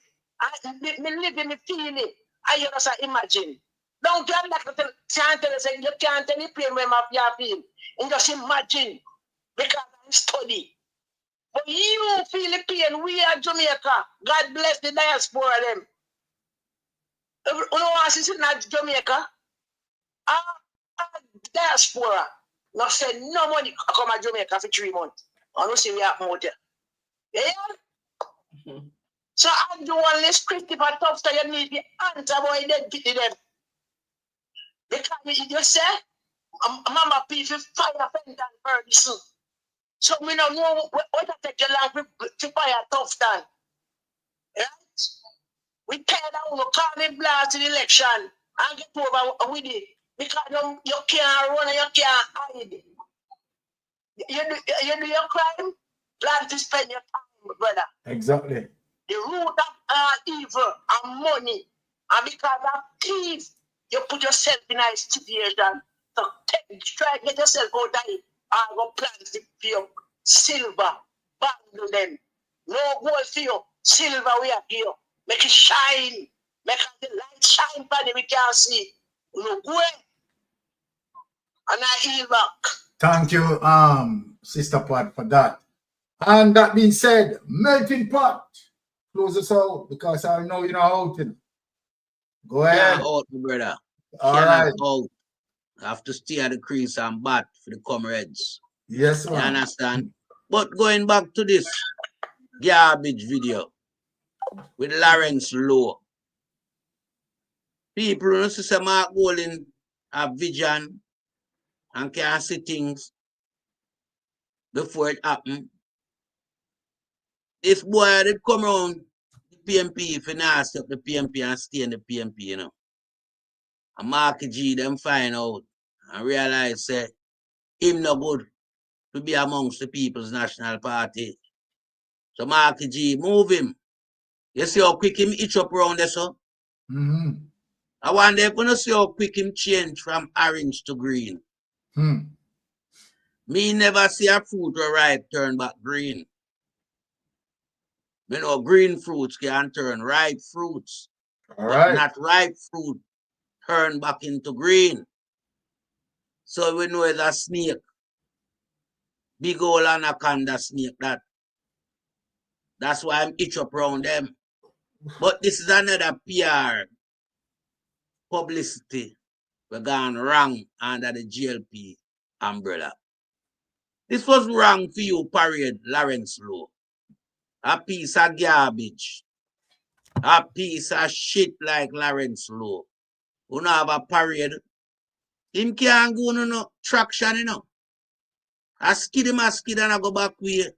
Me live and me feel it. I just imagine. Don't tell me that you can't tell me pain when you feel. And just imagine. Because I study. But you feel the pain, we are Jamaica. God bless the diaspora them. You know what I see in Jamaica? Diaspora. Not say no money come to Jamaica for 3 months. I don't see we have more there. Yeah? So I do one less Christopher Tufts, you need the answer about identity them. Because you say, Mama people fire fence and burn soon. So we don't know what to take the land to fire Tufts. Right? We tear down the carbon blast in the election and get over with it. Because you can't run and you can't hide. You do your crime, plan to spend your time, brother. Exactly. The root of evil and money. And because of thief, you put yourself in a situation to try to get yourself out of it and go plant for your silver. Bundle them. No gold for you. Silver we are here. Make it shine. Make the light shine for them we can see. No go. And I heal back. Thank you, Sister Pat, for that. And that being said, Melting Pot, close us out because I know you know how to. Go ahead. Yeah, out, my brother. All Cannot right. out. Have to stay at the crease and bat for the comrades. Yes, sir. You understand? But going back to this garbage video with Lawrence Lowe. People who say Mark Golden have vision and can see things before it happen. This boy did come around the PMP if he not stop the PMP and stay in the PMP, you know. And Mark G them find out and realize that him no good to be amongst the People's National Party. So Mark G move him. You see how quick him itch up around there, so? I wonder if you see how quick him change from orange to green. Me never see a fruit or ripe turn back green. You know, green fruits can turn ripe fruits. But not ripe fruit turn back into green. So we know it's a snake. Big old anaconda snake that. That's why I'm itch up around them. But this is another PR publicity. We're gone wrong under the GLP umbrella. This was wrong for you, Parade Lawrence Lowe. A piece of garbage. A piece of shit like Lawrence Lowe. You know have a parade. Him can't go no traction, you know. I skid him and I go back with.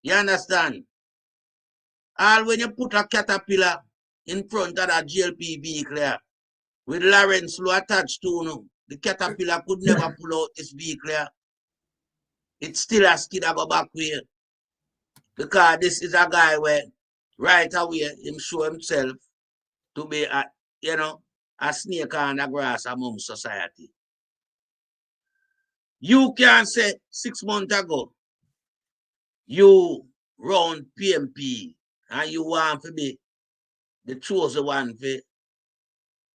You understand? All when you put a caterpillar in front of that GLP vehicle with Lawrence Low attached to no, the caterpillar could never pull out this vehicle. It's still a skid I go back with. Because this is a guy where right away him show himself to be a, you know, a snake on the grass among society. You can say 6 months ago, you run PMP and you want to be the chosen one for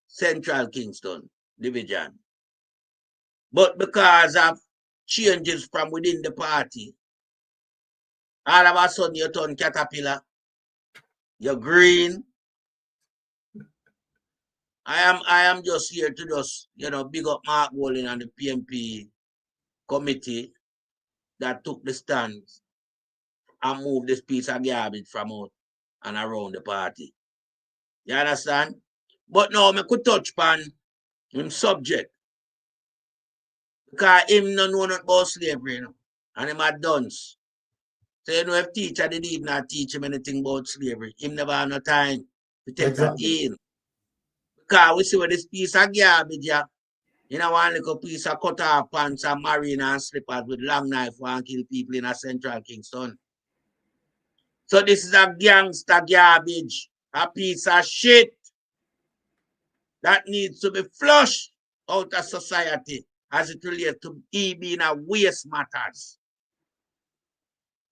Central Kingston Division. But because of changes from within the party, all of a sudden you turn caterpillar, you're green. I am just here to just, you know, big up Mark Walling and the PMP committee that took the stands and moved this piece of garbage from out and around the party. You understand? But now I could touch upon him subject. Because him no know nothing about slavery, you know, and him a dunce. So you know if teacher did even not teach him anything about slavery, him never have no time to take that in. Because we see what this piece of garbage, yeah, you know, one little piece of cut off pants and marine and slippers with long knife and kill people in a Central Kingston. So this is a gangster garbage, a piece of shit that needs to be flushed out of society as it relates to being a waste matters.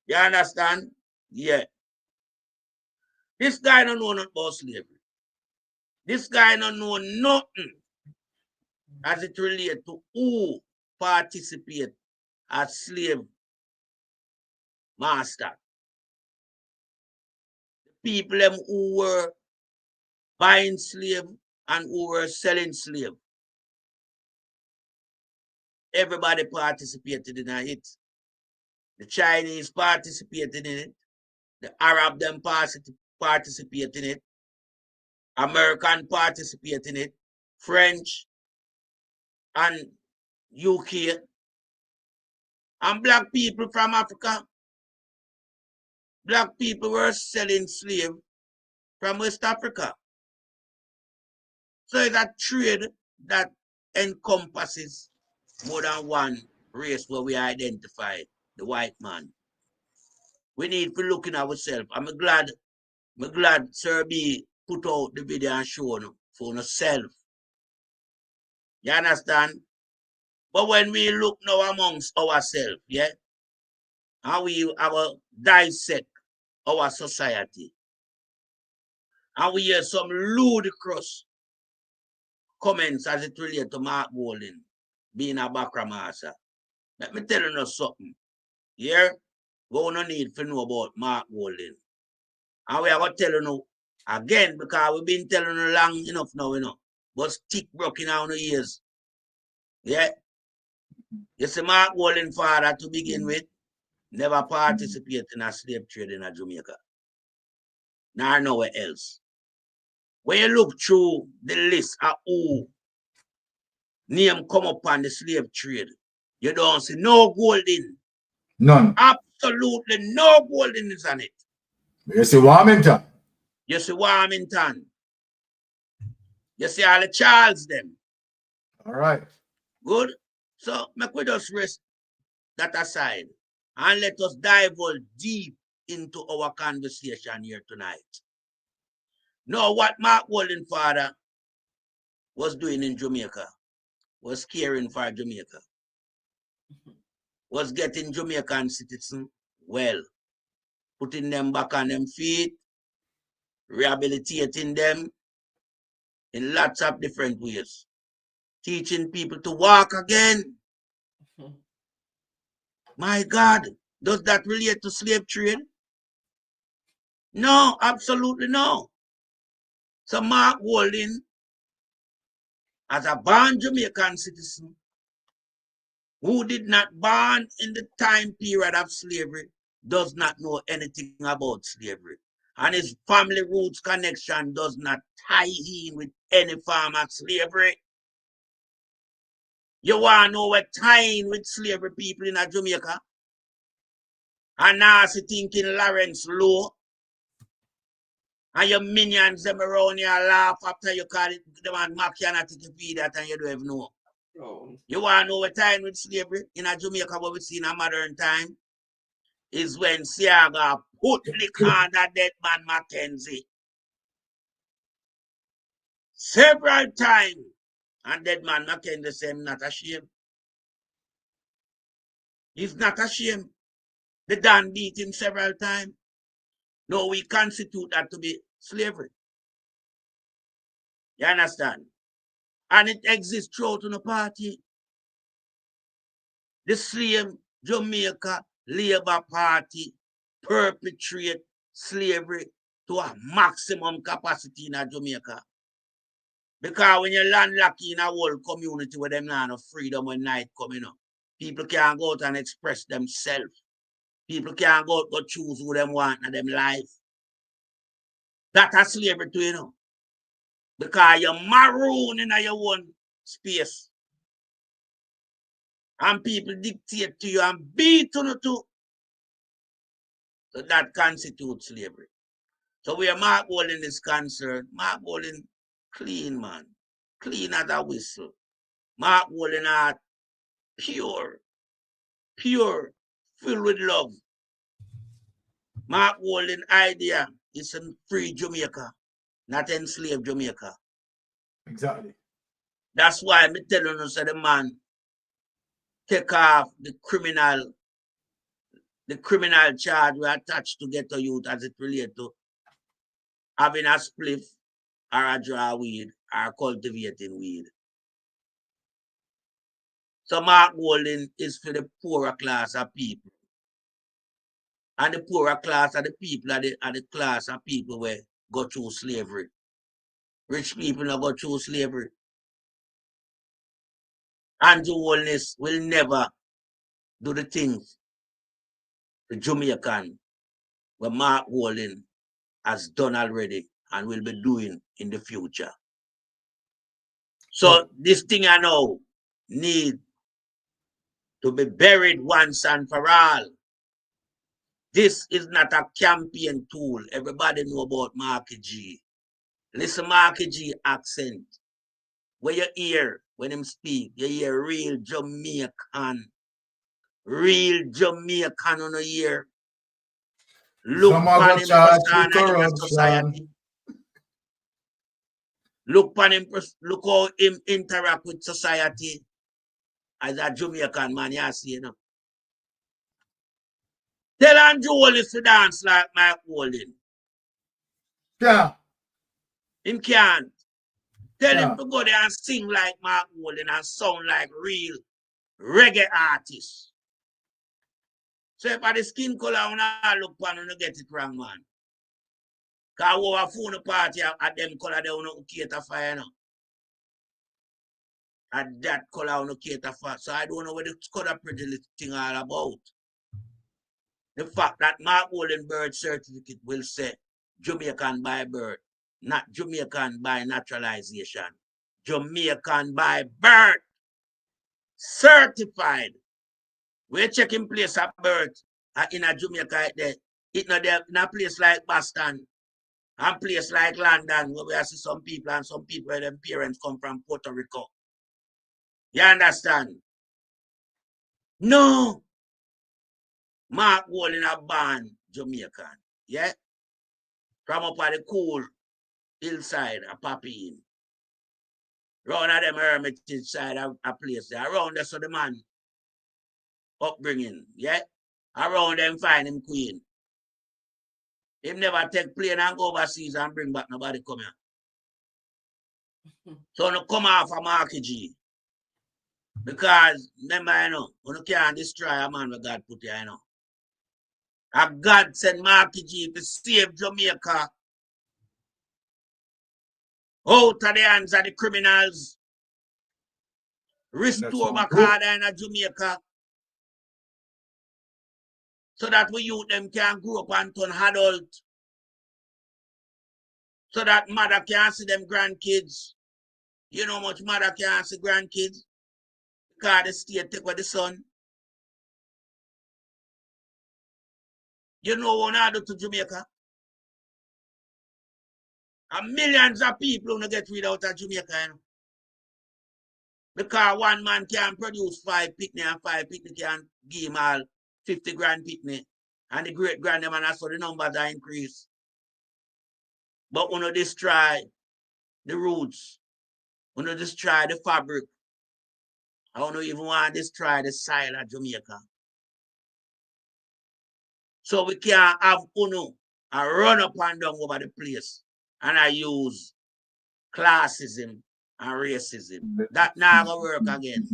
You understand? Yeah. This guy don't know nothing about slavery. This guy don't know nothing as it relates to who participate as slave master. The people them who were buying slave and who were selling slave. Everybody participated in it. The Chinese participated in it. The Arab them participated in it. American participated in it. French and UK. And black people from Africa. Black people were selling slave from West Africa. So it's a trade that encompasses more than one race where we identify the white man. We need to look in ourselves. I'm glad Sir B put out the video and show for ourselves. You understand? But when we look now amongst ourselves, yeah, and we dissect our society, and we hear some ludicrous comments as it relates to Mark Walling being a backramasa. Let me tell you something. Here, we don't need to know about Mark Walling. And we are going to tell you again, because we've been telling you long enough now, you know. But stick broken out the ears. Yeah? You see, Mark Walling father to begin with never participated in a slave trade in Jamaica. Nor nowhere else. When you look through the list of who name come up on the slave trade, you don't see no Golden. None. Absolutely no Golden is on it. You see Warmington. You see Warmington. You see all the Charles them. All right. Good. So make we just rest that aside and let us dive deep into our conversation here tonight. Now, what Mark Walling father was doing in Jamaica was caring for Jamaica, was getting Jamaican citizens well, putting them back on them feet, rehabilitating them in lots of different ways, teaching people to walk again. My God, does that relate to slave trade? No, absolutely no. So Mark Walling, as a born Jamaican citizen, who did not born in the time period of slavery, does not know anything about slavery. And his family roots connection does not tie in with any form of slavery. You want to know what tying with slavery people in Jamaica? And now see thinking Lawrence Lowe. And your minions them around here laugh after you call it the man Machiana to feed that and you don't even know. Oh. You want to know what time with slavery in Jamaica what we see in a modern time? Is when Seaga put lick on that dead man Mackenzie. Several times. And dead man Mackenzie said not ashamed. He's not ashamed. The Dan beat him several times. No, we constitute that to be slavery. You understand? And it exists throughout in the party. The same Jamaica Labour Party perpetrate slavery to a maximum capacity in Jamaica. Because when you land lucky in a whole community where them not of freedom when night coming up, people can't go out and express themselves. People can't go out and choose who them want in them life. That's slavery too, you know. Because you're maroon in your own space. And people dictate to you and beat you too. So that constitutes slavery. So where Mark Bolin is concerned, Mark Bolin clean, man. Clean as a whistle. Mark Bolin are pure, filled with love. Mark Bolin idea is a free Jamaica, not enslaved Jamaica. Exactly. That's why I'm telling you, so the man take off the criminal charge we attached to get a youth as it relates to having a spliff or a draw weed or cultivating weed. So Mark Golding is for the poorer class of people. And the poorer class of the people are the class of people where go through slavery. Rich people don't go through slavery. Andrew Holness will never do the things the Jamaican where Mark Golding has done already and will be doing in the future. So this thing I know need to be buried once and for all. This is not a campaign tool. Everybody know about Marky G. Listen, Marky G accent. Where you hear when him speak, you hear real Jamaican. Real Jamaican on the ear. Look upon him persona in a society. Look upon him, look how him interact with society as a Jamaican man, you see, you know. Tell Andrew Holness to dance like Mike Golding. Yeah. Him can't. Tell him to go there and sing like Mark Golding and sound like real reggae artists. So if I the skin color, I look upon you get it wrong, man. Because over phone party at them color, they don't cater for, you know. At that color, I don't cater for. So I don't know what the color prejudice thing all about. The fact that Mark Golding birth certificate will say Jamaican by birth, not Jamaican by naturalization. Jamaican by birth. Certified. We're checking place of birth in a Jamaica there. It not there in a place like Boston and place like London where we see some people and some people where their parents come from Puerto Rico. You understand? No. Mark Golding a born Jamaican. Yeah? From up at the cool hillside of Papi. Round at them Hermitage side of a place there. Around there so the man upbringing. Yeah? Around them find him queen. Him never take plane and go overseas and bring back nobody come here. So no come off a Marky G. Because remember, you know, you can't destroy a man where God put here, you know. And God sent Marky G to save Jamaica out of the hands of the criminals. Restore back order in Jamaica. So that we youth them can grow up and turn adult. So that mother can see them grandkids. You know how much mother can see grandkids? because the state take away the sun. You know what I do to Jamaica? And millions of people who get rid out of Jamaica, you know? Because one man can produce 5 picnic and 5 picnic can give him all 50 grand picnic. And the great grand man, so the numbers are increased. But when you destroy the roots, when you destroy the fabric, I don't even want to destroy the soil of Jamaica. So we can't have UNO and run up and down over the place and I use classism and racism. That not gonna work again.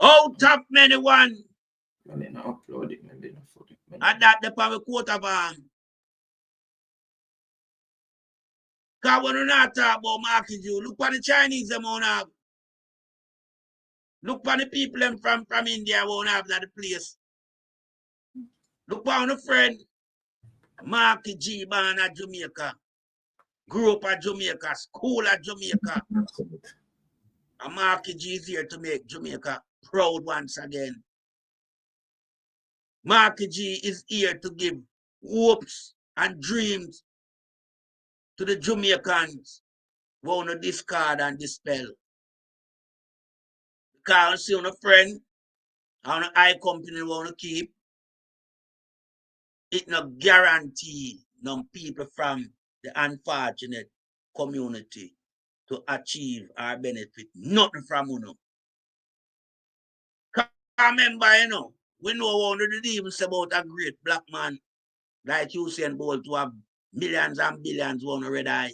Out of many one. And that the power quote of because when we not talk about market you, look for the Chinese them won't have. Look for the people them from India won't have that place. Look for our friend Marky G born at Jamaica. Grew up at Jamaica, school at Jamaica. And Marky G is here to make Jamaica proud once again. Marky G is here to give hopes and dreams to the Jamaicans who want to discard and dispel. Because see on a friend, on an eye company want to keep, it no guarantee no people from the unfortunate community to achieve or benefit nothing from UNO. Remember, you know, we know one of the demons about a great black man like Usain Bolt to have millions and billions on a red eye.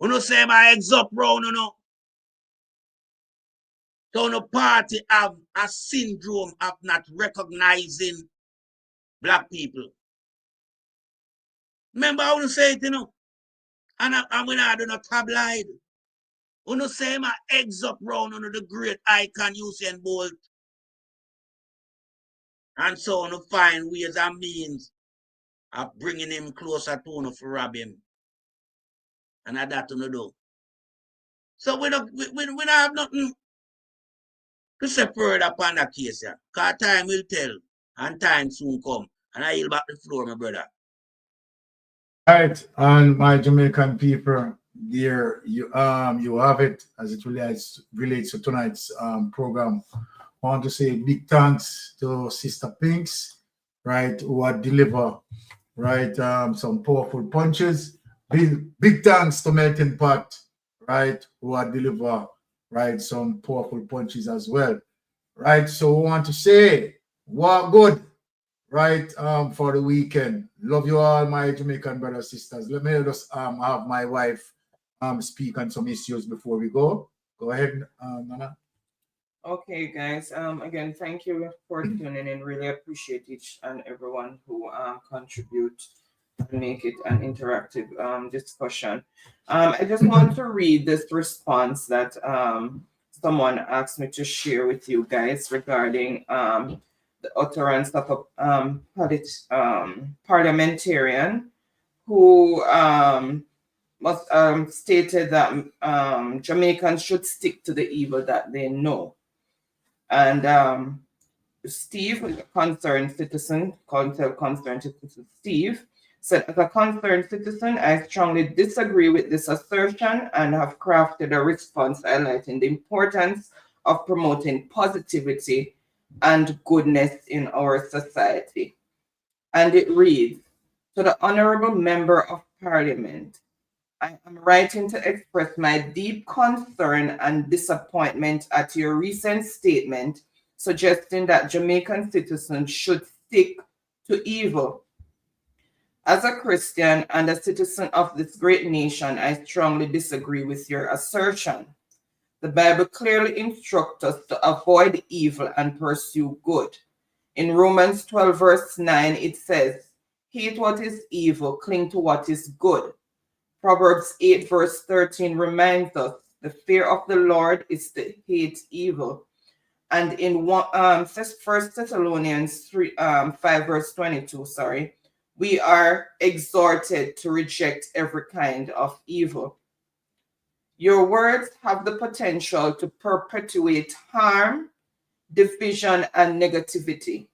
We don't say my eggs up round, you know. So no party have a syndrome of not recognizing black people. Remember I want to say it, you know, and when I do not tabloid. We don't say my eggs up round under the great icon Usain Bolt. And so on find ways and means of bringing him closer to UNO for rob him. And that to do. So we don't have nothing to say further upon that case here. Because time will tell and time soon come. And I yield back the floor, my brother. All right, and my Jamaican people, there you have it as it relates to tonight's program. I want to say big thanks to Sister Pinks, right, who had delivered, right, some powerful punches. Big thanks to Melting Pot, right, who had delivered, right, some powerful punches as well, right. So we want to say, what good, right, for the weekend. Love you all, my Jamaican brothers, sisters. Let me just have my wife speak on some issues before we go. Go ahead, Nana. Okay, guys. Again, thank you for tuning in. Really appreciate each and everyone who contribute and make it an interactive discussion. I just want to read this response that someone asked me to share with you guys regarding the utterance of a parliamentarian who stated that Jamaicans should stick to the evil that they know. And Steve, a concerned citizen, Steve, said, as a concerned citizen, I strongly disagree with this assertion and have crafted a response highlighting the importance of promoting positivity and goodness in our society. And it reads, to the Honorable Member of Parliament, I am writing to express my deep concern and disappointment at your recent statement suggesting that Jamaican citizens should stick to evil. As a Christian and a citizen of this great nation, I strongly disagree with your assertion. The Bible clearly instructs us to avoid evil and pursue good. In Romans 12, verse 9, it says, hate what is evil, cling to what is good. Proverbs 8, verse 13 reminds us, the fear of the Lord is to hate evil. And in 1 Thessalonians 5, verse 22, we are exhorted to reject every kind of evil. Your words have the potential to perpetuate harm, division, and negativity.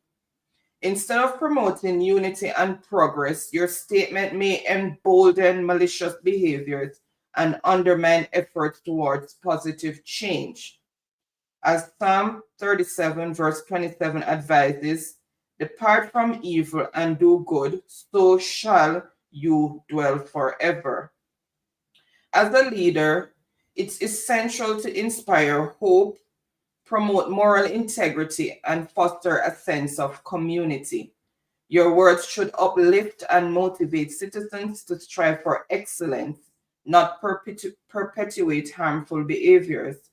Instead of promoting unity and progress, your statement may embolden malicious behaviors and undermine efforts towards positive change. As Psalm 37 verse 27 advises, depart from evil and do good, so shall you dwell forever. As a leader, it's essential to inspire hope, promote moral integrity, and foster a sense of community. Your words should uplift and motivate citizens to strive for excellence, not perpetuate harmful behaviors.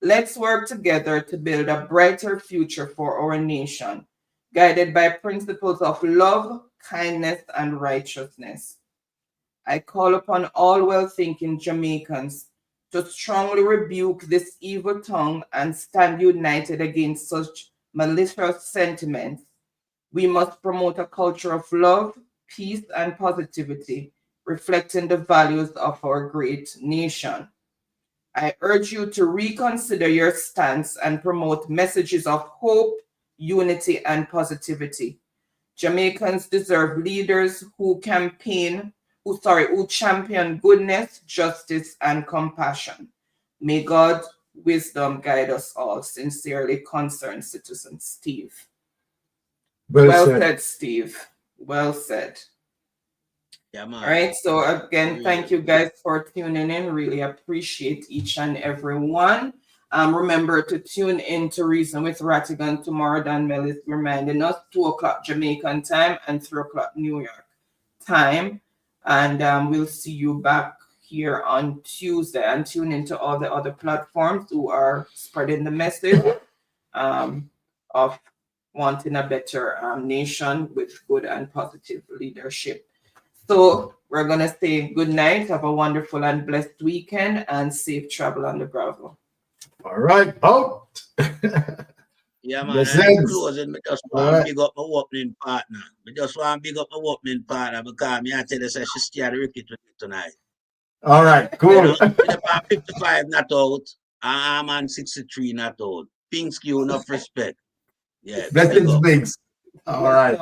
Let's work together to build a brighter future for our nation, guided by principles of love, kindness, and righteousness. I call upon all well-thinking Jamaicans to strongly rebuke this evil tongue and stand united against such malicious sentiments. We must promote a culture of love, peace, and positivity, reflecting the values of our great nation. I urge you to reconsider your stance and promote messages of hope, unity, and positivity. Jamaicans deserve leaders who champion goodness, justice, and compassion. May God's wisdom guide us all. Sincerely, concerned citizen Steve. Well said, Steve. Well said. Yeah, man. All right. So again, thank you guys for tuning in. Really appreciate each and every one. Remember to tune in to Reason with Rattigan tomorrow. Dan Mel is reminding us 2 o'clock Jamaican time and 3 o'clock New York time. And we'll see you back here on Tuesday, and tune into all the other platforms who are spreading the message of wanting a better nation with good and positive leadership. So we're going to say good night. Have a wonderful and blessed weekend and safe travel on the Bravo. All right, out. Yeah, man. And in closing, I just want to big up my opening partner. I just want to big up my opening partner because I tell you, she steered the wicket with me tonight. All right, cool. You know, 55 not out. I'm on 63 not out. Pink's you enough respect. Yeah. Blessings, Biggs. All right.